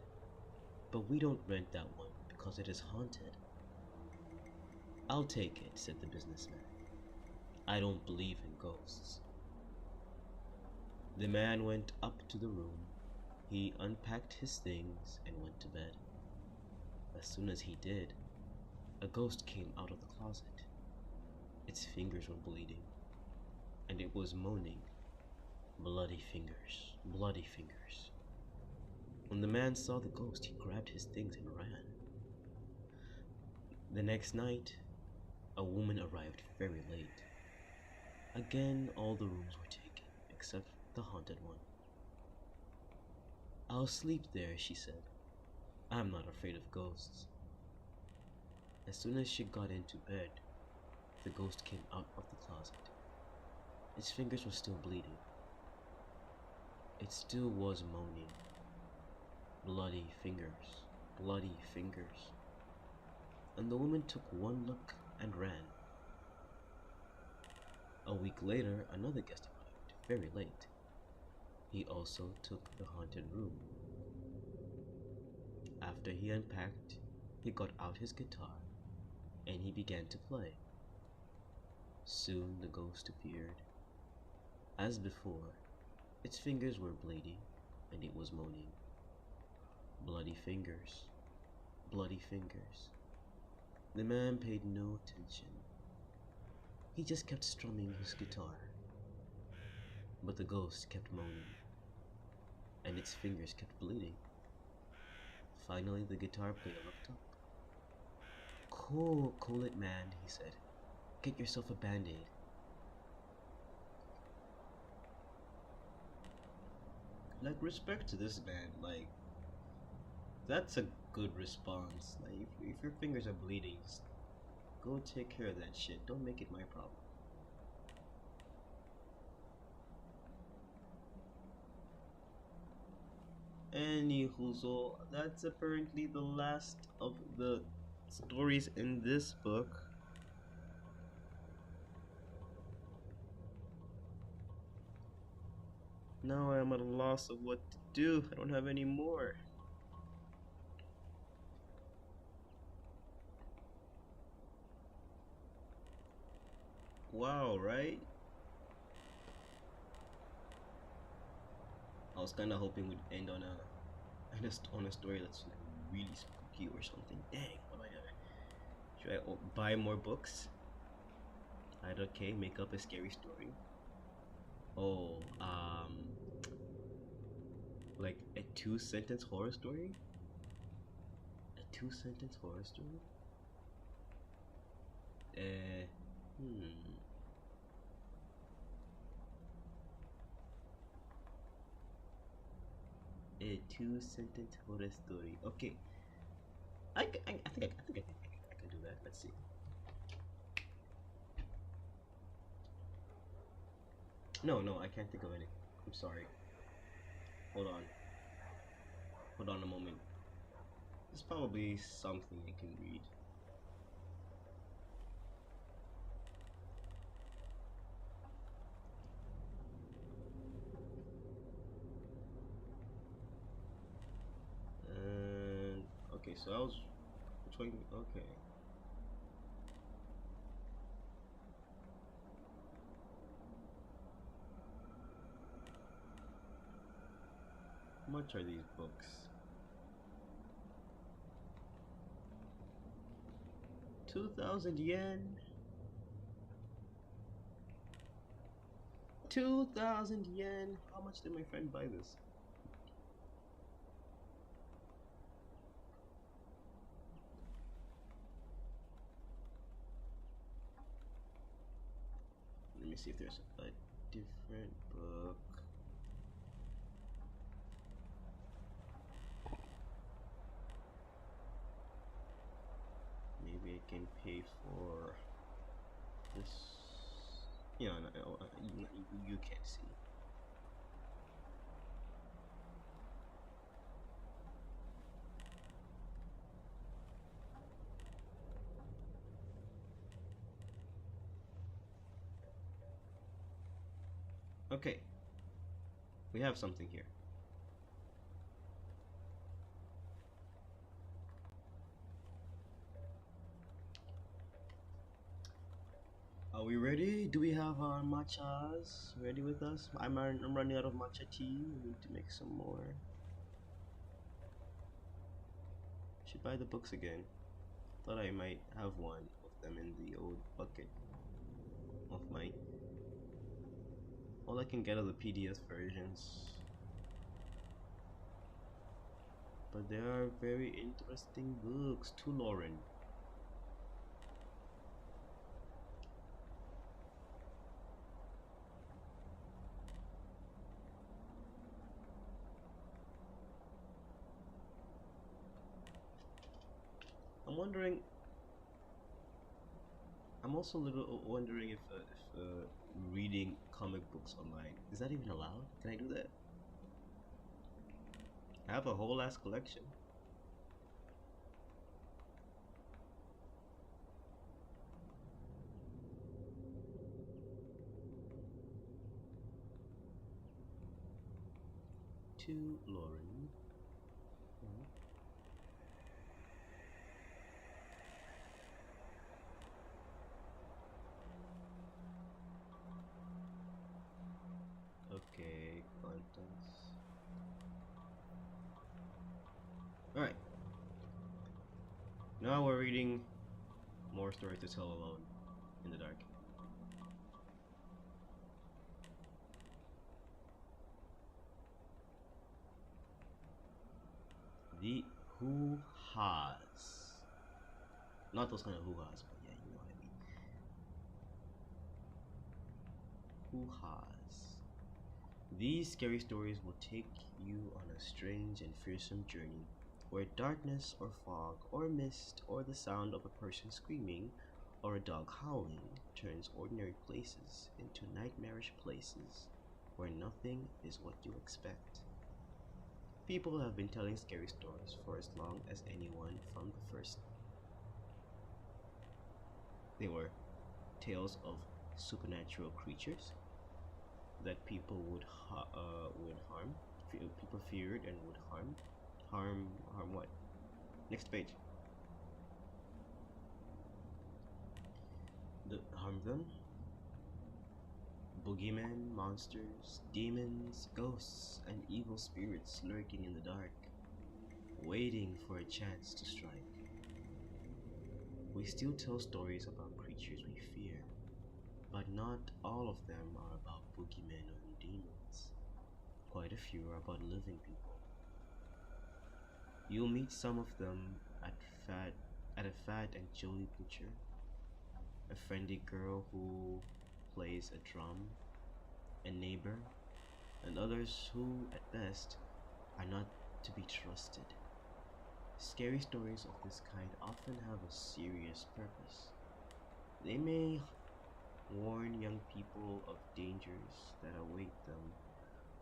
"but we don't rent that one because it is haunted." "I'll take it," said the businessman. "I don't believe in ghosts." The man went up to the room. He unpacked his things and went to bed. As soon as he did, a ghost came out of the closet. Its fingers were bleeding, and it was moaning, "Bloody fingers, bloody fingers." When the man saw the ghost, he grabbed his things and ran. The next night, a woman arrived very late. Again, all the rooms were taken, except the haunted one. "I'll sleep there," she said. "I'm not afraid of ghosts." As soon as she got into bed, the ghost came out of the closet. Its fingers were still bleeding. It still was moaning. Bloody fingers, bloody fingers. And the woman took one look and ran. A week later, another guest arrived, very late. He also took the haunted room. After he unpacked, he got out his guitar, and he began to play. Soon the ghost appeared. As before, its fingers were bleeding, and it was moaning. Bloody fingers, bloody fingers. The man paid no attention. He just kept strumming his guitar. But the ghost kept moaning, and its fingers kept bleeding. Finally, the guitar player looked up. Cool it, man," he said. "Get yourself a band-aid." Like, respect to this man. Like, that's a good response. Like, if your fingers are bleeding, just go take care of that shit. Don't make it my problem. Anywho, that's apparently the last of the stories in this book. Now I am at a loss of what to do. I don't have any more. Wow, right? I was kind of hoping we'd end on a story that's really spooky or something. Dang, what do I do? Should I buy more books? I'd okay, make up a scary story. Oh, like a 2-sentence horror story? A 2-sentence horror story? A 2-sentence horror story. Okay, I think I can do that. Let's see. No, I can't think of any. I'm sorry. Hold on a moment. There's probably something I can read. And okay, so I was trying. Okay. How much are these books? yen. 2,000 yen. How much did my friend buy this? Let me see if there's a different book. Maybe I can pay for this. Yeah, no, you can't see. Okay, we have something here. Are we ready? Do we have our matchas ready with us? I'm running out of matcha tea. We need to make some more. Should buy the books again. Thought I might have one of them in the old bucket of mine. All I can get are the PDF versions. But they are very interesting books too, Lauren. wondering. I'm also a little wondering if reading comic books online is that even allowed? Can I do that? I have a whole ass collection. To Lauren. Okay, contents. Alright. Now we're reading more stories to tell alone in the dark. The hoo-has. Not those kind of hoo-has, but yeah, you know what I mean. Hoo-has. These scary stories will take you on a strange and fearsome journey where darkness or fog or mist or the sound of a person screaming or a dog howling turns ordinary places into nightmarish places where nothing is what you expect. People have been telling scary stories for as long as anyone from the first. They were tales of supernatural creatures that people would harm. People feared and would harm. Harm what? Next page. Harm them. Boogeymen, monsters, demons, ghosts, and evil spirits lurking in the dark, waiting for a chance to strike. We still tell stories about creatures we fear, but not all of them are about boogeymen or demons. Quite a few are about living people. You'll meet some of them at a fat and jolly butcher, a friendly girl who plays a drum, a neighbor, and others who, at best, are not to be trusted. Scary stories of this kind often have a serious purpose. They may warn young people of dangers that await them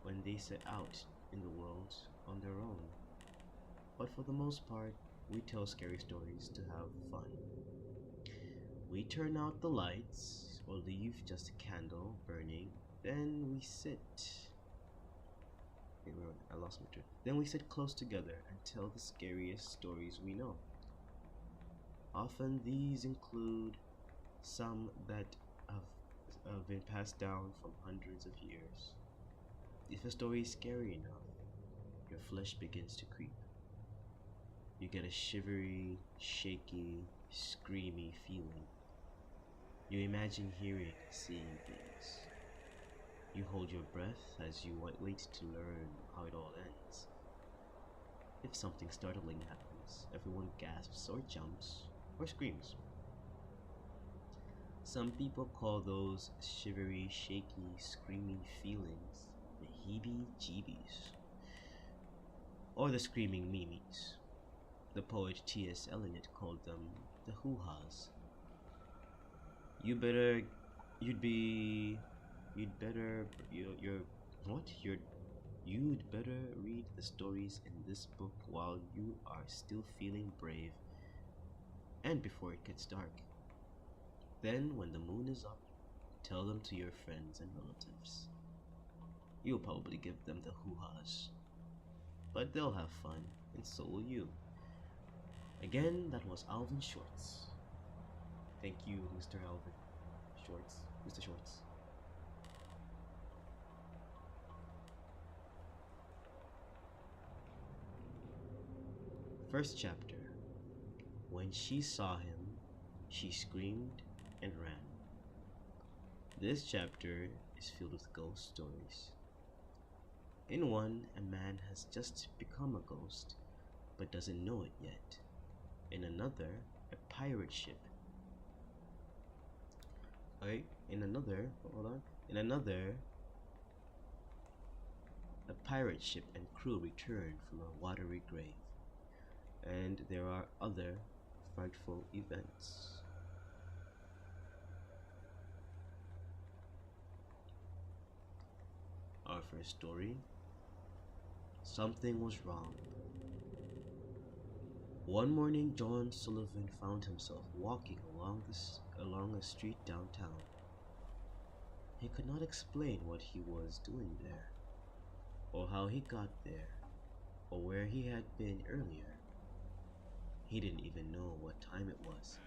when they set out in the world on their own. But for the most part, we tell scary stories to have fun. We turn out the lights or leave just a candle burning, then we sit. I lost my train. Then we sit close together and tell the scariest stories we know. Often these include some that have been passed down from hundreds of years. If a story is scary enough, your flesh begins to creep. You get a shivery, shaky, screamy feeling. You imagine hearing and seeing things. You hold your breath as you wait to learn how it all ends. If something startling happens, everyone gasps or jumps or screams. Some people call those shivery, shaky, screaming feelings the heebie-jeebies, or the screaming memes. The poet T.S. Eliot called them the hoo-has. You'd better read the stories in this book while you are still feeling brave and before it gets dark. Then, when the moon is up, tell them to your friends and relatives. You'll probably give them the hoo-has, but they'll have fun, and so will you. Again, that was Alvin Shorts. Thank you, Mr. Alvin Shorts. Mr. Shorts. First chapter. When she saw him, she screamed and ran. This chapter is filled with ghost stories. In one, a man has just become a ghost, but doesn't know it yet. In another, a pirate ship. In another, a pirate ship and crew return from a watery grave. And there are other frightful events. Our first story: something was wrong. One morning, John Sullivan found himself walking along a street downtown. He could not explain what he was doing there, or how he got there, or where he had been earlier. He didn't even know what time it was.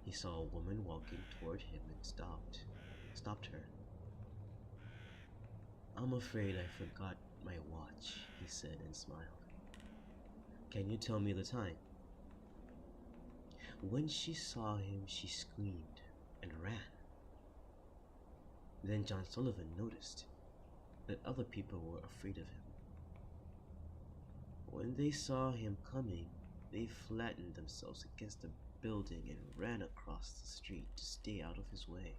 He saw a woman walking toward him and stopped her. "I'm afraid I forgot my watch," he said and smiled. "Can you tell me the time?" When she saw him, she screamed and ran. Then John Sullivan noticed that other people were afraid of him. When they saw him coming, they flattened themselves against a building and ran across the street to stay out of his way.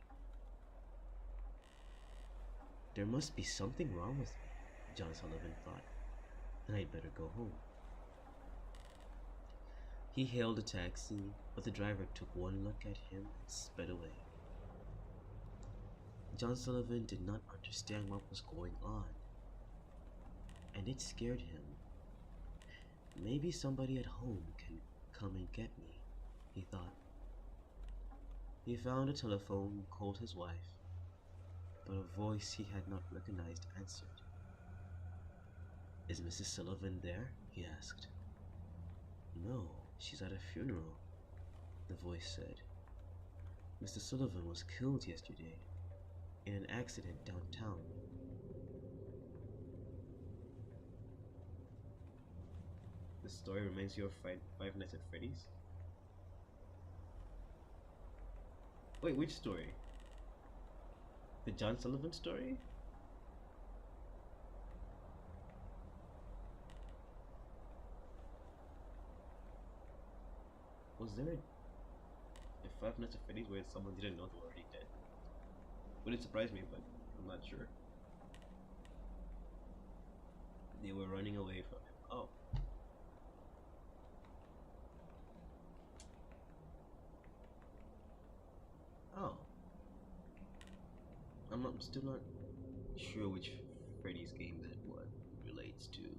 There must be something wrong with me, John Sullivan thought, and I'd better go home. He hailed a taxi, but the driver took one look at him and sped away. John Sullivan did not understand what was going on, and it scared him. Maybe somebody at home can come and get me, he thought. He found a telephone and called his wife, but a voice he had not recognized answered. "Is Mrs. Sullivan there?" he asked. "No, she's at a funeral," the voice said. "Mr. Sullivan was killed yesterday in an accident downtown." This story reminds you of Five Nights at Freddy's? Wait, which story? The John Sullivan story? Was there a Five Nights at Freddy's where someone didn't know they were already dead? Wouldn't surprise me, but I'm not sure. They were running away from him. Oh. Oh. I'm still not sure which Freddy's game that one relates to.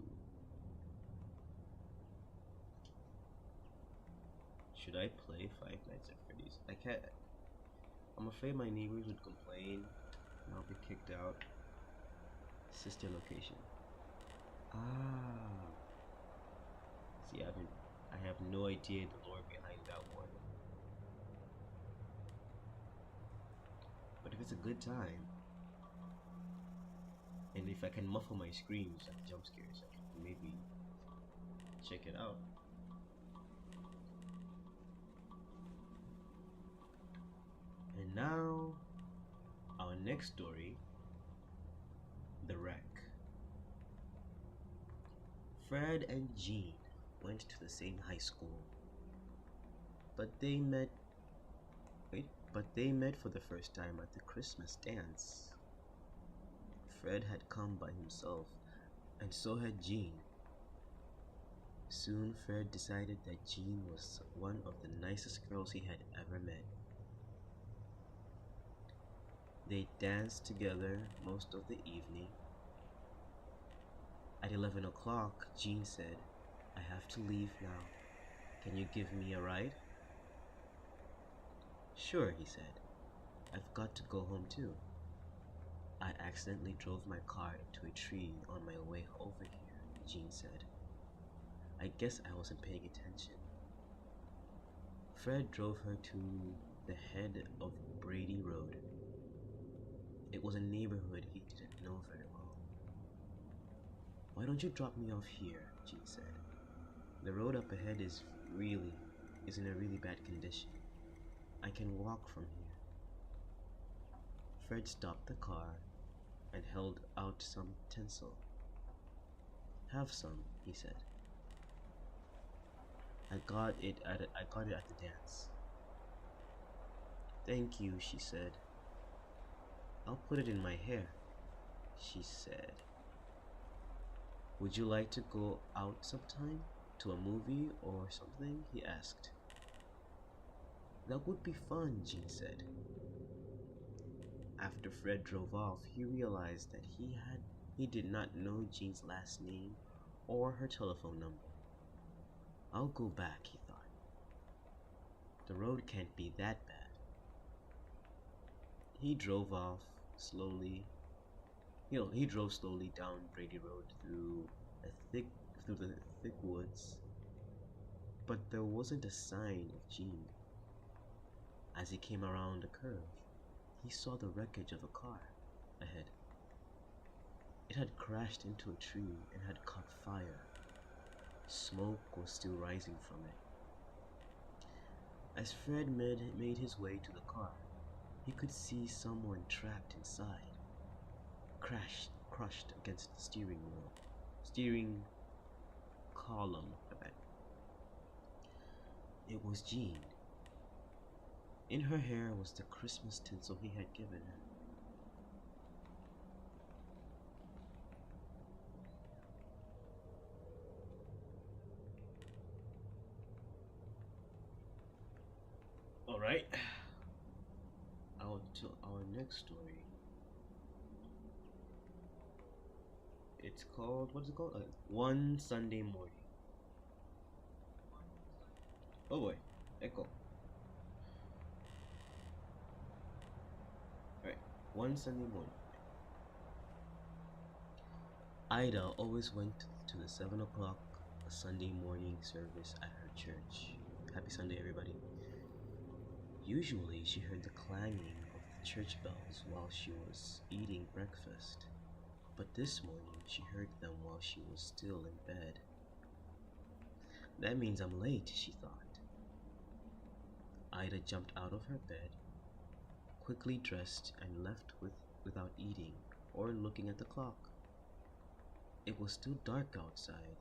Should I play Five Nights at Freddy's? I can't. I'm afraid my neighbors would complain and I'll be kicked out. Sister location. Ah. See, I have no idea the lore behind that one. But if it's a good time, and if I can muffle my screams at jump scares, I can maybe check it out. And now, our next story, The Wreck. Fred and Jean went to the same high school, but they met for the first time at the Christmas dance. Fred had come by himself, and so had Jean. Soon Fred decided that Jean was one of the nicest girls he had ever met. They danced together most of the evening. At 11 o'clock, Jean said, "I have to leave now. Can you give me a ride?" "Sure," he said. "I've got to go home too. I accidentally drove my car into a tree on my way over here," Jean said. "I guess I wasn't paying attention." Fred drove her to the head of Brady Road. It was a neighborhood he didn't know very well. "Why don't you drop me off here?" Jean said. "The road up ahead is in a really bad condition. I can walk from here." Fred stopped the car and held out some tinsel. "Have some," he said. I got it at the dance." "Thank you," she said. "I'll put it in my hair," she said. "Would you like to go out sometime To a movie or something? He asked. That would be fun, Jean said. After Fred drove off, he realized that he did not know Jean's last name or her telephone number. I'll go back, he thought. The road can't be that bad. He drove off slowly. He drove slowly down Brady Road through the thick woods, but there wasn't a sign of Jean. As he came around a curve, he saw the wreckage of a car ahead. It had crashed into a tree and had caught fire. Smoke was still rising from it. As Fred made his way to the car, he could see someone trapped inside, crushed against the steering column, I bet. It was Jean. In her hair was the Christmas tinsel he had given her. Alright. Our next story. It's called, what is it called? One Sunday Morning. Oh boy, echo. Alright, one Sunday morning. Ida always went to the 7 o'clock Sunday morning service at her church. Happy Sunday, everybody. Usually, she heard the clanging of the church bells while she was eating breakfast. But this morning, she heard them while she was still in bed. That means I'm late, she thought. Ida jumped out of her bed, quickly dressed, and left without eating or looking at the clock. It was still dark outside,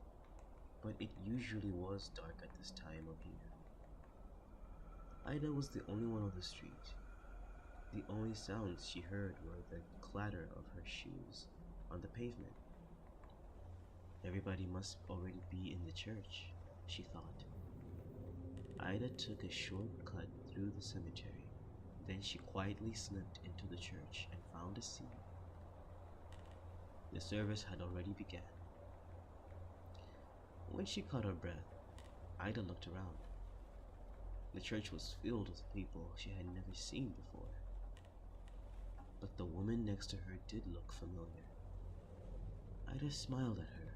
but it usually was dark at this time of year. Ida was the only one on the street. The only sounds she heard were the clatter of her shoes on the pavement. Everybody must already be in the church, she thought. Ida took a short cut through the cemetery. Then she quietly slipped into the church and found a seat. The service had already begun. When she caught her breath, Ida looked around. The church was filled with people she had never seen before. But the woman next to her did look familiar. Ida smiled at her.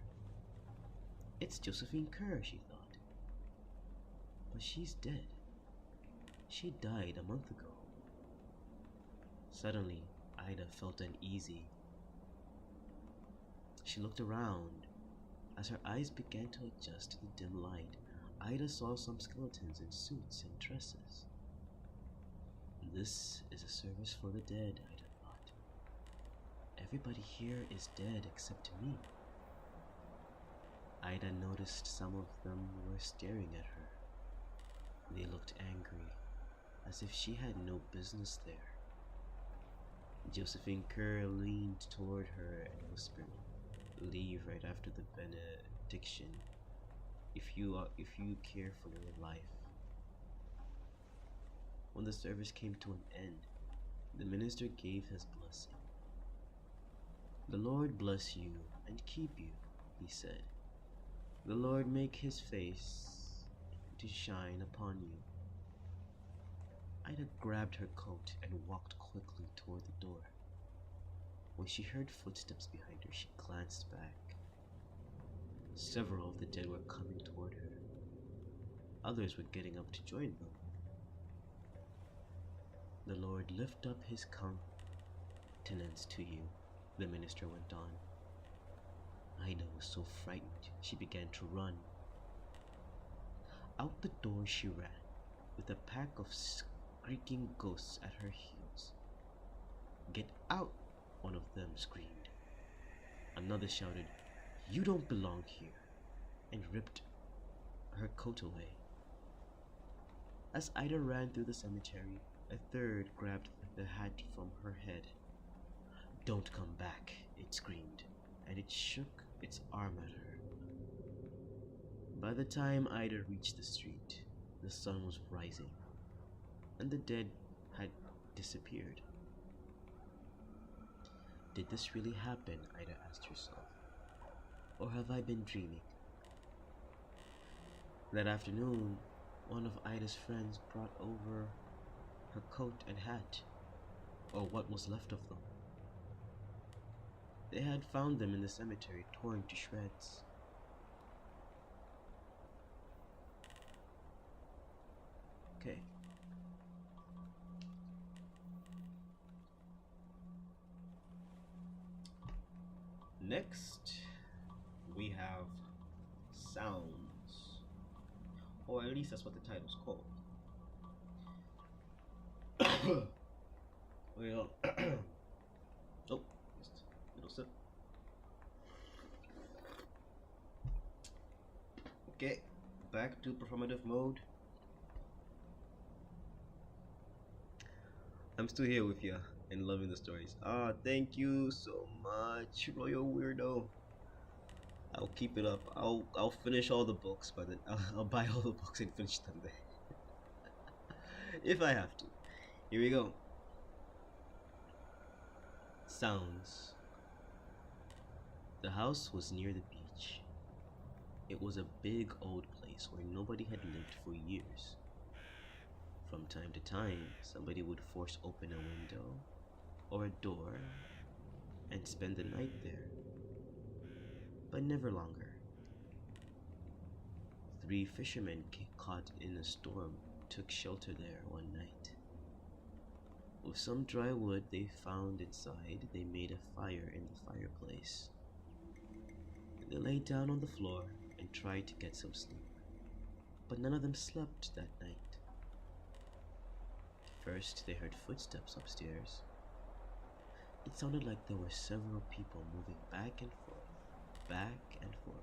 It's Josephine Kerr, she thought. But she's dead. She died a month ago. Suddenly, Ida felt uneasy. She looked around. As her eyes began to adjust to the dim light, Ida saw some skeletons in suits and dresses. This is a service for the dead, Ida thought. Everybody here is dead except me. Ida noticed some of them were staring at her. They looked angry, as if she had no business there. Josephine Kerr leaned toward her and whispered, "Leave right after the benediction, if you care for your life." When the service came to an end, the minister gave his blessing. "The Lord bless you and keep you," he said. "The Lord make his face to shine upon you." Ida grabbed her coat and walked quickly toward the door. When she heard footsteps behind her, she glanced back. Several of the dead were coming toward her. Others were getting up to join them. "The Lord lift up his countenance to you," the minister went on. Ida was so frightened, she began to run. Out the door she ran, with a pack of shrieking ghosts at her heels. "Get out!" one of them screamed. Another shouted, "You don't belong here," and ripped her coat away. As Ida ran through the cemetery, a third grabbed the hat from her head. "Don't come back," it screamed, and it shook its arm at her. By the time Ida reached the street, the sun was rising, and the dead had disappeared. Did this really happen? Ida asked herself. Or have I been dreaming? That afternoon, one of Ida's friends brought over her coat and hat, or what was left of them. They had found them in the cemetery, torn to shreds. Okay. Next, we have sounds, or at least that's what the title's called. Well, oh, just a little sip. Okay, back to performative mode. I'm still here with you and loving the stories. Ah, thank you so much, Royal Weirdo. I'll keep it up. I'll finish all the books, but then I'll buy all the books and finish them there. If I have to. Here we go. Sounds. The house was near the beach. It was a big old place where nobody had lived for years. From time to time, somebody would force open a window or a door and spend the night there, but never longer. 3 fishermen caught in a storm took shelter there one night. With some dry wood they found inside, they made a fire in the fireplace. They lay down on the floor and tried to get some sleep, but none of them slept that night. First, they heard footsteps upstairs. It sounded like there were several people moving back and forth, back and forth.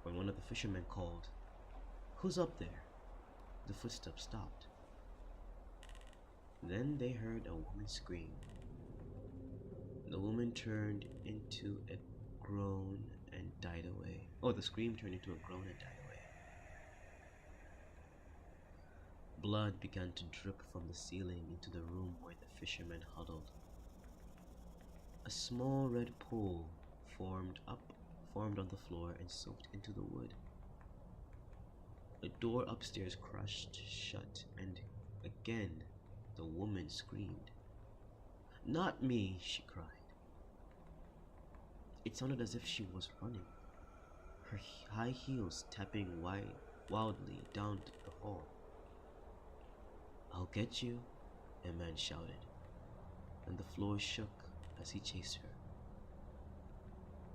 When one of the fishermen called, "Who's up there?" the footsteps stopped. Then they heard a woman scream. The woman turned into a groan and died away. Oh, the scream turned into a groan and died away. Blood began to drip from the ceiling into the room where the fishermen huddled. A small red pool formed on the floor and soaked into the wood. A door upstairs crushed shut, and again the woman screamed. "Not me!" she cried. It sounded as if she was running, her high heels tapping wildly down the hall. "I'll get you," a man shouted, and the floor shook as he chased her.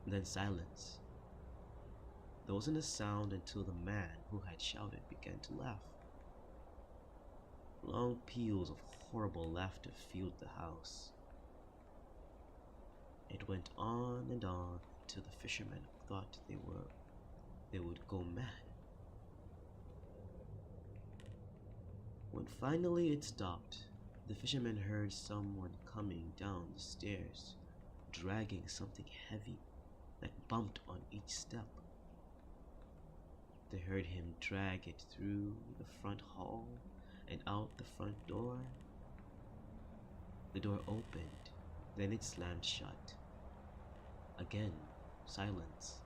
Then silence. There wasn't a sound until the man who had shouted began to laugh. Long peals of horrible laughter filled the house. It went on until the fishermen thought they would go mad. When finally it stopped, the fishermen heard someone coming down the stairs, dragging something heavy that bumped on each step. They heard him drag it through the front hall and out the front door. The door opened, then it slammed shut. Again, silence.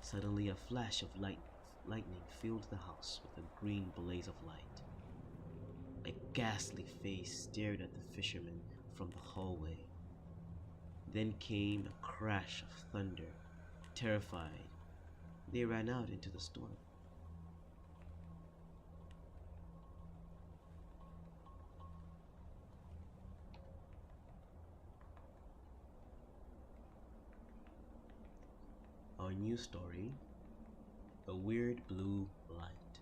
Suddenly a flash of lightning filled the house with a green blaze of light. A ghastly face stared at the fishermen from the hallway. Then came a crash of thunder. Terrified, they ran out into the storm. Our new story, A Weird Blue Light.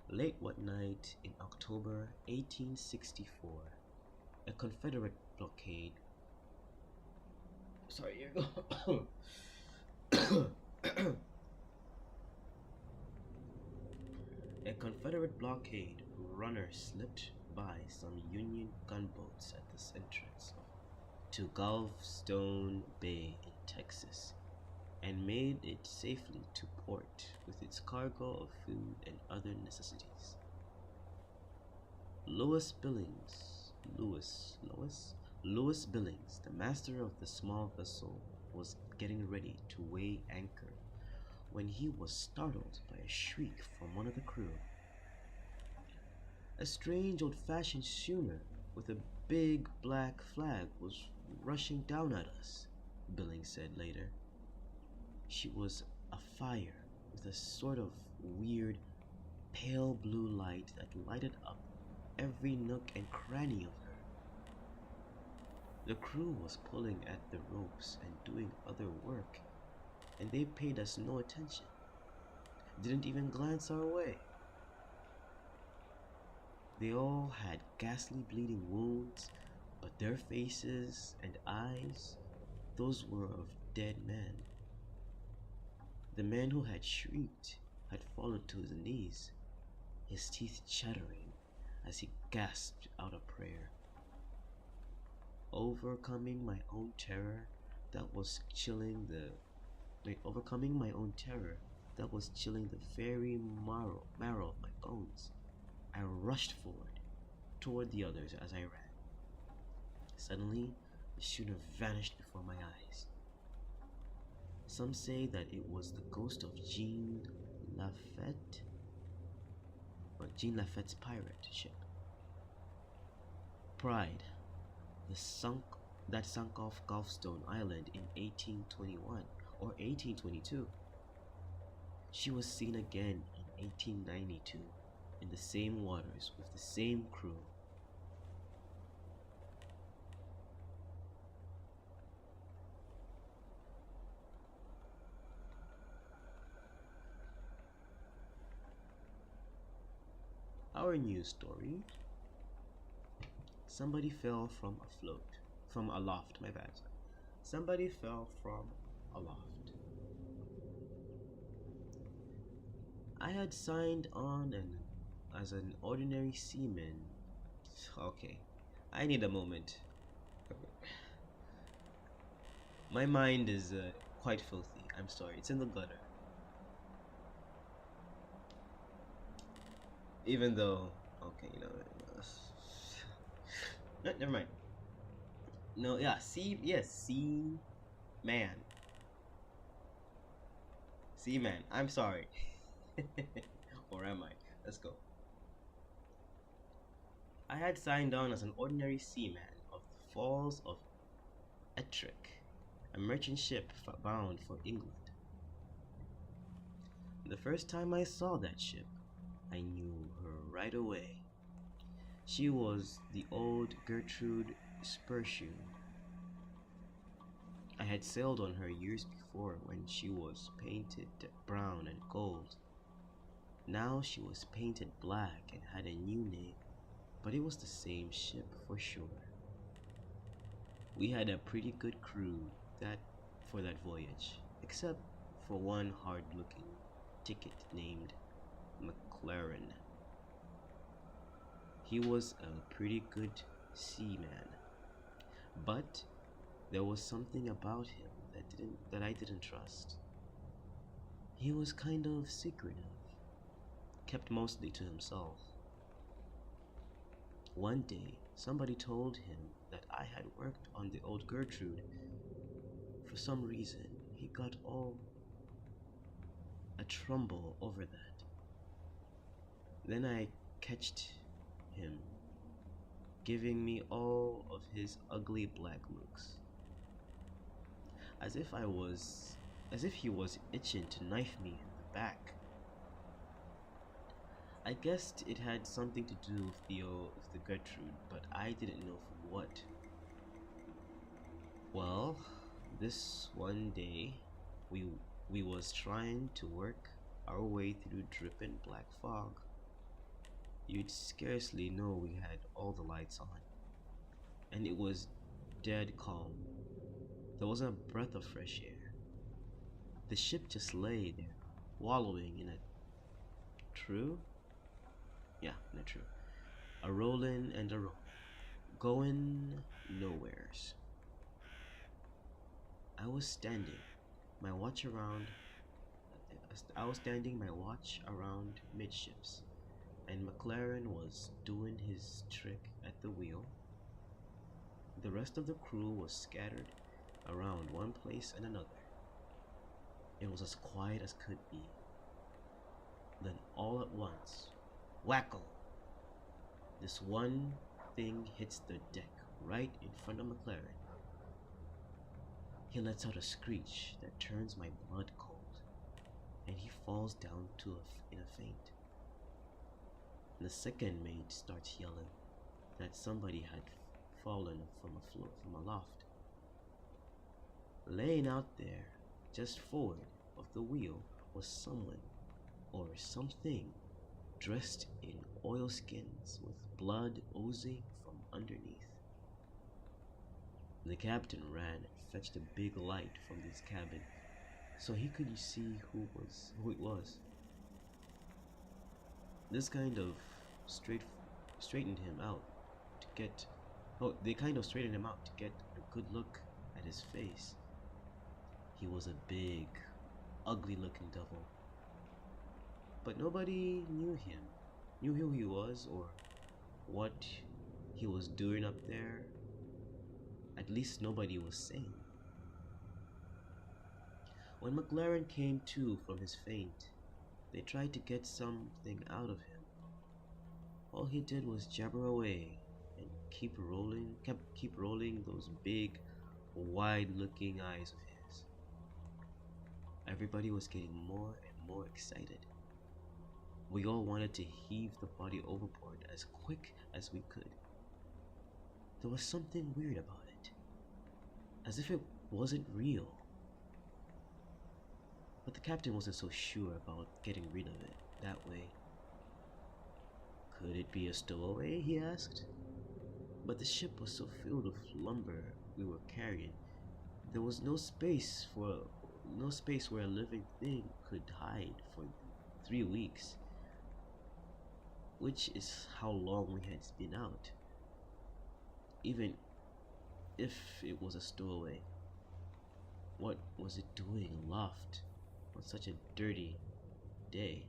Late one night in October 1864, a Confederate blockade. Sorry, here we go. A Confederate blockade runner slipped by some Union gunboats at the entrance to Galveston Bay in Texas and made it safely to port with its cargo of food and other necessities. Louis Billings, Louis Billings, the master of the small vessel, was getting ready to weigh anchor when he was startled by a shriek from one of the crew. A strange old-fashioned schooner with a big black flag was rushing down at us, Billings said later. She was afire with a sort of weird pale blue light that lighted up every nook and cranny of her. The crew was pulling at the ropes and doing other work, and they paid us no attention, didn't even glance our way. They all had ghastly bleeding wounds, but their faces and eyes, those were of dead men. The man who had shrieked had fallen to his knees, his teeth chattering as he gasped out a prayer. Overcoming my own terror that was chilling the very marrow of my bones, I rushed forward toward the others as I ran. Suddenly, the schooner vanished before my eyes. Some say that it was the ghost of Jean Lafette's pirate ship, Pride, that sunk off Galveston Island in 1821 or 1822. She was seen again in 1892 in the same waters with the same crew. Our news story. Somebody fell from aloft, my bad. Somebody fell from aloft. I had signed on as an ordinary seaman. Okay, I need a moment. My mind is quite filthy. I'm sorry, it's in the gutter. Even though, okay, no, never mind. No, yeah, man. Seaman, I'm sorry. Or am I? Let's go. I had signed on as an ordinary seaman of the Falls of Ettrick, a merchant ship bound for England. The first time I saw that ship, I knew her right away. She was the old Gertrude Spurshoe. I had sailed on her years before when she was painted brown and gold. Now she was painted black and had a new name, but it was the same ship for sure. We had a pretty good crew for that voyage, except for one hard-looking ticket named McLaren. He was a pretty good seaman, but there was something about him that I didn't trust. He was kind of secretive, kept mostly to himself. One day, somebody told him that I had worked on the old Gertrude. For some reason, he got all a tremble over that. Then I catched him, giving me all of his ugly black looks, as if he was itching to knife me in the back. I guessed it had something to do with the Gertrude, but I didn't know for what. Well, this one day, we was trying to work our way through dripping black fog. You'd scarcely know we had all the lights on, and it was dead calm. There wasn't a breath of fresh air. The ship just lay there, wallowing in a true? Yeah, in a true. A rolling and a rolling, going nowheres. I was standing my watch around midships, and McLaren was doing his trick at the wheel. The rest of the crew was scattered around one place and another. It was as quiet as could be. Then all at once, whackle! This one thing hits the deck right in front of McLaren. He lets out a screech that turns my blood cold, and he falls down in a faint. The second mate starts yelling that somebody had fallen from a loft. Laying out there, just forward of the wheel, was someone or something dressed in oilskins with blood oozing from underneath. The captain ran and fetched a big light from his cabin so he could see who it was. This kind of straightened him out to get a good look at his face. He was a big, ugly-looking devil. But nobody knew who he was or what he was doing up there. At least nobody was sane. When McLaren came to from his faint, they tried to get something out of him. All he did was jabber away and keep rolling those big, wide-looking eyes of his. Everybody was getting more and more excited. We all wanted to heave the body overboard as quick as we could. There was something weird about it, as if it wasn't real. But the captain wasn't so sure about getting rid of it that way. Could it be a stowaway, he asked. But the ship was so filled with lumber we were carrying, there was no space where a living thing could hide for 3 weeks, which is how long we had been out, even if it was a stowaway. What was it doing aloft on such a dirty day?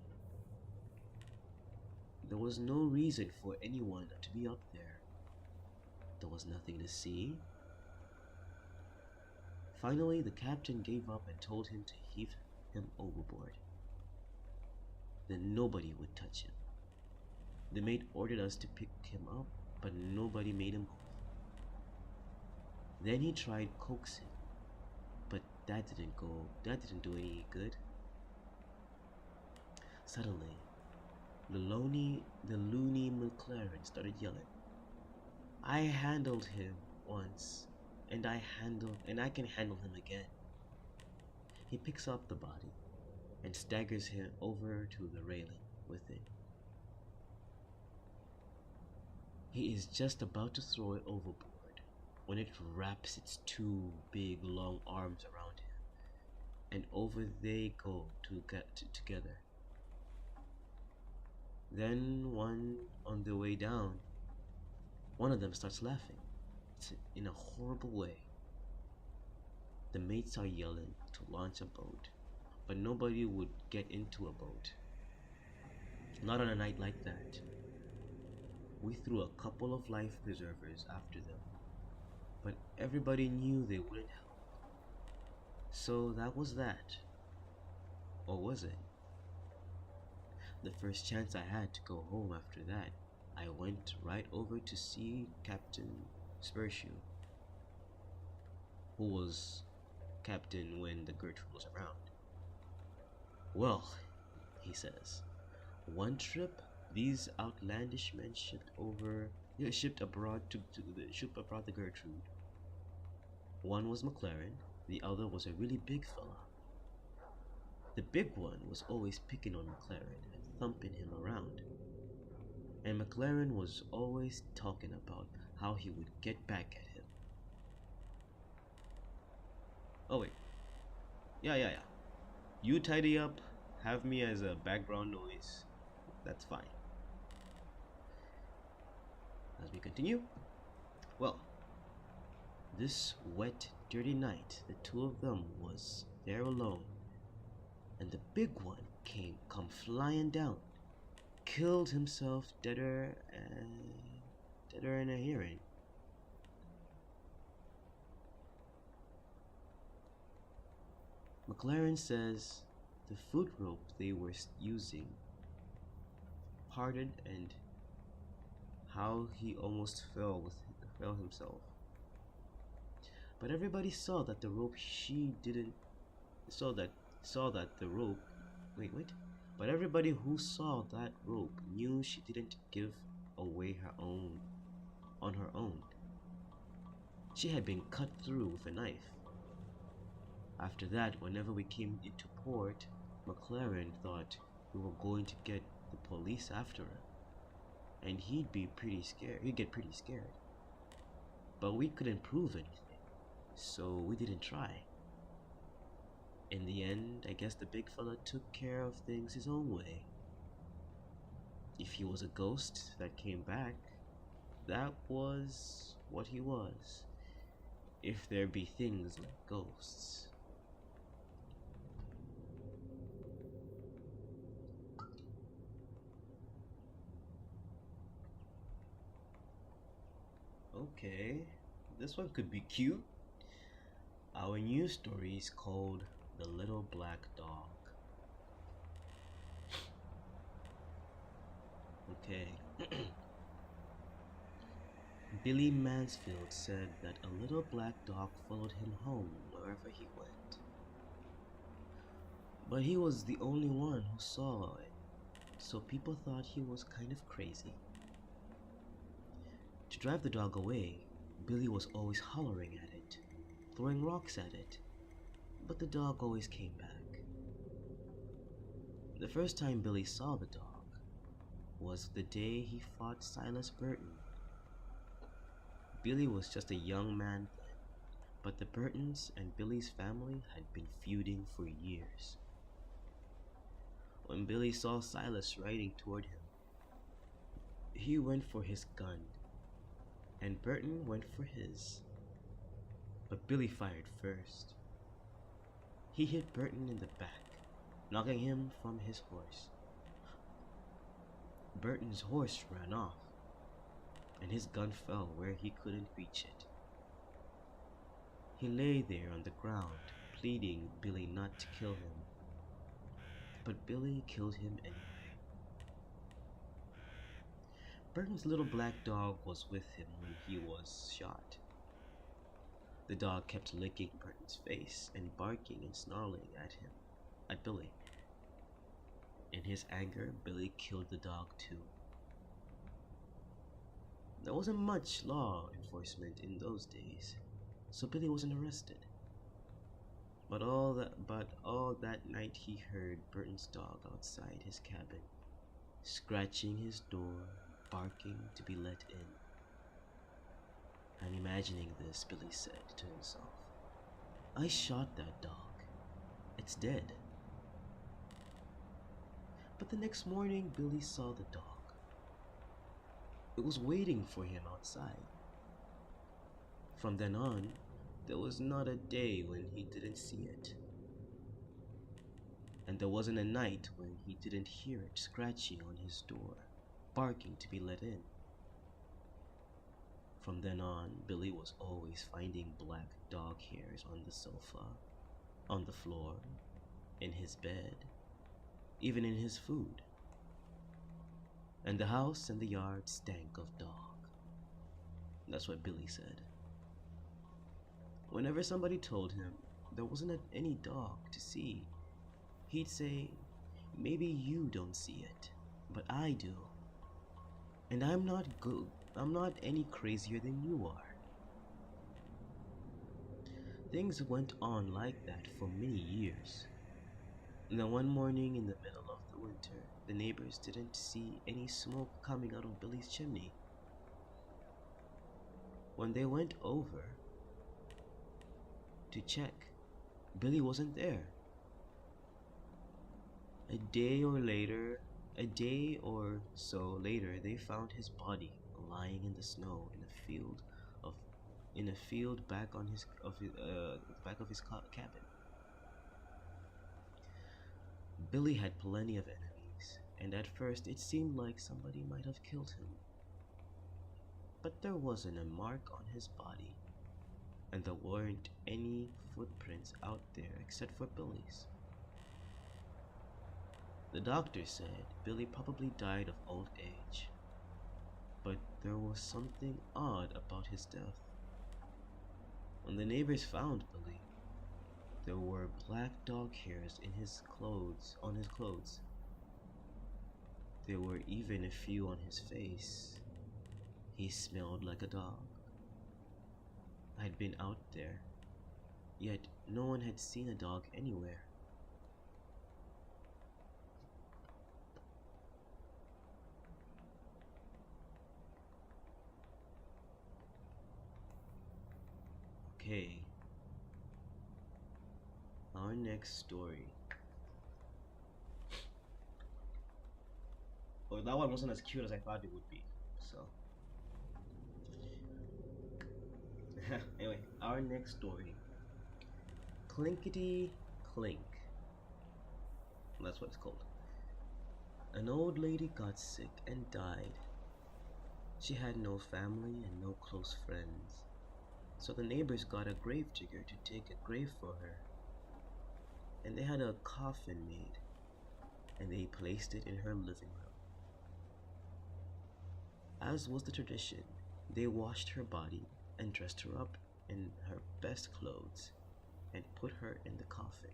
There was no reason for anyone to be up there. There was nothing to see. Finally, the captain gave up and told him to heave him overboard. Then nobody would touch him. The mate ordered us to pick him up, but nobody made him move. Then he tried coaxing, but that didn't do any good. Suddenly, the loony McLaren started yelling, "I handled him once, and I can handle him again." He picks up the body and staggers him over to the railing with it. He is just about to throw it overboard when it wraps its two big long arms around him, and over they go together. Then on the way down, one of them starts laughing. It's in a horrible way. The mates are yelling to launch a boat, but nobody would get into a boat. Not on a night like that. We threw a couple of life preservers after them, but everybody knew they wouldn't help. So that was that. Or was it? The first chance I had to go home after that, I went right over to see Captain Spurshoe, who was captain when the Gertrude was around. "Well," he says, "one trip these outlandish men shipped abroad the Gertrude. One was McLaren, the other was a really big fella. The big one was always picking on McLaren and thumping him around. And McLaren was always talking about how he would get back at him." Oh wait. Yeah. You tidy up, have me as a background noise. That's fine. As we continue. Well, This wet, dirty night, the two of them was there alone, and the big one come flying down, killed himself deader in a hearing. McLaren says the foot rope they were using parted and how he almost fell himself. But everybody saw that the rope But everybody who saw that rope knew she didn't give away her own on her own. She had been cut through with a knife. After that, whenever we came into port, McLaren thought we were going to get the police after her, and he'd get pretty scared. But we couldn't prove anything, so we didn't try. In the end, I guess the big fella took care of things his own way. If he was a ghost that came back, that was what he was. If there be things like ghosts. Okay, this one could be cute. Our new story is called The Little Black Dog. Okay. Billy Mansfield said that a little black dog followed him home wherever he went. But he was the only one who saw it, so people thought he was kind of crazy. To drive the dog away, Billy was always hollering at it, throwing rocks at it, but the dog always came back. The first time Billy saw the dog was the day he fought Silas Burton. Billy was just a young man then, but the Burtons and Billy's family had been feuding for years. When Billy saw Silas riding toward him, he went for his gun, and Burton went for his. But Billy fired first. He hit Burton in the back, knocking him from his horse. Burton's horse ran off, and his gun fell where he couldn't reach it. He lay there on the ground, pleading Billy not to kill him. But Billy killed him anyway. Burton's little black dog was with him when he was shot. The dog kept licking Burton's face and barking and snarling at Billy. In his anger, Billy killed the dog too. There wasn't much law enforcement in those days, so Billy wasn't arrested. But all that night he heard Burton's dog outside his cabin, scratching his door, barking to be let in. I'm imagining this, Billy said to himself. I shot that dog. It's dead. But the next morning, Billy saw the dog. It was waiting for him outside. From then on, there was not a day when he didn't see it. And there wasn't a night when he didn't hear it scratching on his door, barking to be let in. From then on, Billy was always finding black dog hairs on the sofa, on the floor, in his bed, even in his food. And the house and the yard stank of dog. That's what Billy said. Whenever somebody told him there wasn't any dog to see, he'd say, maybe you don't see it, but I do. And I'm not any crazier than you are. Things went on like that for many years. And then one morning in the middle of the winter, the neighbors didn't see any smoke coming out of Billy's chimney. When they went over to check, Billy wasn't there. A day or so later, they found his body lying in the snow in a field back on his back of his cabin. Billy had plenty of enemies, and at first it seemed like somebody might have killed him. But there wasn't a mark on his body, and there weren't any footprints out there except for Billy's. The doctor said Billy probably died of old age, but there was something odd about his death. When the neighbors found Billy, there were black dog hairs in his clothes, on his clothes. There were even a few on his face. He smelled like a dog. I'd been out there, yet no one had seen a dog anywhere. Okay. Our next story. Oh, that one wasn't as cute as I thought it would be. So. Anyway, our next story. Clinkety Clink. That's what it's called. An old lady got sick and died. She had no family and no close friends. So the neighbors got a grave digger to dig a grave for her. And they had a coffin made, and they placed it in her living room. As was the tradition, they washed her body and dressed her up in her best clothes and put her in the coffin.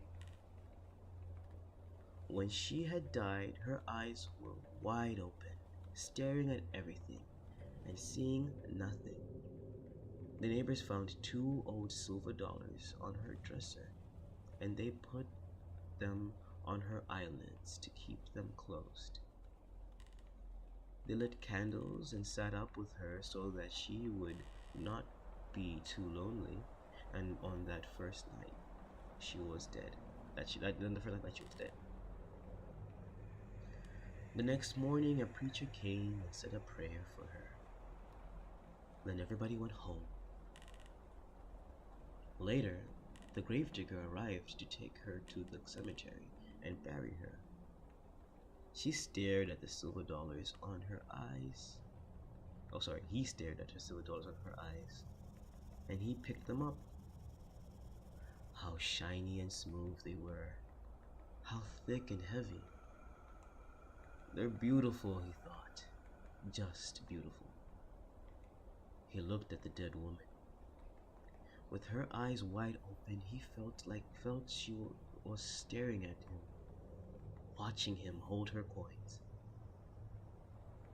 When she had died, her eyes were wide open, staring at everything and seeing nothing. The neighbors found 2 old silver dollars on her dresser, and they put them on her eyelids to keep them closed. They lit candles and sat up with her so that she would not be too lonely. And on that first night, she was dead. Then the first night that she was dead. The next morning, a preacher came and said a prayer for her. Then everybody went home. Later, the gravedigger arrived to take her to the cemetery and bury her. She stared at the silver dollars on her eyes. He stared at her silver dollars on her eyes, and he picked them up. How shiny and smooth they were. How thick and heavy. They're beautiful, he thought. Just beautiful. He looked at the dead woman. With her eyes wide open, he felt she was staring at him, watching him hold her coins.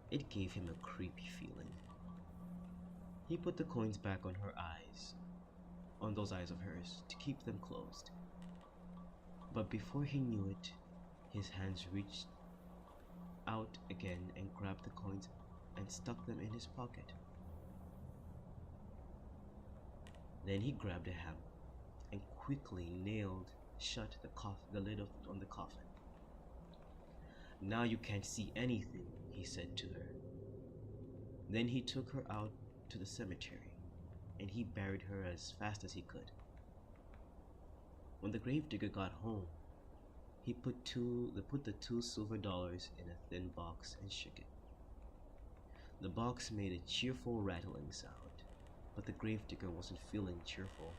It gave him a creepy feeling. He put the coins back on her eyes, on those eyes of hers, to keep them closed. But before he knew it, his hands reached out again and grabbed the coins and stuck them in his pocket. Then he grabbed a hammer and quickly nailed shut the lid on the coffin. "Now you can't see anything," he said to her. Then he took her out to the cemetery, and he buried her as fast as he could. When the gravedigger got home, he put the 2 silver dollars in a thin box and shook it. The box made a cheerful rattling sound, but the gravedigger wasn't feeling cheerful.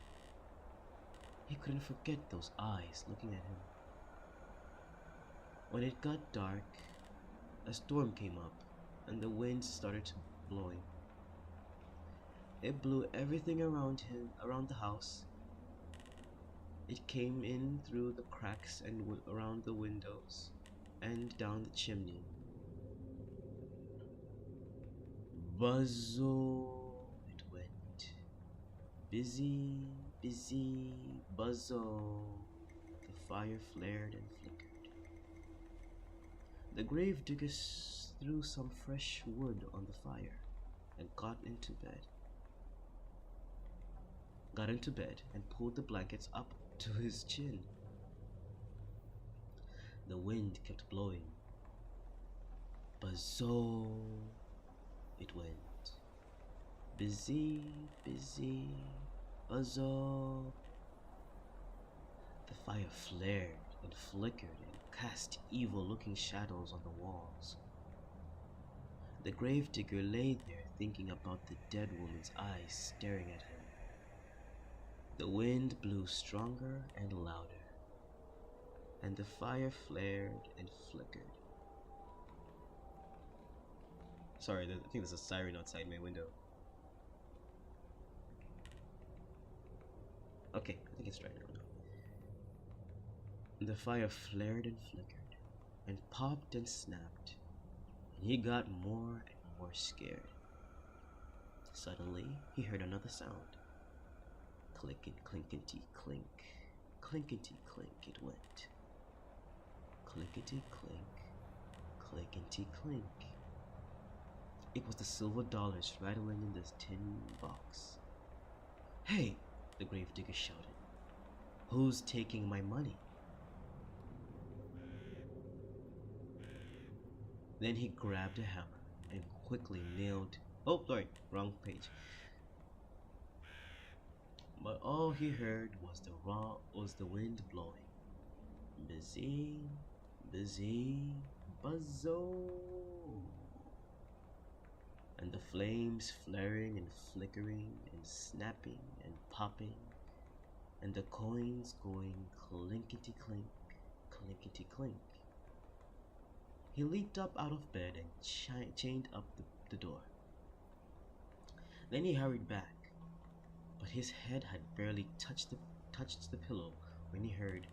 He couldn't forget those eyes looking at him. When it got dark, a storm came up, and the wind started blowing. It blew everything around the house. It came in through the cracks and around the windows, and down the chimney. Buzzo it went. Busy, busy, buzzo. The fire flared and flickered. The gravedigger threw some fresh wood on the fire and got into bed and pulled the blankets up to his chin. The wind kept blowing. Buzzo it went. Busy, busy, buzzo. The fire flared and flickered and cast evil-looking shadows on the walls. The gravedigger lay there thinking about the dead woman's eyes staring at him. The wind blew stronger and louder, and the fire flared and flickered. Sorry, I think there's a siren outside my window. Okay, I think it's right now. The fire flared and flickered, and popped and snapped, and he got more and more scared. Suddenly, he heard another sound. Clinkety clink, clinkety clink it went. Clinkety clink, clinkety clink. It was the silver dollars rattling in this tin box. Hey, the gravedigger shouted. Who's taking my money? Then he grabbed a hammer and quickly nailed... Oh, sorry, wrong page. But all he heard was the wind blowing. Busy, busy, buzzo. And the flames flaring and flickering and snapping and popping, and the coins going clinkety clink, clinkety clink. He leaped up out of bed and chained up the door. Then he hurried back, but his head had barely touched the pillow when he heard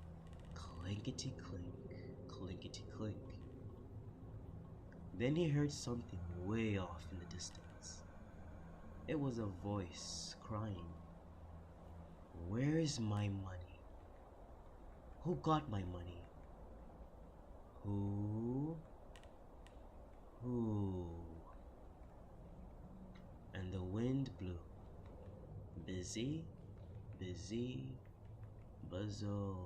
clinkety clink, clinkety clink. Then he heard something way off in the distance. It was a voice crying, "Where's my money? Who got my money? Who? And the wind blew. Busy, busy, buzzo.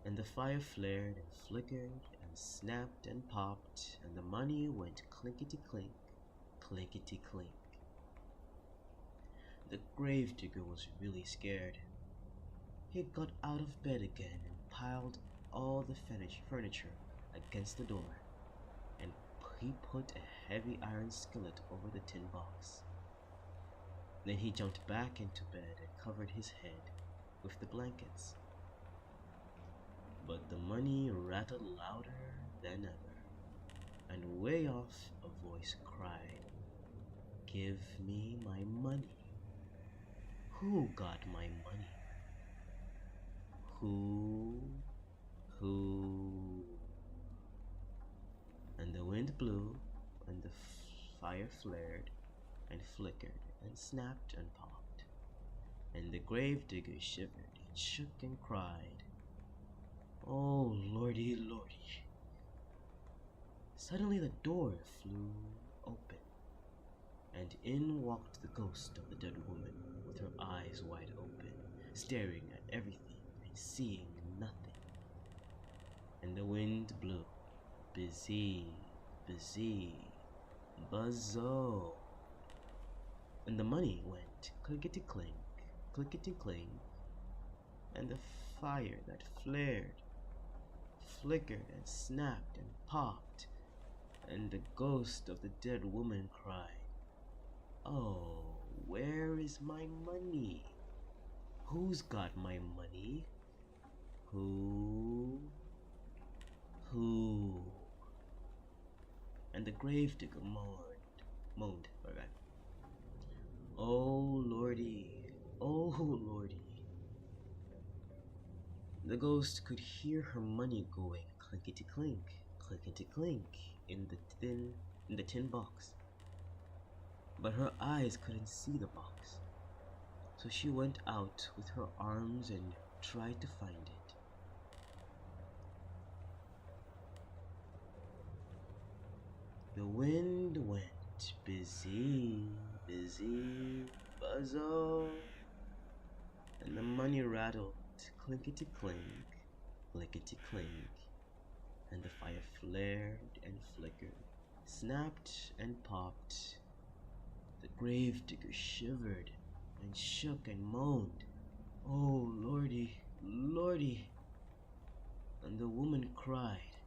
And the fire flared and flickered and snapped and popped, and the money went clinkety clink, clinkety clink. The gravedigger was really scared. He got out of bed again and piled all the furniture against the door, and he put a heavy iron skillet over the tin box. Then he jumped back into bed and covered his head with the blankets. But the money rattled louder than ever, and way off a voice cried, "Give me my money. Who got my money? Who? And the wind blew, and the fire flared, and flickered, and snapped, and popped, and the gravedigger shivered, and shook, and cried, "Oh, lordy, lordy." Suddenly the door flew open, and in walked the ghost of the dead woman with her eyes wide open, staring at everything and seeing nothing. And the wind blew. Busy, busy, buzzo. And the money went clinkety clink, clinkety clink, and the fire that flared, flickered, and snapped and popped, and the ghost of the dead woman cried, "Oh, where is my money? Who's got my money? Who? And the gravedigger moaned, alright. "Oh, lordy, oh, lordy." The ghost could hear her money going clinkety clink, clinkety clink in the tin box. But her eyes couldn't see the box. So she went out with her arms and tried to find it. The wind went busy, busy, buzzo, and the money rattled clinkety clink, clinkety clink, and the fire flared and flickered snapped and popped. The gravedigger shivered and shook and moaned, "Oh, lordy, lordy." And the woman cried,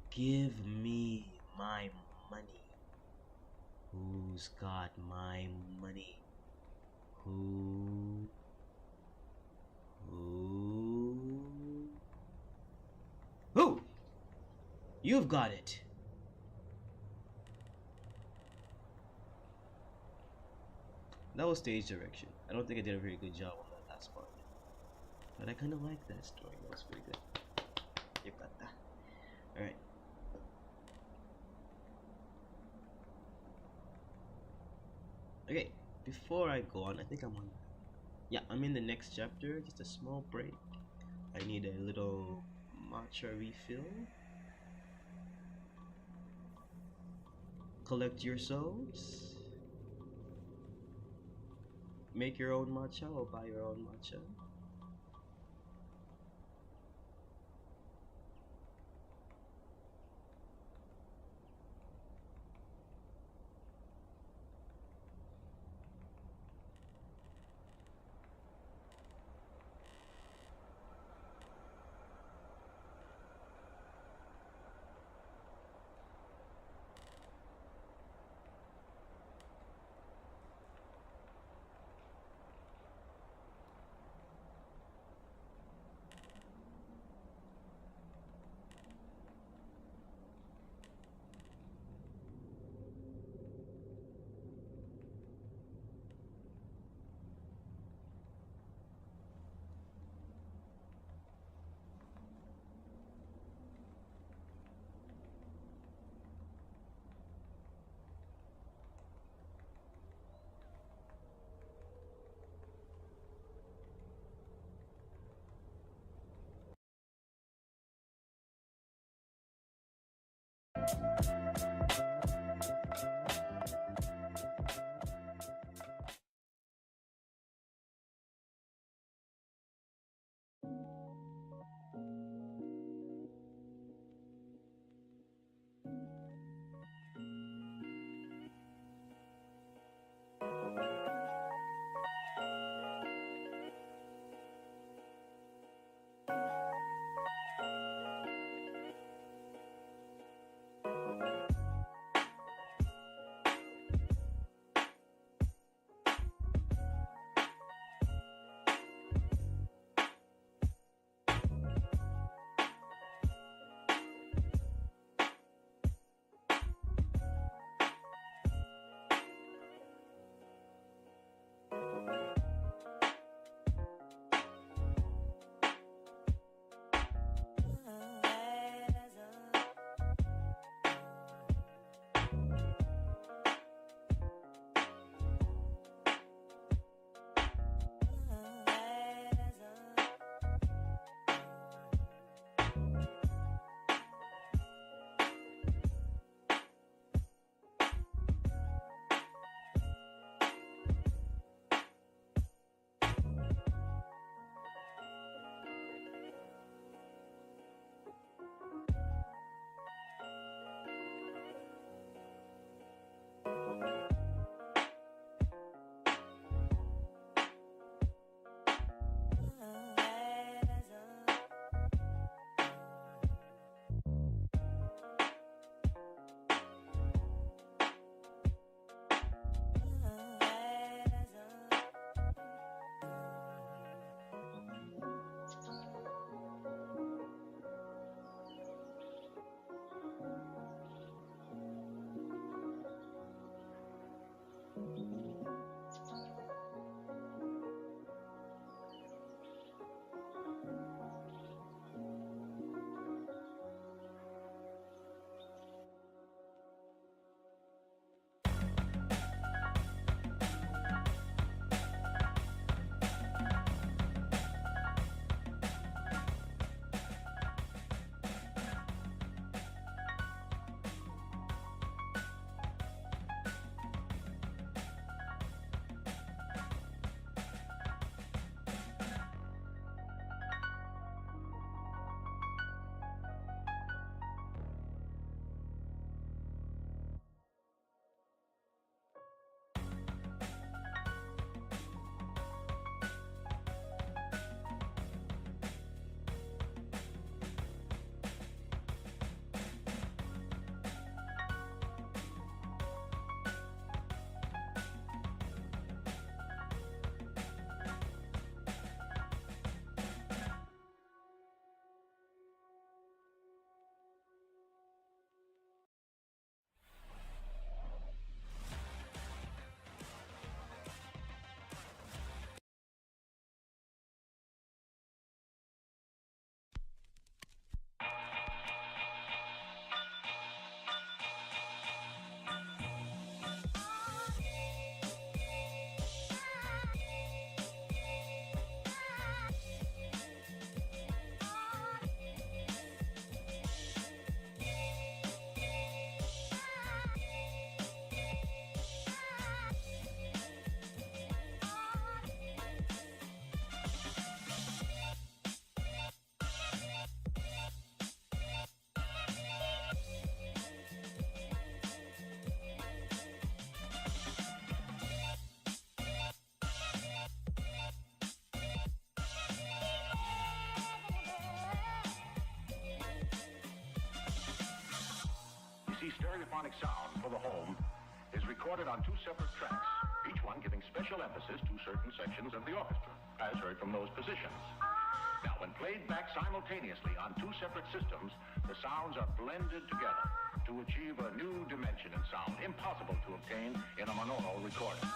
"Give me my money." Who's got my money? Who? Who? You've got it. That was stage direction. I don't think I did a very good job on that last part, but I kind of like that story. That was pretty good. You got that. All right. Okay. Before I go on, I think I'm on. Yeah, I'm in the next chapter. Just a small break. I need a little matcha refill. Collect your souls. Make your own matcha or buy your own matcha. symphonic sound for the home is recorded on two separate tracks, each one giving special emphasis to certain sections of the orchestra, as heard from those positions. Now, when played back simultaneously on two separate systems, the sounds are blended together to achieve a new dimension in sound, impossible to obtain in a monaural recording.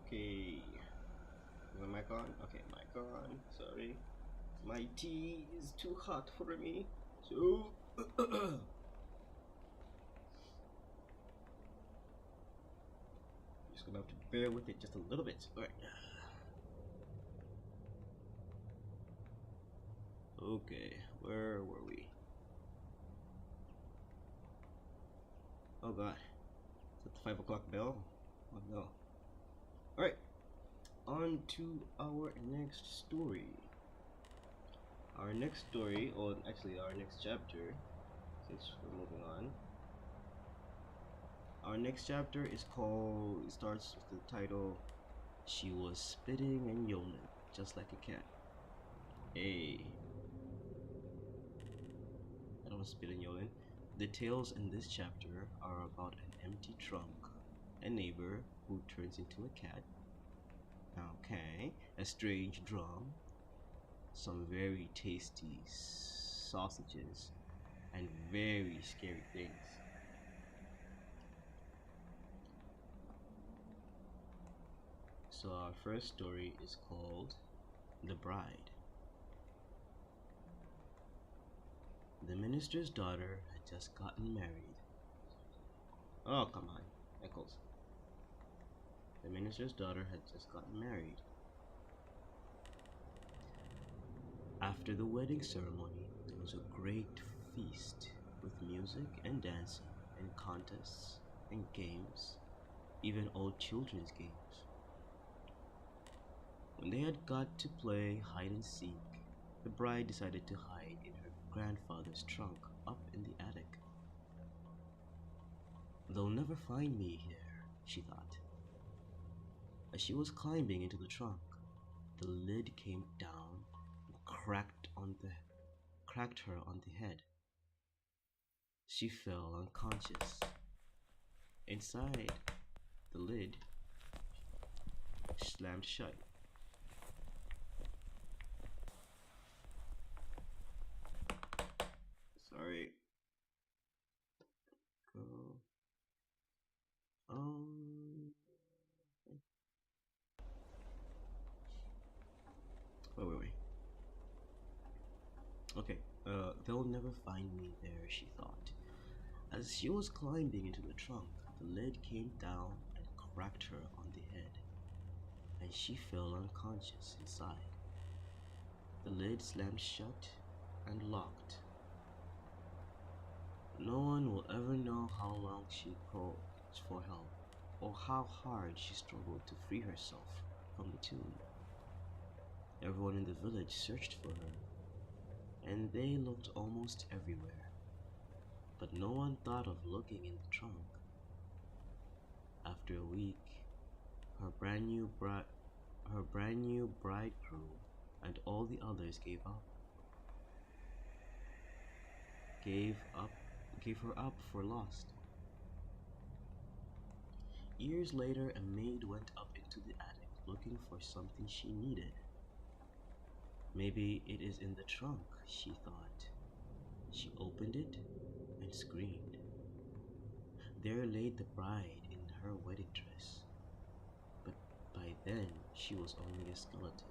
Okay, is my mic on? Okay, mic on. Sorry, my tea is too hot for me, so just gonna have to bear with it just a little bit. All right. Okay, where were we? Oh God, is that the 5 o'clock bell? Oh no. Alright, on to our next story. Our next story, or actually our next chapter, since we're moving on, Our next chapter is called, it starts with the title, She Was Spitting and Yowling, Just Like a Cat. Hey. I don't spit and yowling. The tales in this chapter are about an empty trunk, a neighbor who turns into a cat, okay, a strange drum, some very tasty sausages, and very scary things. So our first story is called The Bride. The minister's daughter had just gotten married. Oh, come on, Eccles. The minister's daughter had just gotten married. After the wedding ceremony, there was a great feast with music and dancing and contests and games, even old children's games. When they had got to play hide and seek, the bride decided to hide in her grandfather's trunk up in the attic. They'll never find me here, she thought. As she was climbing into the trunk, the lid came down and cracked her on the head. She fell unconscious. Inside, the lid slammed shut. Sorry. Go. Wait. Okay, they'll never find me there, she thought. As she was climbing into the trunk, the lid came down and cracked her on the head, and she fell unconscious inside. The lid slammed shut and locked. No one will ever know how long she called for help, or how hard she struggled to free herself from the tomb. Everyone in the village searched for her, and they looked almost everywhere, but no one thought of looking in the trunk. After a week, her brand new bridegroom and all the others gave her up for lost. Years later, a maid went up into the attic looking for something she needed. Maybe it is in the trunk, she thought. She opened it and screamed. There lay the bride in her wedding dress, but by then she was only a skeleton.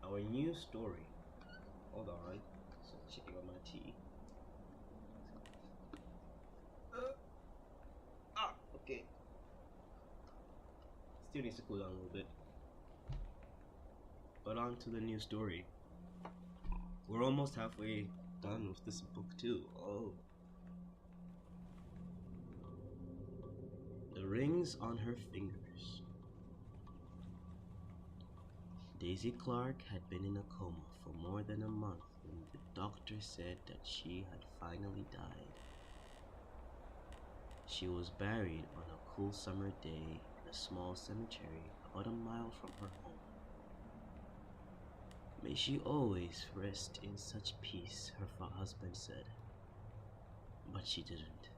Our new story. Hold on. So checking on my tea. Okay. Still needs to cool down a little bit. But on to the new story. We're almost halfway done with this book too. Oh. The rings on her fingers. Daisy Clark had been in a coma for more than a month when the doctor said that she had finally died. She was buried on a cool summer day in a small cemetery about a mile from her home. May she always rest in such peace, her husband said. But she didn't.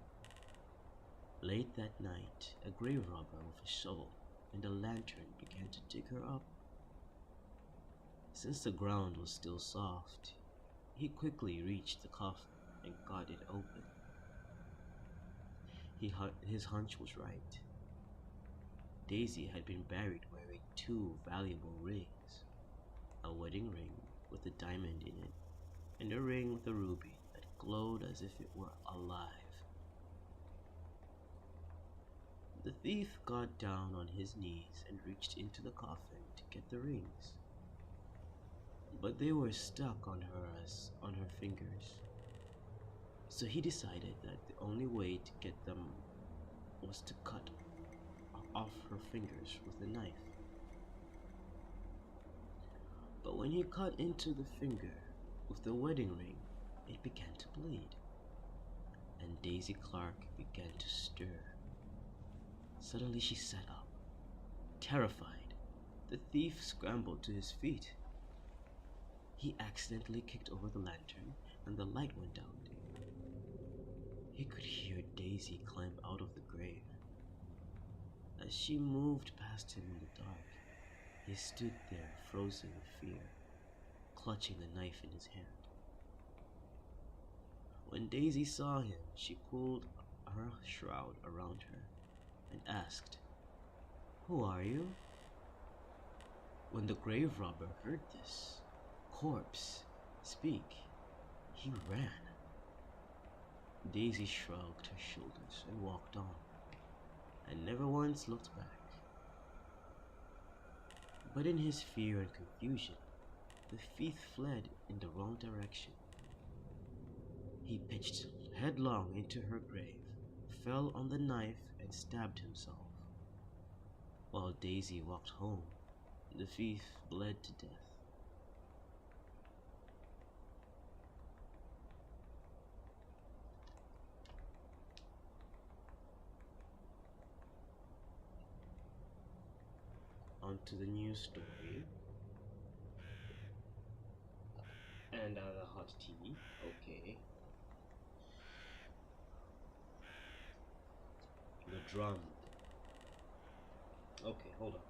Late that night, a grave robber with a shovel and a lantern began to dig her up. Since the ground was still soft, he quickly reached the coffin and got it open. His hunch was right. Daisy had been buried wearing two valuable rings, a wedding ring with a diamond in it, and a ring with a ruby that glowed as if it were alive. The thief got down on his knees and reached into the coffin to get the rings, but they were stuck on her fingers. So he decided that the only way to get them was to cut off her fingers with a knife. But when he cut into the finger with the wedding ring, it began to bleed, and Daisy Clark began to stir. Suddenly she sat up, terrified. The thief scrambled to his feet. He accidentally kicked over the lantern, and the light went out. He could hear Daisy climb out of the grave. As she moved past him in the dark, he stood there frozen with fear, clutching the knife in his hand. When Daisy saw him, she pulled her shroud around her and asked, "Who are you?" When the grave robber heard this corpse speak, he ran. Daisy shrugged her shoulders and walked on, and never once looked back. But in his fear and confusion, the thief fled in the wrong direction. He pitched headlong into her grave, fell on the knife, and stabbed himself. While Daisy walked home, the thief bled to death. On to the new story. And the hot tea. Okay. The drum. Okay, hold on.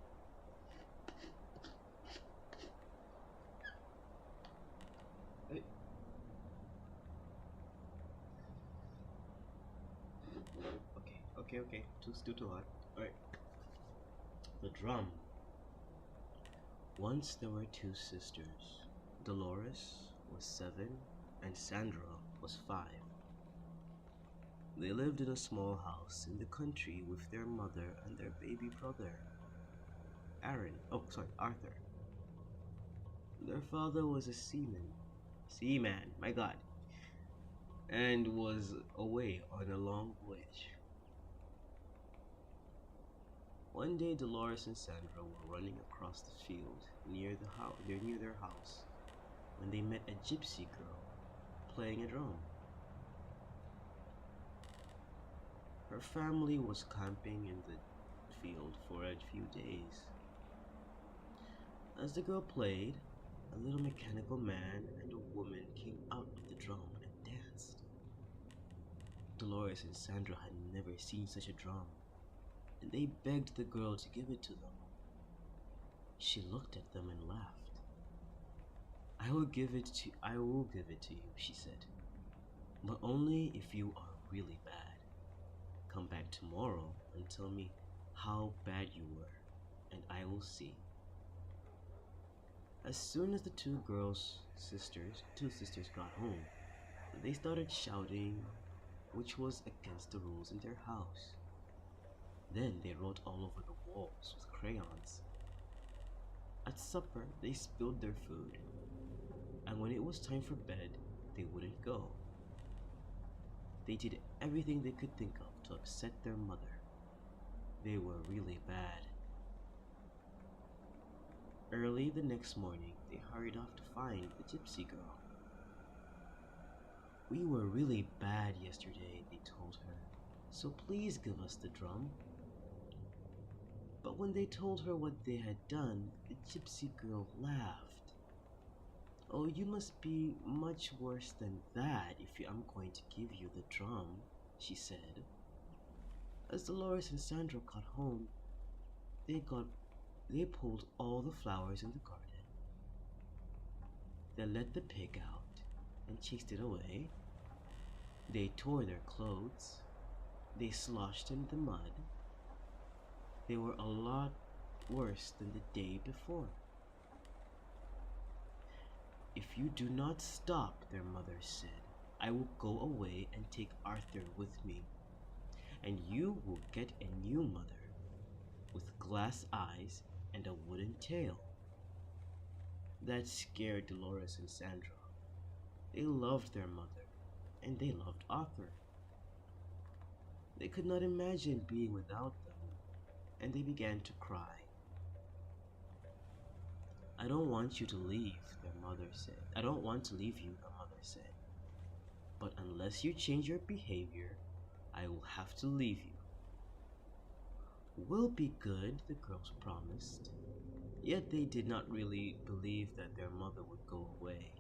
Hey. Okay. Still too hot. Alright. The drum. Once there were two sisters. Dolores was 7 and Sandra was 5. They lived in a small house in the country with their mother and their baby brother, Arthur. Their father was a seaman, my god, and was away on a long voyage. One day Dolores and Sandra were running across the field near their house when they met a gypsy girl playing a drum. Her family was camping in the field for a few days. As the girl played, a little mechanical man and a woman came out of the drum and danced. Dolores and Sandra had never seen such a drum, and they begged the girl to give it to them. She looked at them and laughed. I will give it to you, she said, but only if you are really bad. Come back tomorrow and tell me how bad you were, and I will see. As soon as the two sisters got home, they started shouting, which was against the rules in their house. Then they wrote all over the walls with crayons. At supper, they spilled their food, and when it was time for bed, they wouldn't go. They did everything they could think of to upset their mother. They were really bad. Early the next morning, they hurried off to find the gypsy girl. We were really bad yesterday, they told her, so please give us the drum. But when they told her what they had done, the gypsy girl laughed. Oh, you must be much worse than that if I'm going to give you the drum, she said. As Dolores and Sandra got home, they pulled all the flowers in the garden. They let the pig out and chased it away. They tore their clothes. They sloshed in the mud. They were a lot worse than the day before. If you do not stop, their mother said, I will go away and take Arthur with me, and you will get a new mother with glass eyes and a wooden tail. That scared Dolores and Sandra. They loved their mother, and they loved Arthur. They could not imagine being without them, and they began to cry. I don't want you to leave, their mother said. I don't want to leave you, the mother said. But unless you change your behavior, I will have to leave you. We'll be good, the girls promised. Yet they did not really believe that their mother would go away.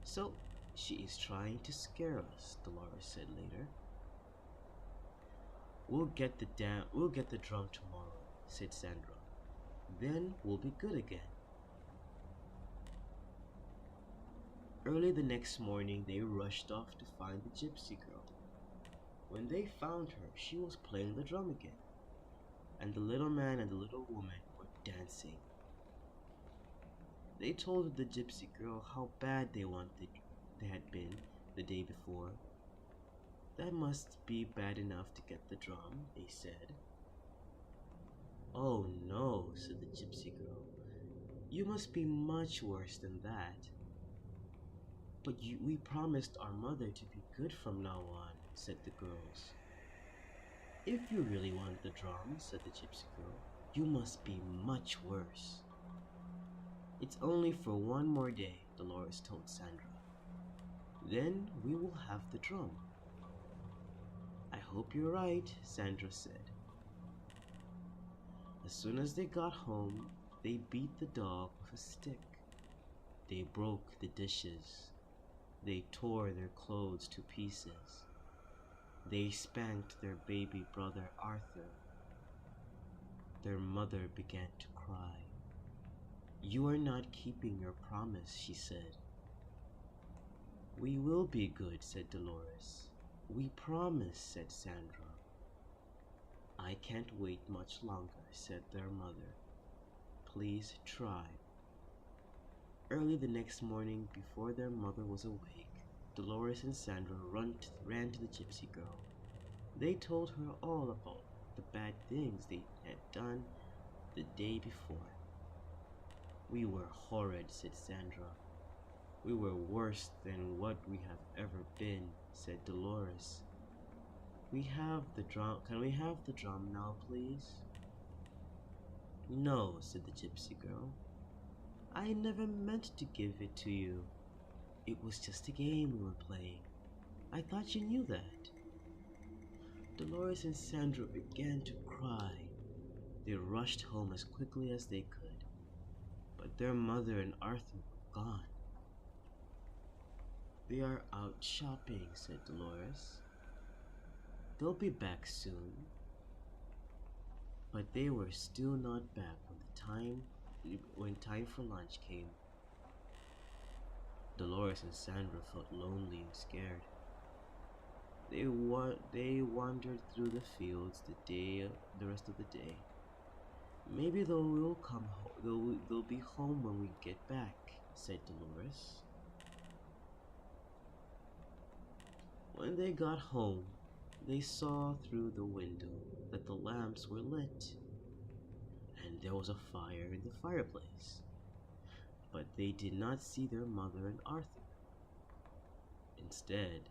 So, she is trying to scare us, Dolores said later. We'll get the drum tomorrow, said Sandra. Then we'll be good again. Early the next morning, they rushed off to find the gypsy girl. When they found her, she was playing the drum again, and the little man and the little woman were dancing. They told the gypsy girl how bad they had been the day before. That must be bad enough to get the drum, they said. Oh no, said the gypsy girl. You must be much worse than that. But we promised our mother to be good from now on, said the girls. If you really want the drum, said the gypsy girl, you must be much worse. It's only for one more day, Dolores told Sandra. Then we will have the drum. I hope you're right, Sandra said. As soon as they got home, they beat the dog with a stick. They broke the dishes. They tore their clothes to pieces. They spanked their baby brother Arthur. Their mother began to cry. You are not keeping your promise, she said. We will be good, said Dolores. We promise, said Sandra. I can't wait much longer, said their mother. Please try. Early the next morning, before their mother was awake, Dolores and Sandra ran to the gypsy girl. They told her all about the bad things they had done the day before. We were horrid, said Sandra. We were worse than what we have ever been, said Dolores. We have the drum. Can we have the drum now, please? No, said the gypsy girl. I never meant to give it to you. It was just a game we were playing. I thought you knew that. Dolores and Sandra began to cry. They rushed home as quickly as they could, but their mother and Arthur were gone. They are out shopping, said Dolores. They'll be back soon. But they were still not back when time for lunch came. Dolores and Sandra felt lonely and scared. They wandered through the fields the rest of the day. Maybe they'll be home when we get back, said Dolores. When they got home, they saw through the window that the lamps were lit, and there was a fire in the fireplace. But they did not see their mother and Arthur. Instead,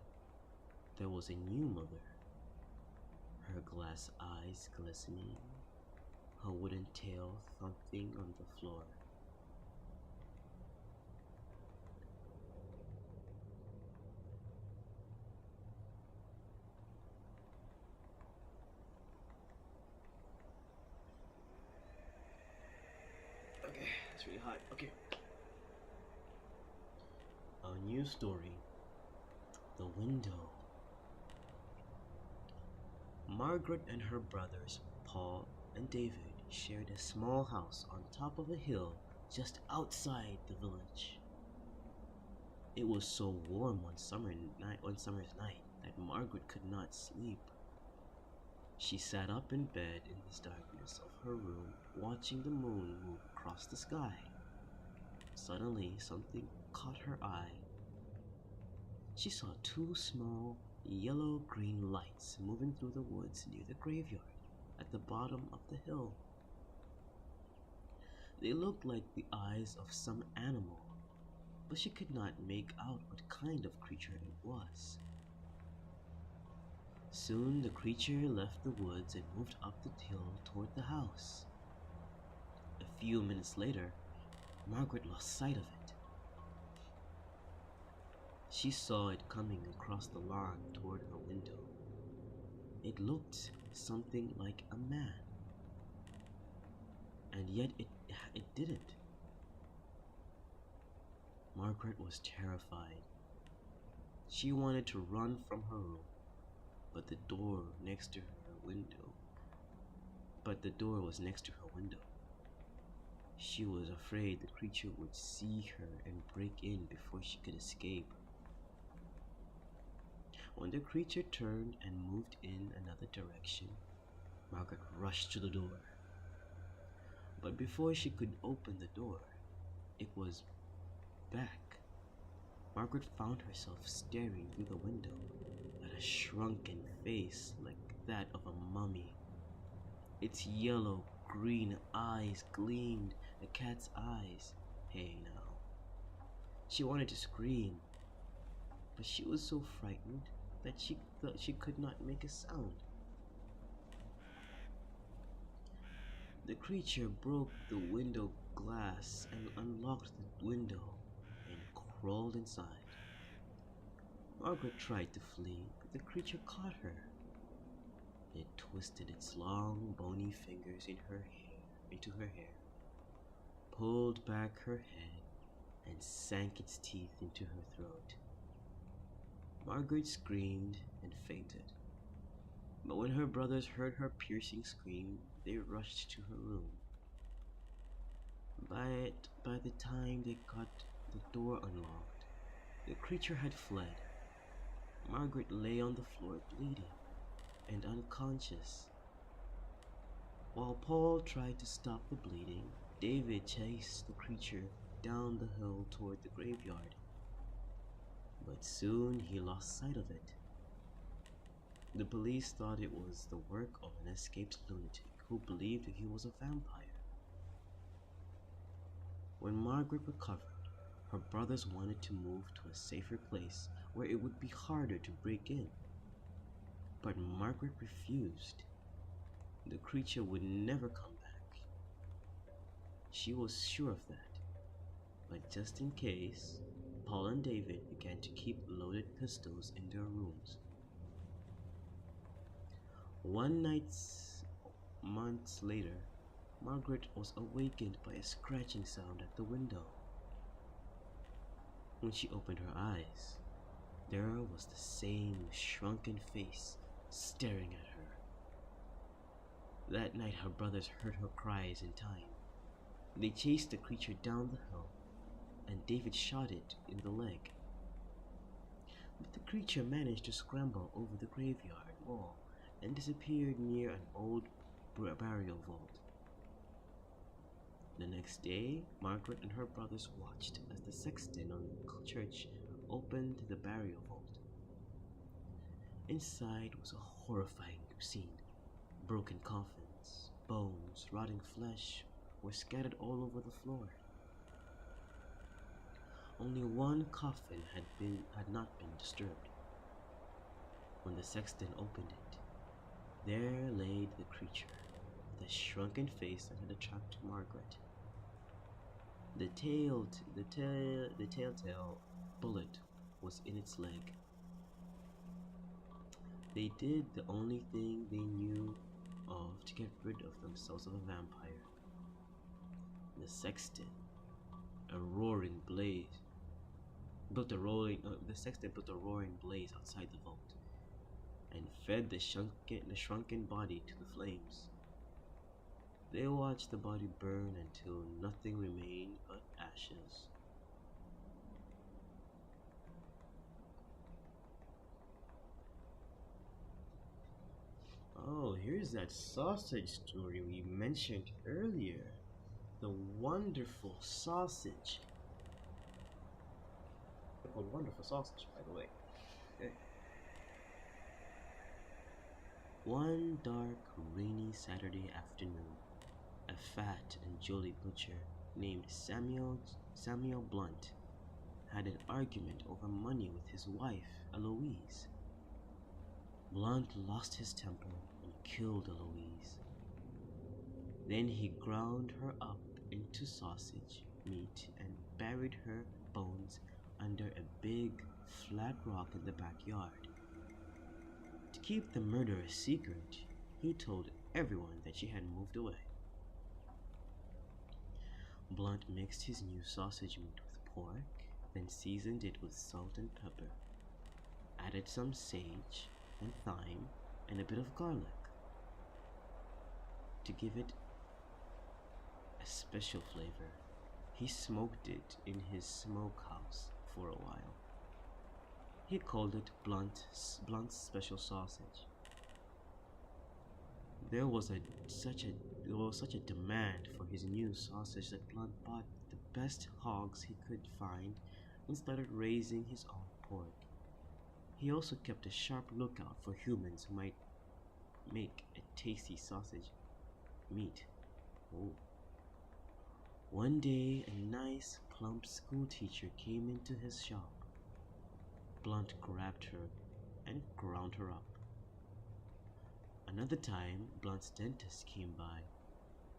there was a new mother, her glass eyes glistening, her wooden tail thumping on the floor. Okay, it's really hot. Okay. A new story. The window. Margaret and her brothers, Paul and David, shared a small house on top of a hill just outside the village. It was so warm one summer's night that Margaret could not sleep. She sat up in bed in the darkness of her room, watching the moon move across the sky. Suddenly, something caught her eye. She saw two small, yellow-green lights moving through the woods near the graveyard at the bottom of the hill. They looked like the eyes of some animal, but she could not make out what kind of creature it was. Soon the creature left the woods and moved up the hill toward the house. A few minutes later, Margaret lost sight of it. She saw it coming across the lawn toward her window. It looked something like a man, and yet it didn't. Margaret was terrified. She wanted to run from her room, but the door was next to her window. She was afraid the creature would see her and break in before she could escape. When the creature turned and moved in another direction, Margaret rushed to the door. But before she could open the door, it was back. Margaret found herself staring through the window at a shrunken face like that of a mummy. Its yellow-green eyes gleamed, a cat's eyes. Hey now. She wanted to scream, but she was so frightened that she thought she could not make a sound. The creature broke the window glass and unlocked the window and crawled inside. Margaret tried to flee, but the creature caught her. It twisted its long, bony fingers into her hair, pulled back her head, and sank its teeth into her throat. Margaret screamed and fainted. But when her brothers heard her piercing scream, they rushed to her room. By the time they got the door unlocked, the creature had fled. Margaret lay on the floor bleeding and unconscious. While Paul tried to stop the bleeding, David chased the creature down the hill toward the graveyard. But soon he lost sight of it. The police thought it was the work of an escaped lunatic who believed he was a vampire. When Margaret recovered, her brothers wanted to move to a safer place where it would be harder to break in. But Margaret refused. The creature would never come back. She was sure of that. But just in case, Paul and David began to keep loaded pistols in their rooms. One night, months later, Margaret was awakened by a scratching sound at the window. When she opened her eyes, there was the same shrunken face staring at her. That night her brothers heard her cries in time. They chased the creature down the hill, and David shot it in the leg. But the creature managed to scramble over the graveyard wall and disappeared near an old burial vault. The next day, Margaret and her brothers watched as the sexton on the church opened the burial vault. Inside was a horrifying scene. Broken coffins, bones, rotting flesh were scattered all over the floor. Only one coffin had not been disturbed. When the sexton opened it, there lay the creature, with a shrunken face that had attracted Margaret. The telltale bullet was in its leg. They did the only thing they knew of to get rid of themselves of a vampire. The sexton, the sexton built a roaring blaze outside the vault and fed the shrunken body to the flames. They watched the body burn until nothing remained but ashes. Oh, here's that sausage story we mentioned earlier. The wonderful sausage. Called wonderful sausage, by the way. Okay. One dark, rainy Saturday afternoon, a fat and jolly butcher named Samuel Blunt had an argument over money with his wife, Eloise. Blunt lost his temper and killed Eloise. Then he ground her up into sausage meat and buried her bones under a big, flat rock in the backyard. To keep the murder a secret, he told everyone that she had moved away. Blunt mixed his new sausage meat with pork, then seasoned it with salt and pepper, added some sage and thyme and a bit of garlic to give it a special flavor. He smoked it in his smokehouse for a while. He called it Blunt's special sausage. There was such a demand for his new sausage that Blunt bought the best hogs he could find and started raising his own pork. He also kept a sharp lookout for humans who might make a tasty sausage meat. Oh. One day, a nice, plump schoolteacher came into his shop. Blunt grabbed her and ground her up. Another time, Blunt's dentist came by.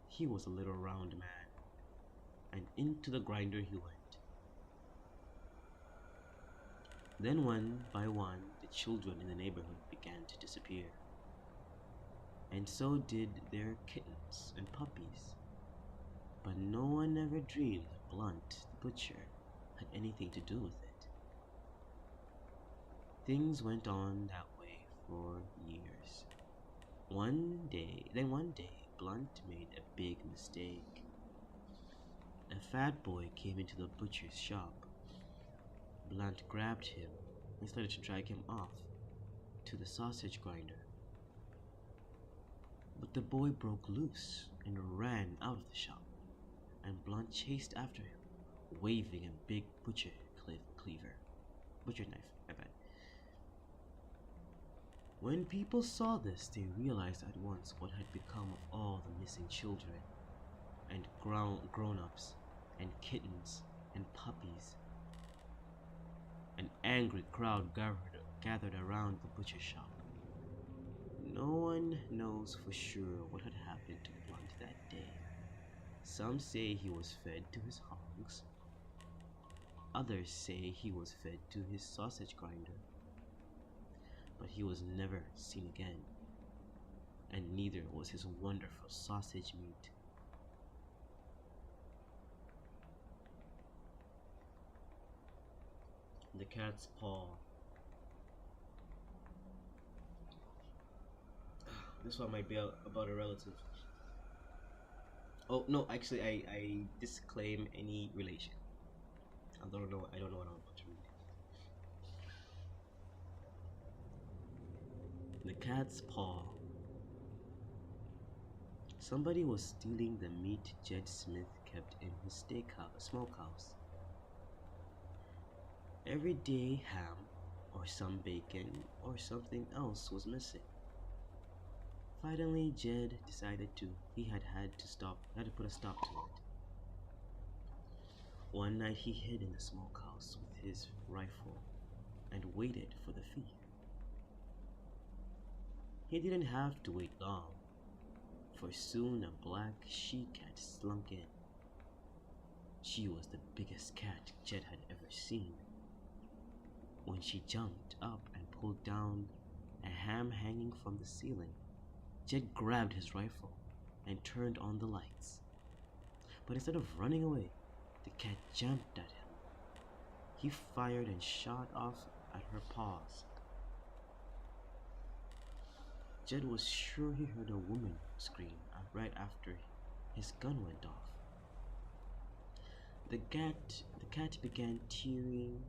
He was a little round man, and into the grinder he went. Then one by one, the children in the neighborhood began to disappear. And so did their kittens and puppies. But no one ever dreamed that Blunt, the butcher, had anything to do with it. Things went on that way for years. One day, Blunt made a big mistake. A fat boy came into the butcher's shop. Blunt grabbed him and started to drag him off to the sausage grinder. But the boy broke loose and ran out of the shop, and Blunt chased after him, waving a big butcher knife, I bet. When people saw this, they realized at once what had become of all the missing children, and grown-ups, and kittens, and puppies. An angry crowd gathered around the butcher shop. No one knows for sure what had happened to Blunt that day. Some say he was fed to his hogs. Others say he was fed to his sausage grinder. But he was never seen again, and neither was his wonderful sausage meat. The cat's paw. This one might be about a relative. Oh no, actually, I disclaim any relation. I don't know what I'm about to read. The cat's paw. Somebody was stealing the meat Jed Smith kept in his smokehouse. Every day, ham, or some bacon, or something else was missing. Finally, Jed decided he had to put a stop to it. One night he hid in the smokehouse with his rifle and waited for the thief. He didn't have to wait long, for soon a black she-cat slunk in. She was the biggest cat Jed had ever seen. When she jumped up and pulled down a ham hanging from the ceiling, Jed grabbed his rifle and turned on the lights. But instead of running away, the cat jumped at him. He fired and shot off at her paws. Jed was sure he heard a woman scream right after his gun went off. The cat began tearing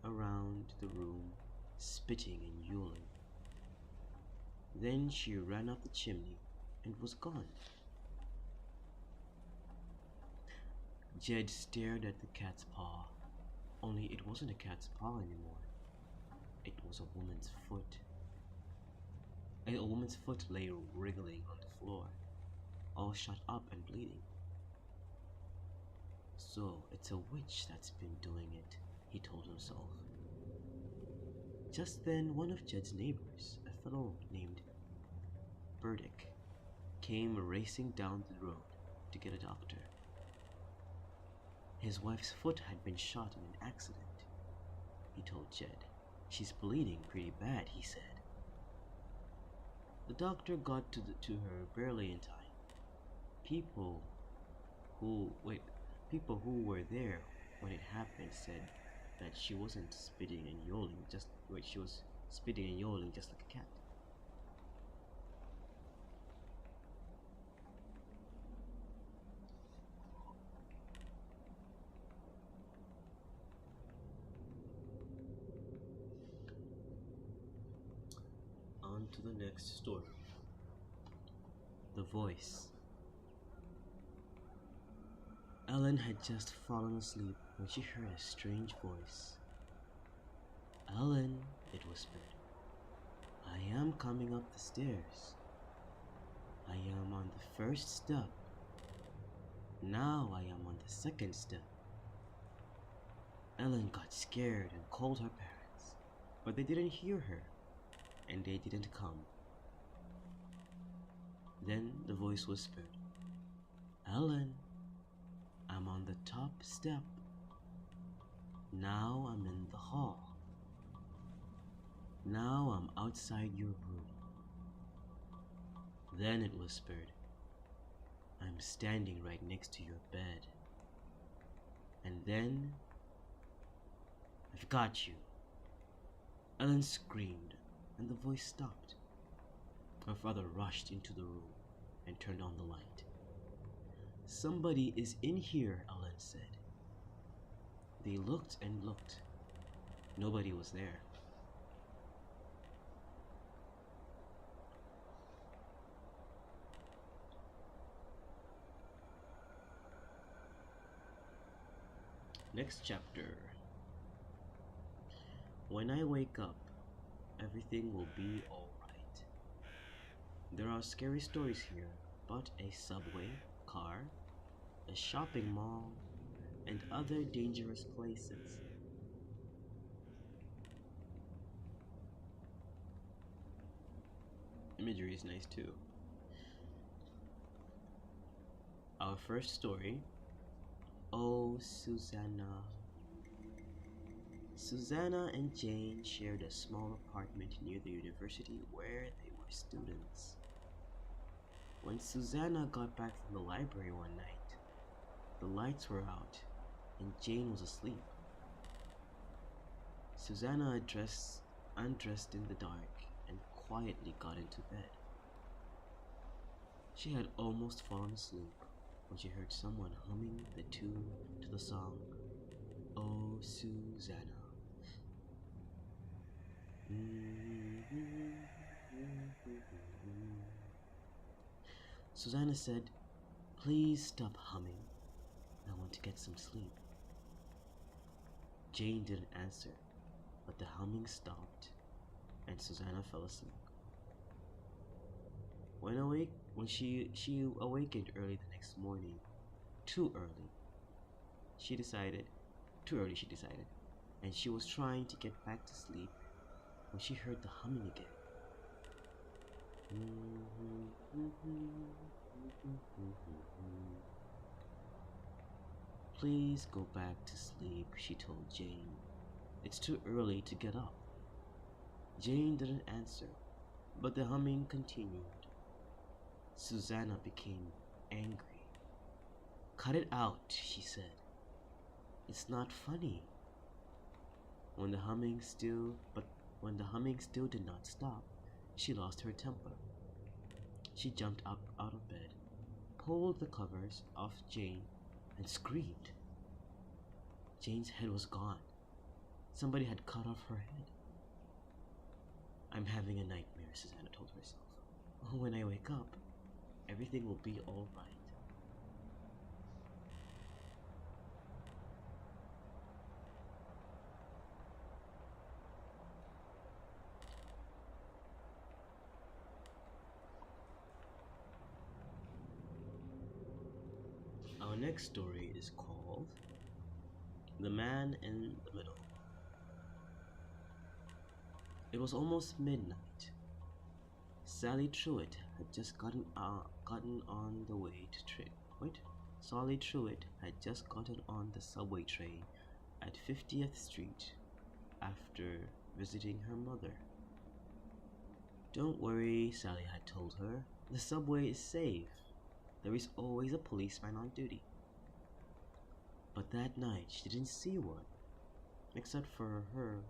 around the room, spitting and yowling. Then she ran up the chimney and was gone. Jed stared at the cat's paw, only it wasn't a cat's paw anymore. It was a woman's foot. And a woman's foot lay wriggling on the floor, all shut up and bleeding. So it's a witch that's been doing it, he told himself. Just then, one of Jed's neighbors, a fellow named Burdick, came racing down the road to get a doctor. His wife's foot had been shot in an accident, he told Jed. She's bleeding pretty bad, he said. The doctor got to her barely in time. People who were there when it happened said that she wasn't spitting and yowling she was spitting and yowling just like a cat. On to the next story. The Voice. Ellen had just fallen asleep when she heard a strange voice. "Ellen," it whispered, "I am coming up the stairs. I am on the first step. Now I am on the second step." Ellen got scared and called her parents, but they didn't hear her, and they didn't come. Then the voice whispered, "Ellen, I'm on the top step. Now I'm in the hall. Now I'm outside your room." Then it whispered, "I'm standing right next to your bed. And then, I've got you." Ellen screamed, and the voice stopped. Her father rushed into the room and turned on the light. "Somebody is in here," Ellen said. They looked and looked. Nobody was there. Next chapter. When I wake up, everything will be alright. There are scary stories here about a subway, car, a shopping mall, and other dangerous places. Imagery is nice too. Our first story, Oh Susanna. Susanna and Jane shared a small apartment near the university where they were students. When Susanna got back from the library one night, the lights were out and Jane was asleep. Susanna undressed in the dark and quietly got into bed. She had almost fallen asleep when she heard someone humming the tune to the song, Oh Susanna. Susanna said, "Please stop humming. I want to get some sleep." Jane didn't answer, but the humming stopped and Susanna fell asleep. When she awakened early the next morning, too early, she decided, and she was trying to get back to sleep when she heard the humming again. "Please go back to sleep," she told Jane. "It's too early to get up." Jane didn't answer, but the humming continued. Susanna became angry. "Cut it out," she said. "It's not funny." When the humming still did not stop, she lost her temper. She jumped up out of bed, pulled the covers off Jane, and screamed. Jane's head was gone. Somebody had cut off her head. "I'm having a nightmare," Susanna told herself. "When I wake up, everything will be all right." Our next story is called The Man in the Middle. It was almost midnight. Sally Truitt had just gotten on the way to Sally Truitt had just gotten on the subway train at 50th Street after visiting her mother. "Don't worry," Sally had told her. "The subway is safe. There is always a policeman on duty." But that night she didn't see one. Except for her,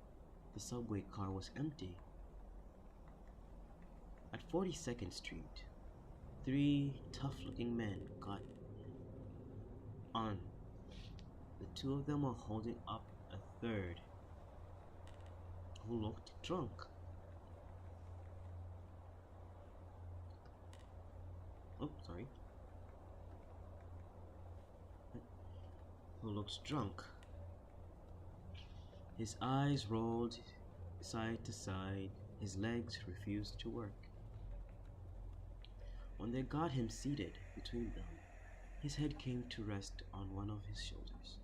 the subway car was empty. At 42nd Street, 3 tough-looking men got on. The 2 of them were holding up a third, who looked drunk. Who looks drunk. His eyes rolled side to side, his legs refused to work. When they got him seated between them, his head came to rest on one of his shoulders.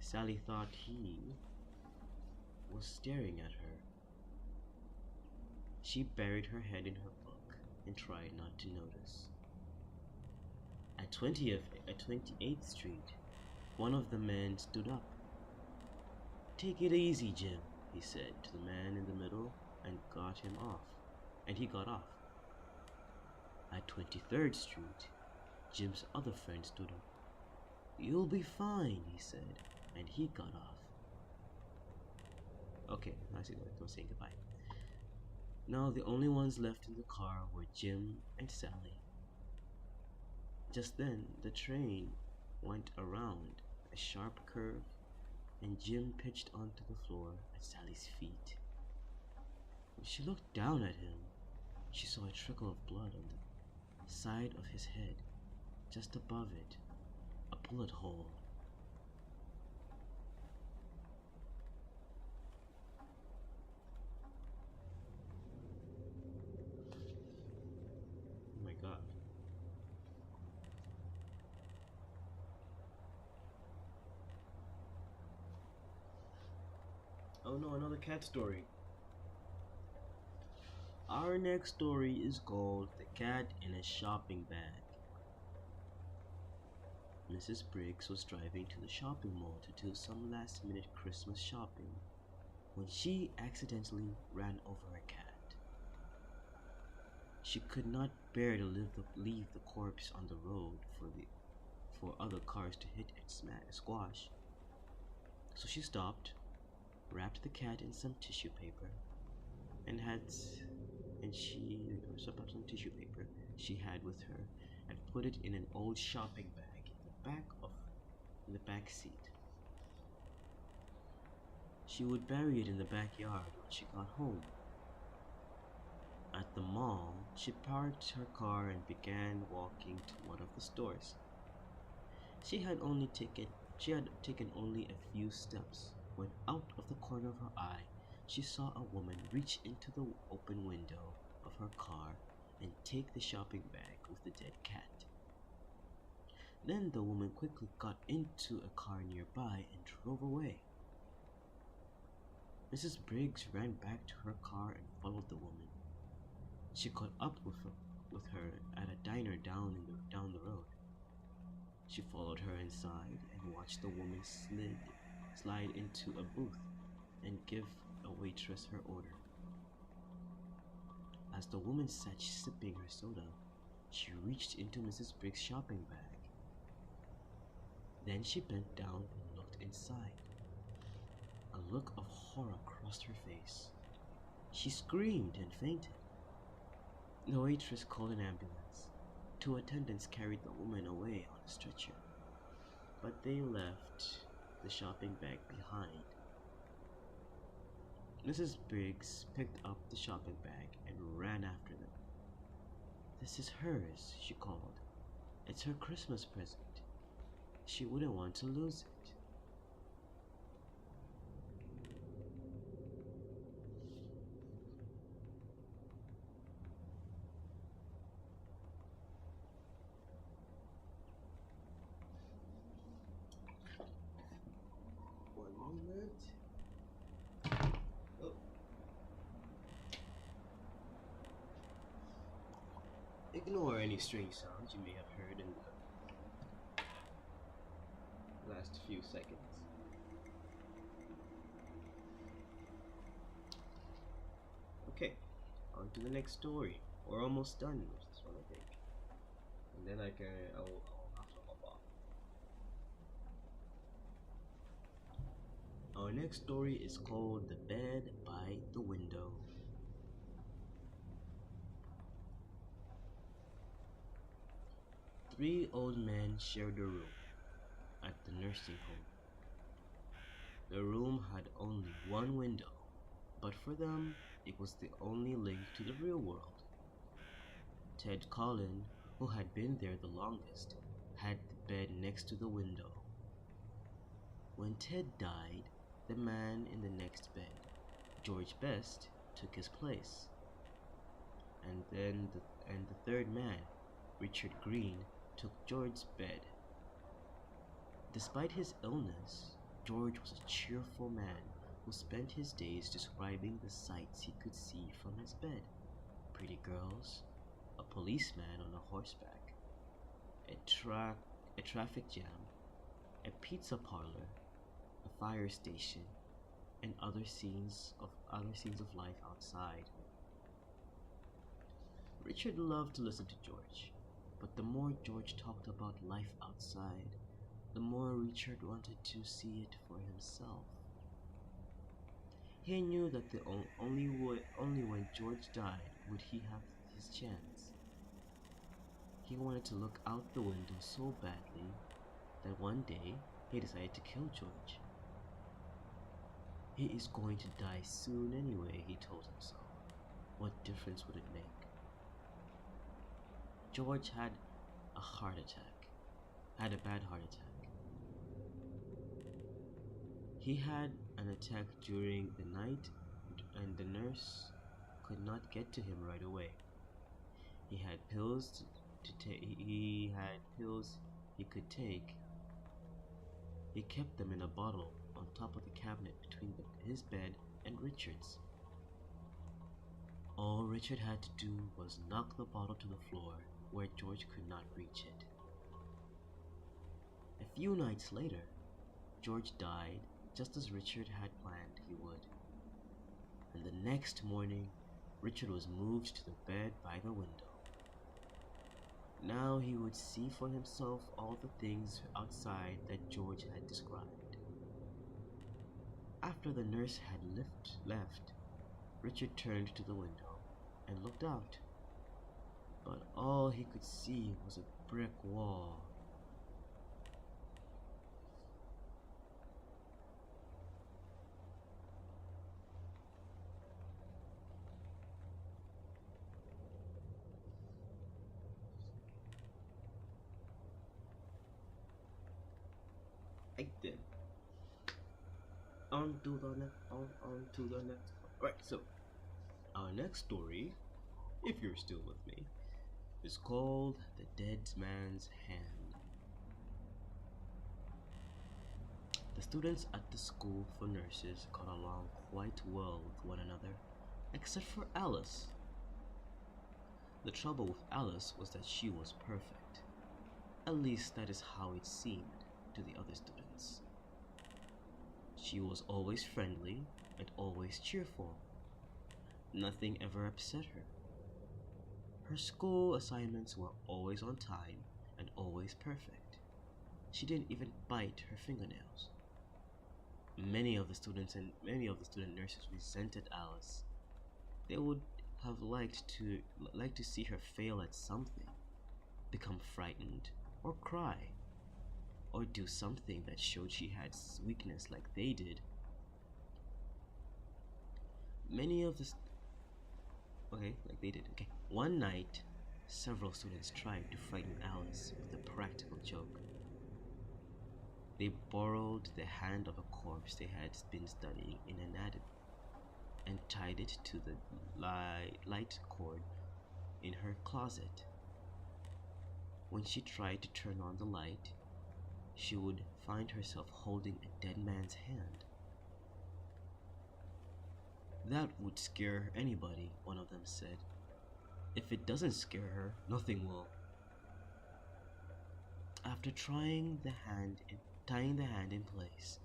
Sally thought he was staring at her. She buried her head in her book and tried not to notice. At 28th Street, one of the men stood up. "Take it easy, Jim," he said to the man in the middle, and he got off. At 23rd Street, Jim's other friend stood up. "You'll be fine," he said, and he got off. Okay, I see that. I was saying goodbye. Now the only ones left in the car were Jim and Sally. Just then, the train went around a sharp curve, and Jim pitched onto the floor at Sally's feet. When she looked down at him, she saw a trickle of blood on the side of his head. Just above it, a bullet hole. Oh my god. Oh no, another cat story. Our next story is called The Cat in a Shopping Bag. Mrs. Briggs was driving to the shopping mall to do some last-minute Christmas shopping when she accidentally ran over a cat. She could not bear to leave the corpse on the road for other cars to hit and squash. So she stopped, wrapped the cat in some tissue paper, and some tissue paper she had with her, and put it in an old shopping bag in the back seat. She would bury it in the backyard when she got home. At the mall, she parked her car and began walking to one of the stores. She had taken only a few steps when out of the corner of her eye, she saw a woman reach into the open window of her car and take the shopping bag with the dead cat. Then the woman quickly got into a car nearby and drove away. Mrs. Briggs ran back to her car and followed the woman. She caught up with her at a diner down the road. She followed her inside and watched the woman slide into a booth and give a waitress her order. As the woman sat sipping her soda, she reached into Mrs. Briggs' shopping bag. Then she bent down and looked inside. A look of horror crossed her face. She screamed and fainted. The waitress called an ambulance. 2 attendants carried the woman away on a stretcher, but they left the shopping bag behind. Mrs. Briggs picked up the shopping bag and ran after them. "This is hers," she called. "It's her Christmas present. She wouldn't want to lose it." One moment. Oh. Ignore any strange sounds you may have heard in the last few seconds. Okay, on to the next story. We're almost done with this one, I think. And then I'll have to hop off. Our next story is called The Bed by the Window. Three old men shared a room at the nursing home. The room had only one window, but for them, it was the only link to the real world. Ted Collin, who had been there the longest, had the bed next to the window. When Ted died, the man in the next bed, George Best, took his place. And the third man, Richard Green, took George's bed. Despite his illness, George was a cheerful man who spent his days describing the sights he could see from his bed. Pretty girls, a policeman on a horseback, a traffic jam, a pizza parlor, a fire station, and other scenes of life outside. Richard loved to listen to George, but the more George talked about life outside, the more Richard wanted to see it for himself. He knew that only when George died would he have his chance. He wanted to look out the window so badly that one day he decided to kill George. He is going to die soon anyway, he told himself. What difference would it make? George had a bad heart attack. He had an attack during the night and the nurse could not get to him right away. He had pills he could take. He kept them in a bottle on top of the cabinet between his bed and Richard's. All Richard had to do was knock the bottle to the floor where George could not reach it. A few nights later, George died just as Richard had planned he would. And the next morning, Richard was moved to the bed by the window. Now he would see for himself all the things outside that George had described. After the nurse had left, Richard turned to the window and looked out. But all he could see was a brick wall. Right then. On to the next. Right, so our next story, if you're still with me, is called The Dead Man's Hand. The students at the school for nurses got along quite well with one another, except for Alice. The trouble with Alice was that she was perfect. At least that is how it seemed to the other students. She was always friendly and always cheerful. Nothing ever upset her. Her school assignments were always on time and always perfect. She didn't even bite her fingernails. Many of the student nurses resented Alice. They would have liked to see her fail at something, become frightened, or cry, or do something that showed she had weakness like they did. One night, several students tried to frighten Alice with a practical joke. They borrowed the hand of a corpse they had been studying in anatomy and tied it to the light cord in her closet. When she tried to turn on the light, she would find herself holding a dead man's hand. That would scare anybody, one of them said. If it doesn't scare her, nothing will. After trying the hand tying the hand in place.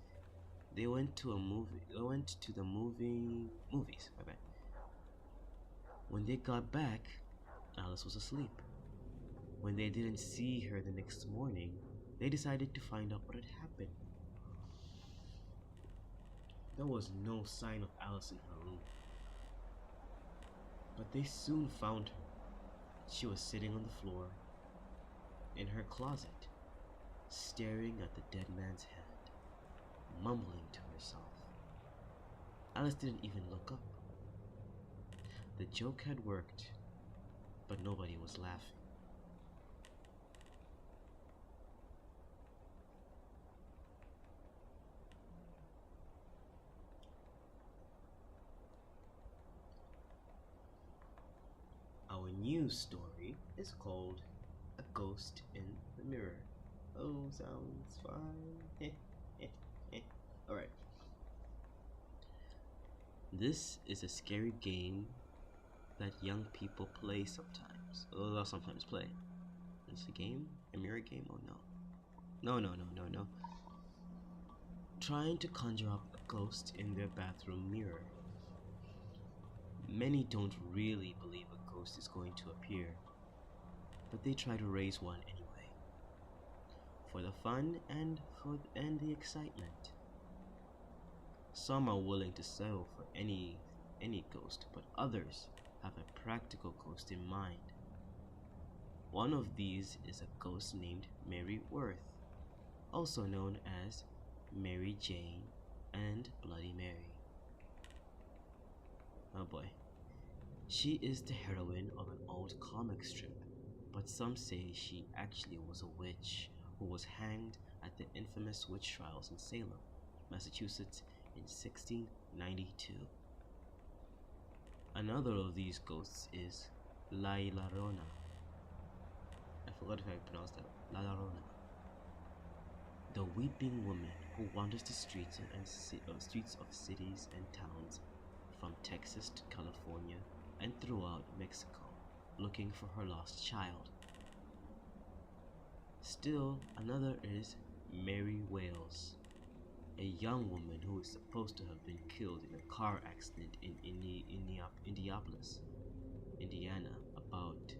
They went to the movies. My bad. When they got back, Alice was asleep. When they didn't see her the next morning, they decided to find out what had happened. There was no sign of Alice in her room, but they soon found her. She was sitting on the floor in her closet, staring at the dead man's hand, mumbling to herself. Alice didn't even look up. The joke had worked, but nobody was laughing. Our news story is called A Ghost in the Mirror. Oh, sounds fun. Alright. This is a scary game that young people play sometimes. Oh, they'll sometimes play. It's a game? A mirror game? Oh no. No. Trying to conjure up a ghost in their bathroom mirror. Many don't really believe a ghost is going to appear, but they try to raise one anyway. For the fun and the excitement. Some are willing to settle for any ghost, but others have a practical ghost in mind. One of these is a ghost named Mary Worth, also known as Mary Jane and Bloody Mary. Oh boy. She is the heroine of an old comic strip, but some say she actually was a witch who was hanged at the infamous witch trials in Salem, Massachusetts in 1692. Another of these ghosts is La Llorona. I forgot if I pronounced that. La Llorona. The weeping woman who wanders the streets of cities and towns from Texas to California and throughout Mexico, looking for her lost child. Still another is Mary Wales, a young woman who is supposed to have been killed in a car accident in Indianapolis, Indiana, about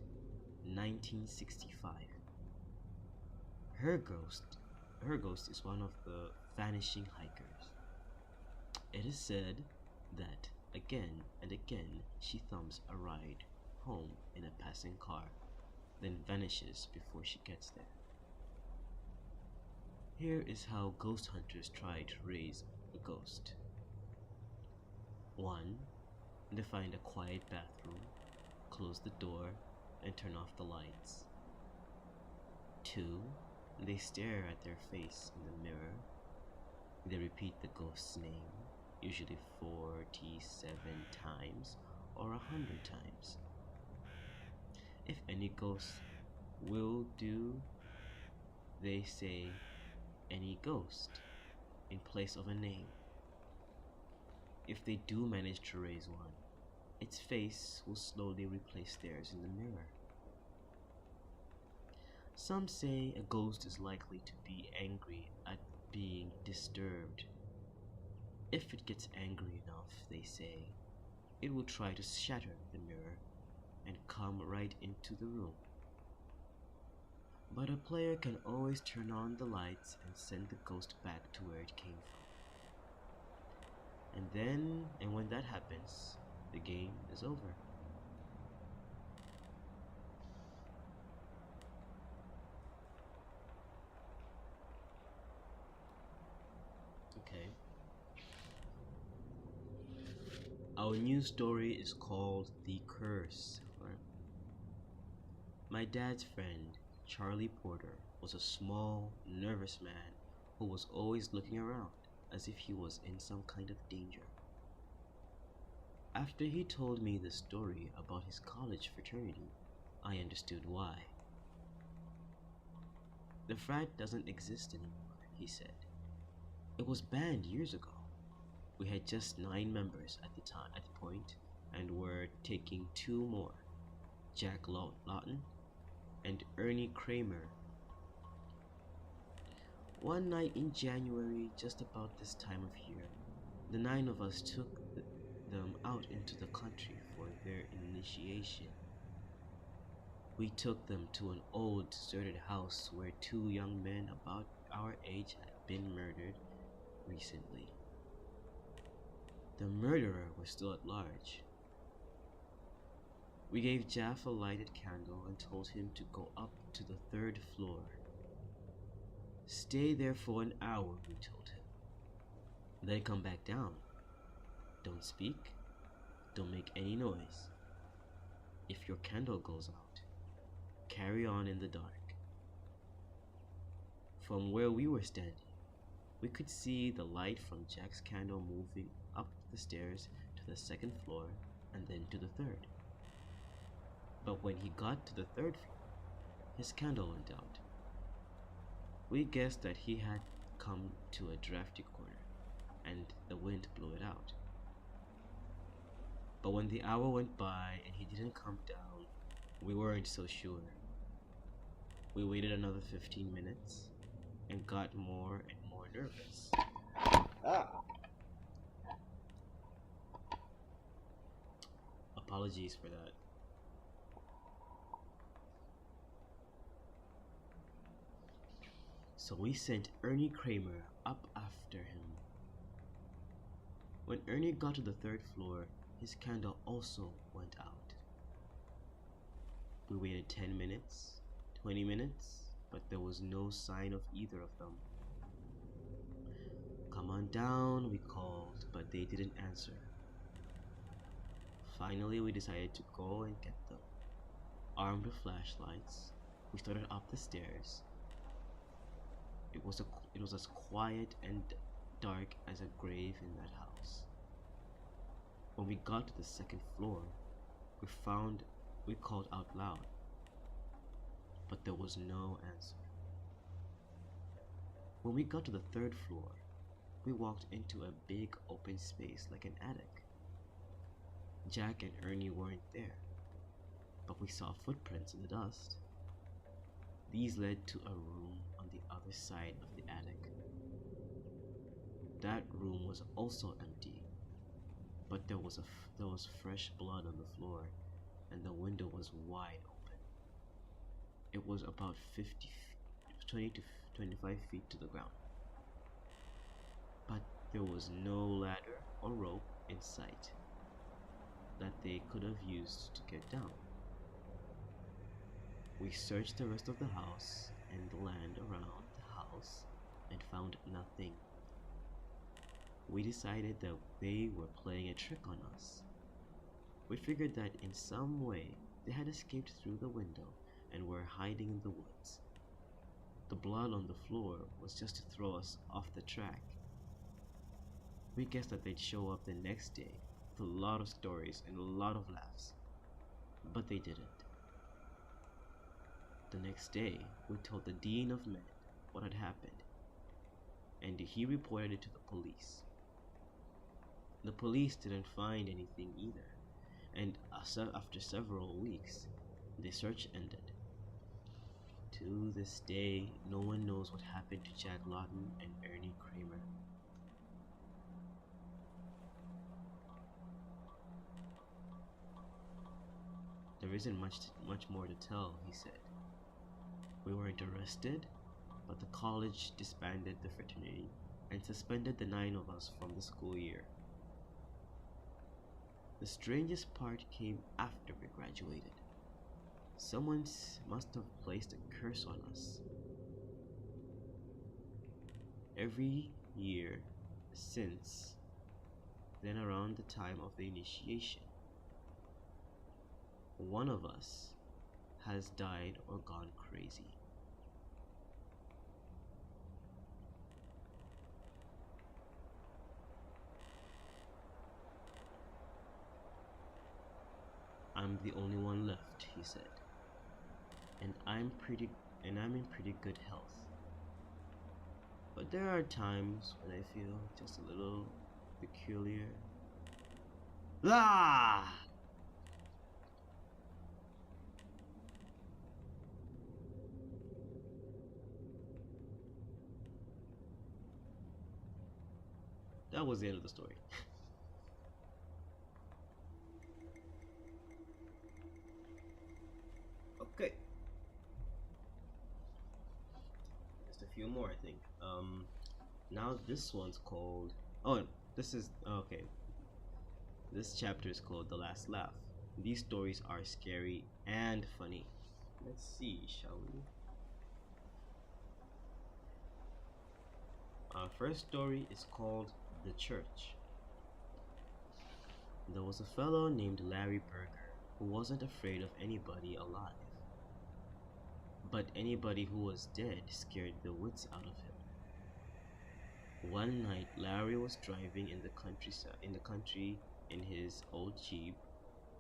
1965. Her ghost is one of the vanishing hikers. It is said that again and again she thumbs a ride home in a passing car, then vanishes before she gets there. Here is how ghost hunters try to raise a ghost. 1. They find a quiet bathroom, close the door, and turn off the lights. 2. They stare at their face in the mirror. They repeat the ghost's name, usually 47 times or 100 times. If any ghost will do, they say any ghost in place of a name. If they do manage to raise one, its face will slowly replace theirs in the mirror. Some say a ghost is likely to be angry at being disturbed. If it gets angry enough, they say, it will try to shatter the mirror and come right into the room. But a player can always turn on the lights and send the ghost back to where it came from. And when that happens, the game is over. Okay. Our news story is called The Curse. Right? My dad's friend, Charlie Porter, was a small, nervous man who was always looking around as if he was in some kind of danger. After he told me the story about his college fraternity, I understood why. The frat doesn't exist anymore, he said. It was banned years ago. We had just 9 members at the point, and were taking 2 more, Jack Lawton and Ernie Kramer. One night in January, just about this time of year, the 9 of us took them out into the country for their initiation. We took them to an old, deserted house where 2 young men about our age had been murdered recently. The murderer was still at large. We gave Jaff a lighted candle and told him to go up to the 3rd floor. Stay there for an hour, we told him. Then come back down. Don't speak. Don't make any noise. If your candle goes out, carry on in the dark. From where we were standing, we could see the light from Jack's candle moving up the stairs to the 2nd floor and then to the 3rd. But when he got to the 3rd floor, his candle went out. We guessed that he had come to a drafty corner and the wind blew it out. But when the hour went by and he didn't come down, we weren't so sure. We waited another 15 minutes and got more and more nervous. Apologies for that. So we sent Ernie Kramer up after him. When Ernie got to the 3rd floor, his candle also went out. We waited 10 minutes, 20 minutes, but there was no sign of either of them. Come on down, we called, but they didn't answer. Finally, we decided to go and get them. Armed with flashlights, we started up the stairs. It was as quiet and dark as a grave in that house. When we got to the 2nd floor, we called out loud, but there was no answer. When we got to the 3rd floor, we walked into a big open space like an attic. Jack and Ernie weren't there, but we saw footprints in the dust. These led to a room on the other side of the attic. That room was also empty, but there was fresh blood on the floor, and the window was wide open. It was about 20 to 25 feet to the ground, but there was no ladder or rope in sight that they could have used to get down. We searched the rest of the house and the land around the house and found nothing. We decided that they were playing a trick on us. We figured that in some way they had escaped through the window and were hiding in the woods. The blood on the floor was just to throw us off the track. We guessed that they'd show up the next day with a lot of stories and a lot of laughs, but they didn't. The next day, we told the Dean of Men what had happened, and he reported it to the police. The police didn't find anything either, and after several weeks, the search ended. To this day, no one knows what happened to Jack Lawton and Ernie Kramer. There isn't much more to tell, he said. We weren't arrested, but the college disbanded the fraternity and suspended the 9 of us from the school year. The strangest part came after we graduated. Someone must have placed a curse on us. Every year since then, around the time of the initiation, one of us has died or gone crazy. I'm the only one left, he said, and I'm in pretty good health. But there are times when I feel just a little peculiar. Ah! that was the end of the story. Okay. Just a few more, I think. Now this one's called. Oh, this is okay. This chapter is called The Last Laugh. These stories are scary and funny. Let's see, shall we? Our first story is called The Church. There was a fellow named Larry Berger who wasn't afraid of anybody alive. But anybody who was dead scared the wits out of him. One night, Larry was driving in the country in his old Jeep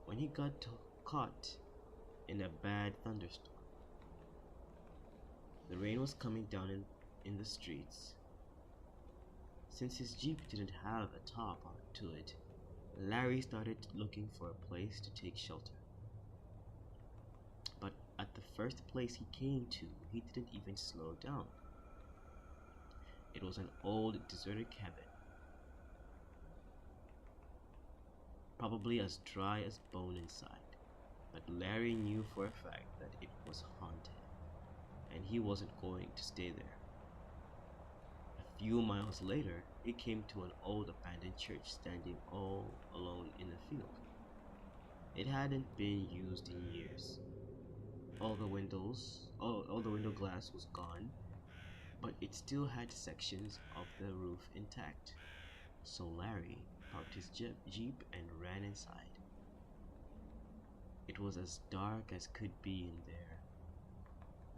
when he got caught in a bad thunderstorm. The rain was coming down in the streets. Since his Jeep didn't have a top to it, Larry started looking for a place to take shelter. But at the first place he came to, he didn't even slow down. It was an old deserted cabin, probably as dry as bone inside, but Larry knew for a fact that it was haunted, and he wasn't going to stay there. A few miles later, he came to an old abandoned church standing all alone in a field. It hadn't been used in years. All the window glass was gone, but it still had sections of the roof intact. So Larry parked his Jeep and ran inside. It was as dark as could be in there.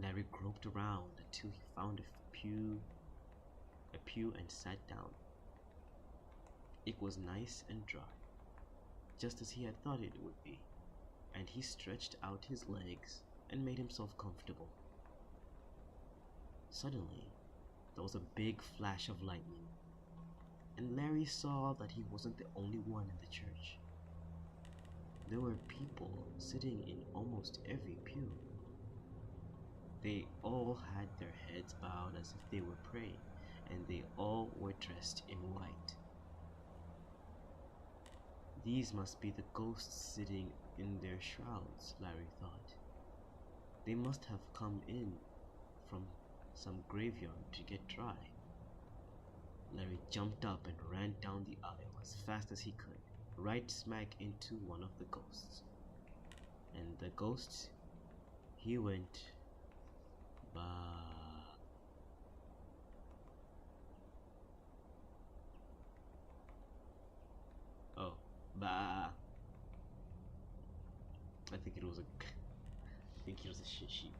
Larry groped around until he found a pew and sat down. It was nice and dry, just as he had thought it would be, and he stretched out his legs and made himself comfortable. Suddenly, there was a big flash of lightning, and Larry saw that he wasn't the only one in the church. There were people sitting in almost every pew. They all had their heads bowed as if they were praying, and they all were dressed in white. These must be the ghosts sitting in their shrouds, Larry thought. They must have come in from some graveyard to get dry. Larry jumped up and ran down the aisle as fast as he could, right smack into one of the ghosts. And the ghost, he went, bah. Oh, bah. I think it was a shit sheep.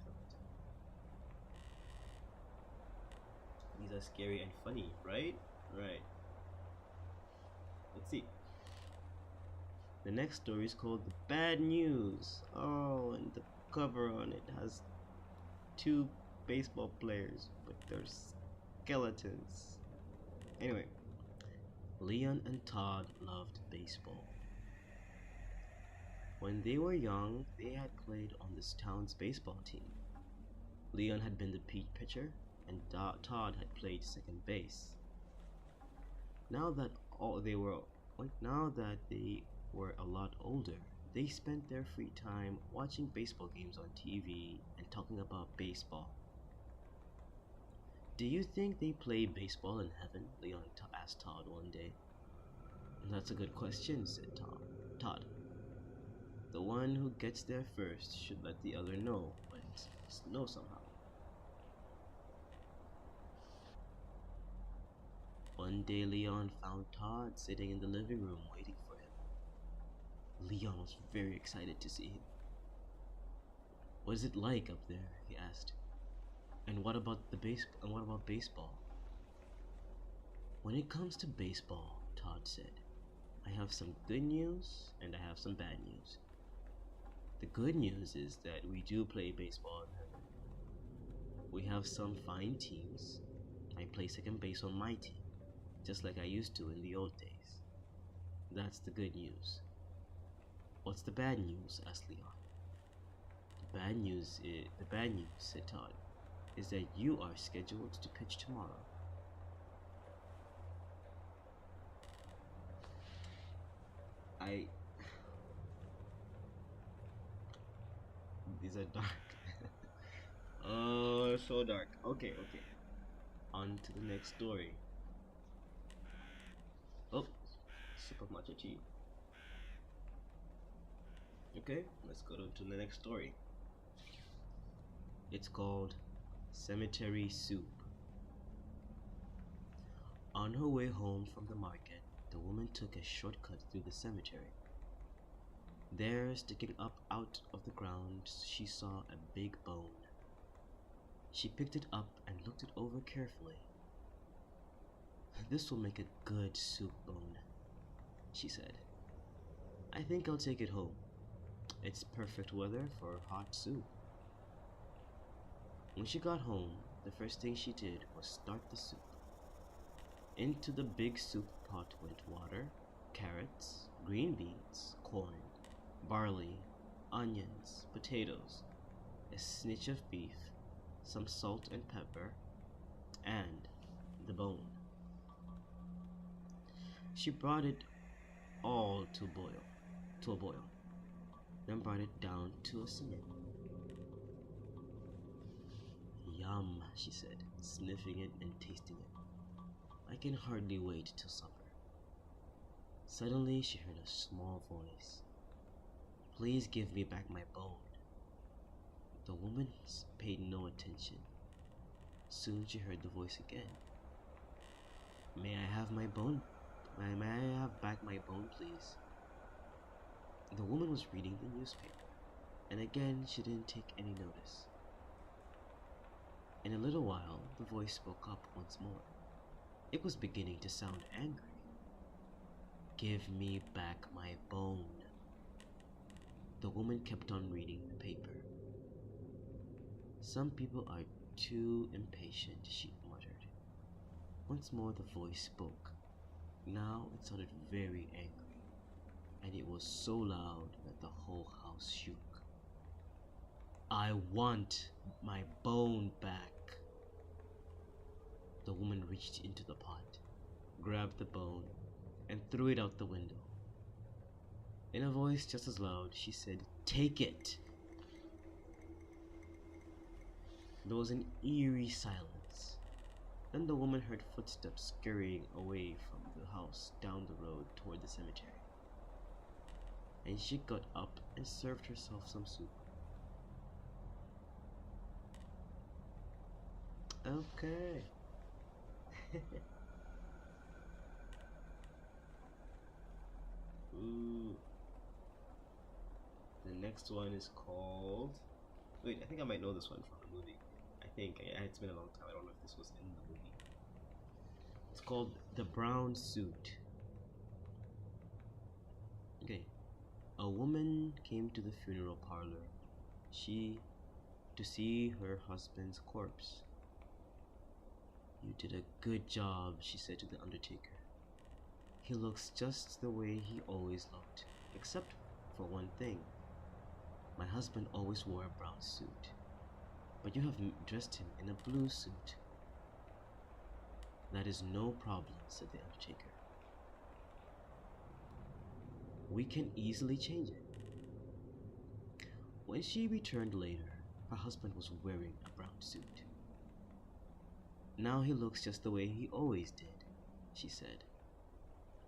These are scary and funny, right? Right. Let's see. The next story is called The Bad News. Oh, and the cover on it has 2 baseball players, but they're skeletons. Anyway, Leon and Todd loved baseball. When they were young, they had played on this town's baseball team. Leon had been the pitcher, and Todd had played second base. Now that they were a lot older, they spent their free time watching baseball games on TV and talking about baseball. Do you think they play baseball in heaven? Leon asked Todd one day. That's a good question, said Todd. The one who gets there first should let the other know, but know somehow. One day Leon found Todd sitting in the living room waiting for him. Leon was very excited to see him. What is it like up there? He asked. And what about baseball? When it comes to baseball, Todd said, I have some good news and I have some bad news. The good news is that we do play baseball in heaven. We have some fine teams. I play second base on my team, just like I used to in the old days. That's the good news. What's the bad news? asked Leon. The bad news, said Todd, is that you are scheduled to pitch tomorrow. I these are dark. Oh, so dark. Okay, okay. On to the next story. Oh, sip of matcha tea. Okay, let's go to the next story. It's called Cemetery Soup. On her way home from the market, the woman took a shortcut through the cemetery. There, sticking up out of the ground, she saw a big bone. She picked it up and looked it over carefully. "This will make a good soup bone," she said. "I think I'll take it home. It's perfect weather for hot soup." When she got home, the first thing she did was start the soup. Into the big soup pot went water, carrots, green beans, corn, barley, onions, potatoes, a snitch of beef, some salt and pepper, and the bone. She brought it all to a boil, then brought it down to a simmer. "Yum," she said, sniffing it and tasting it. "I can hardly wait till supper." Suddenly she heard a small voice. "Please give me back my bone." The woman paid no attention. Soon she heard the voice again. May I have back my bone, please?" The woman was reading the newspaper, and again she didn't take any notice. In a little while, the voice spoke up once more. It was beginning to sound angry. "Give me back my bone." The woman kept on reading the paper. "Some people are too impatient," she muttered. Once more the voice spoke. Now it sounded very angry, and it was so loud that the whole house shook. "I want my bone back." The woman reached into the pot, grabbed the bone, and threw it out the window. In a voice just as loud, she said, "Take it." There was an eerie silence. Then the woman heard footsteps scurrying away from the house down the road toward the cemetery. And she got up and served herself some soup. Okay. Ooh. The next one is called... Wait, I think I might know this one from the movie. It's been a long time. I don't know if this was in the movie. It's called The Brown Suit. Okay. A woman came to the funeral parlor. To see her husband's corpse. "You did a good job," she said to the undertaker. "He looks just the way he always looked, except for one thing. My husband always wore a brown suit, but you have dressed him in a blue suit." "That is no problem," said the undertaker. "We can easily change it." When she returned later, her husband was wearing a brown suit. "Now he looks just the way he always did," she said.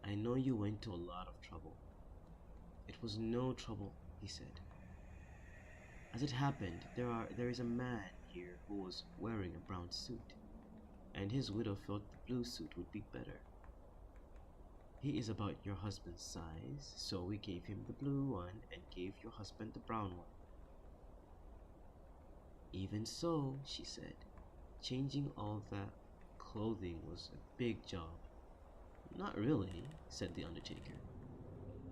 "I know you went to a lot of trouble." "It was no trouble," he said. "As it happened, there is a man here who was wearing a brown suit, and his widow felt the blue suit would be better. He is about your husband's size, so we gave him the blue one and gave your husband the brown one." "Even so," she said, "changing all that clothing was a big job." "Not really," said the undertaker.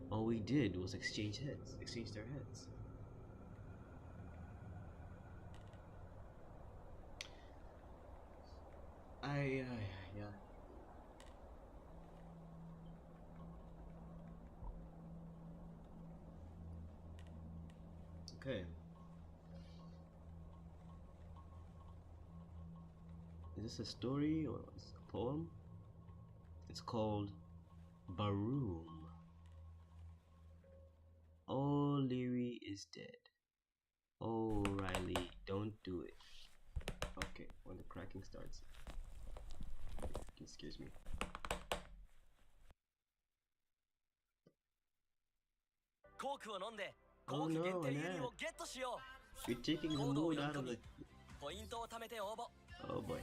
"All we did was exchange their heads." Yeah. Okay. Is this a story or a poem? It's called Baroom. is dead. Oh, Riley, don't do it. Okay, when the cracking starts. Excuse me. Oh no, Annette. You're taking the mood out of the... Oh boy.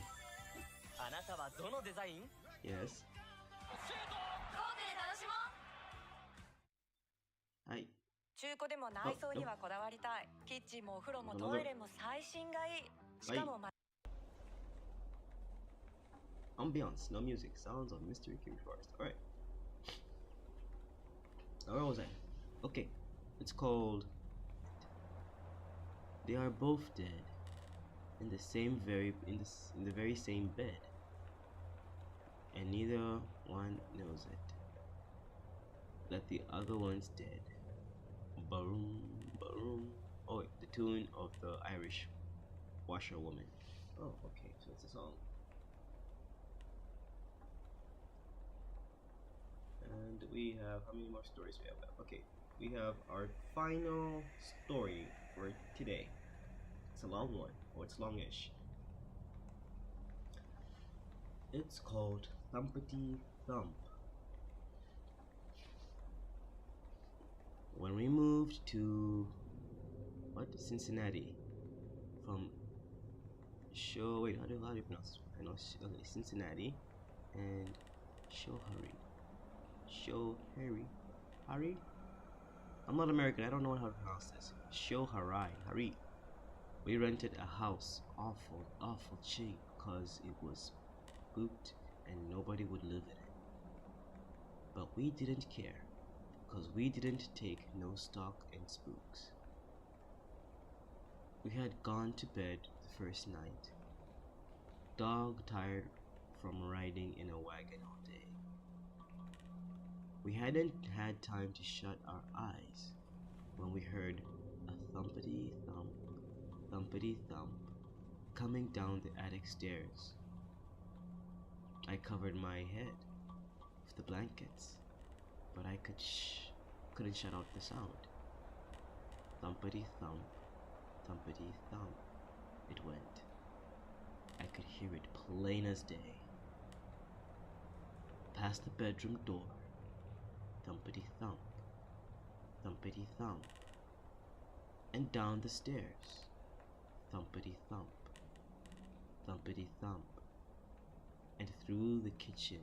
Yes. Hi. 中古でも内装にはこだわりたい。キッチンもお風呂もトイレも最新がいい。しかも Ambiance, no music, sounds of mystery cave forest. Alright. Where was I? Okay. It's called They Are Both Dead in the very same bed. And neither one knows it. That the other one's dead. Baroom, baroom. Oh wait, the tune of the Irish washerwoman. Oh, okay, so it's a song. And we have, how many more stories we have left? Okay, we have our final story for today. It's a long one, or it's longish. It's called Thumpity Thump. When we moved to Cincinnati from how do you pronounce this? I know Cincinnati and Harry. I'm not American. I don't know how to pronounce this. Hari. We rented a house, awful cheap, cause it was spooked and nobody would live in it. But we didn't care, cause we didn't take no stock in spooks. We had gone to bed the first night, dog tired from riding in a wagon all day. We hadn't had time to shut our eyes when we heard a thumpity thump coming down the attic stairs. I covered my head with the blankets, but I couldn't shut out the sound. Thumpity thump, it went. I could hear it plain as day. Past the bedroom door, thumpity thump, and down the stairs, thumpity thump, and through the kitchen,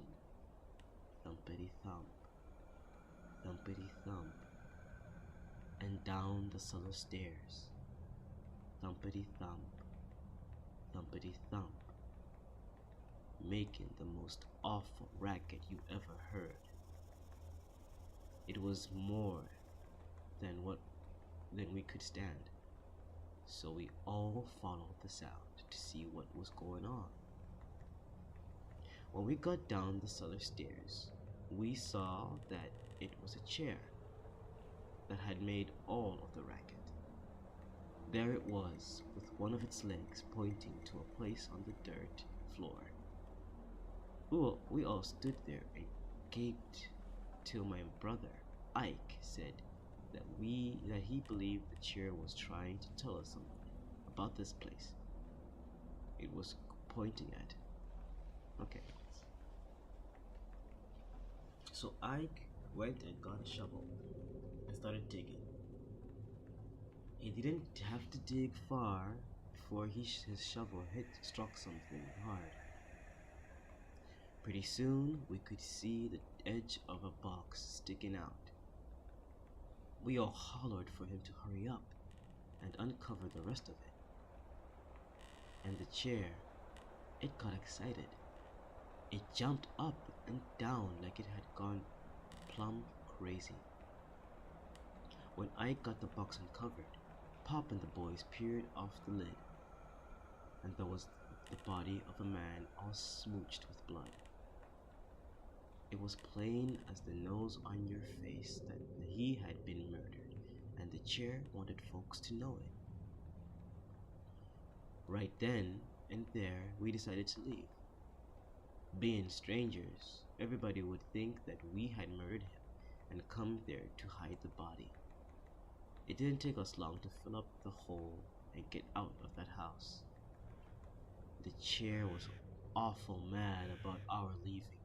thumpity thump, and down the cellar stairs, thumpity thump, making the most awful racket you ever heard. It was more than we could stand, so we all followed the sound to see what was going on. When we got down the cellar stairs, we saw that it was a chair that had made all of the racket. There it was, with one of its legs pointing to a place on the dirt floor. We all stood there and gaped till my brother, Ike, said that he believed the chair was trying to tell us something about this place it was pointing at. Okay. So Ike went and got a shovel and started digging. He didn't have to dig far before his shovel struck something hard. Pretty soon, we could see the edge of a box sticking out. We all hollered for him to hurry up and uncover the rest of it. And the chair, it got excited. It jumped up and down like it had gone plumb crazy. When Ike got the box uncovered, Pop and the boys peered off the lid, and there was the body of a man all smooched with blood. It was plain as the nose on your face that he had been murdered, and the chair wanted folks to know it. Right then and there, we decided to leave. Being strangers, everybody would think that we had murdered him and come there to hide the body. It didn't take us long to fill up the hole and get out of that house. The chair was awful mad about our leaving,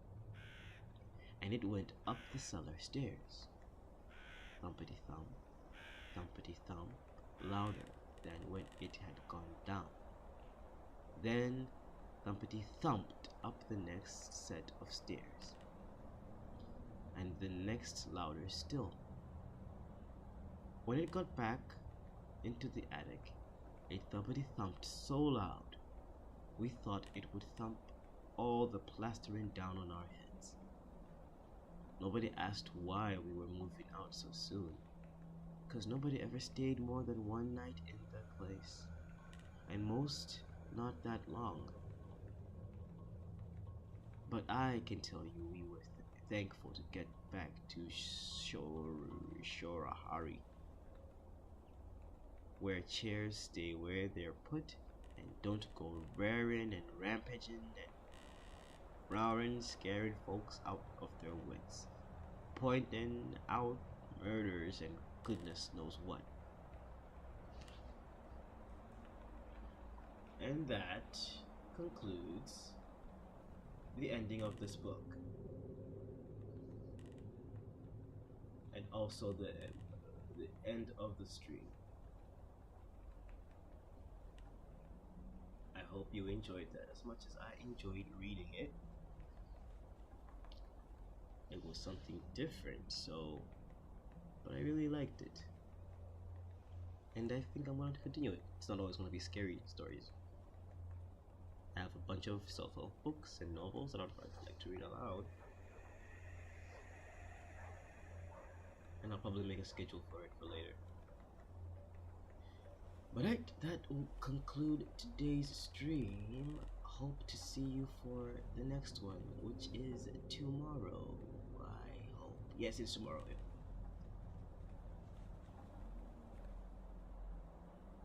and it went up the cellar stairs. Thumpity thump, thumpity thump, louder than when it had gone down. Then thumpity thumped up the next set of stairs, and the next louder still. When it got back into the attic, it thumpity thumped so loud we thought it would thump all the plastering down on our heads. Nobody asked why we were moving out so soon, 'cause nobody ever stayed more than one night in the place, and most not that long. But I can tell you we were thankful to get back to Shorahari, where chairs stay where they're put and don't go raring and rampaging and roaring, scaring folks out of their wits, pointing out murders and goodness knows what. And that concludes the ending of this book, and also the end of the stream. I hope you enjoyed that as much as I enjoyed reading it. It was something different, but I really liked it. And I think I'm going to continue it. It's not always going to be scary stories. I have a bunch of self-help books and novels that I'd like to read aloud. And I'll probably make a schedule for it for later. But that will conclude today's stream. Hope to see you for the next one, which is tomorrow. I hope. Yes, it's tomorrow.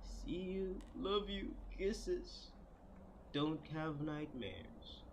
See you. Love you. Kisses. Don't have nightmares.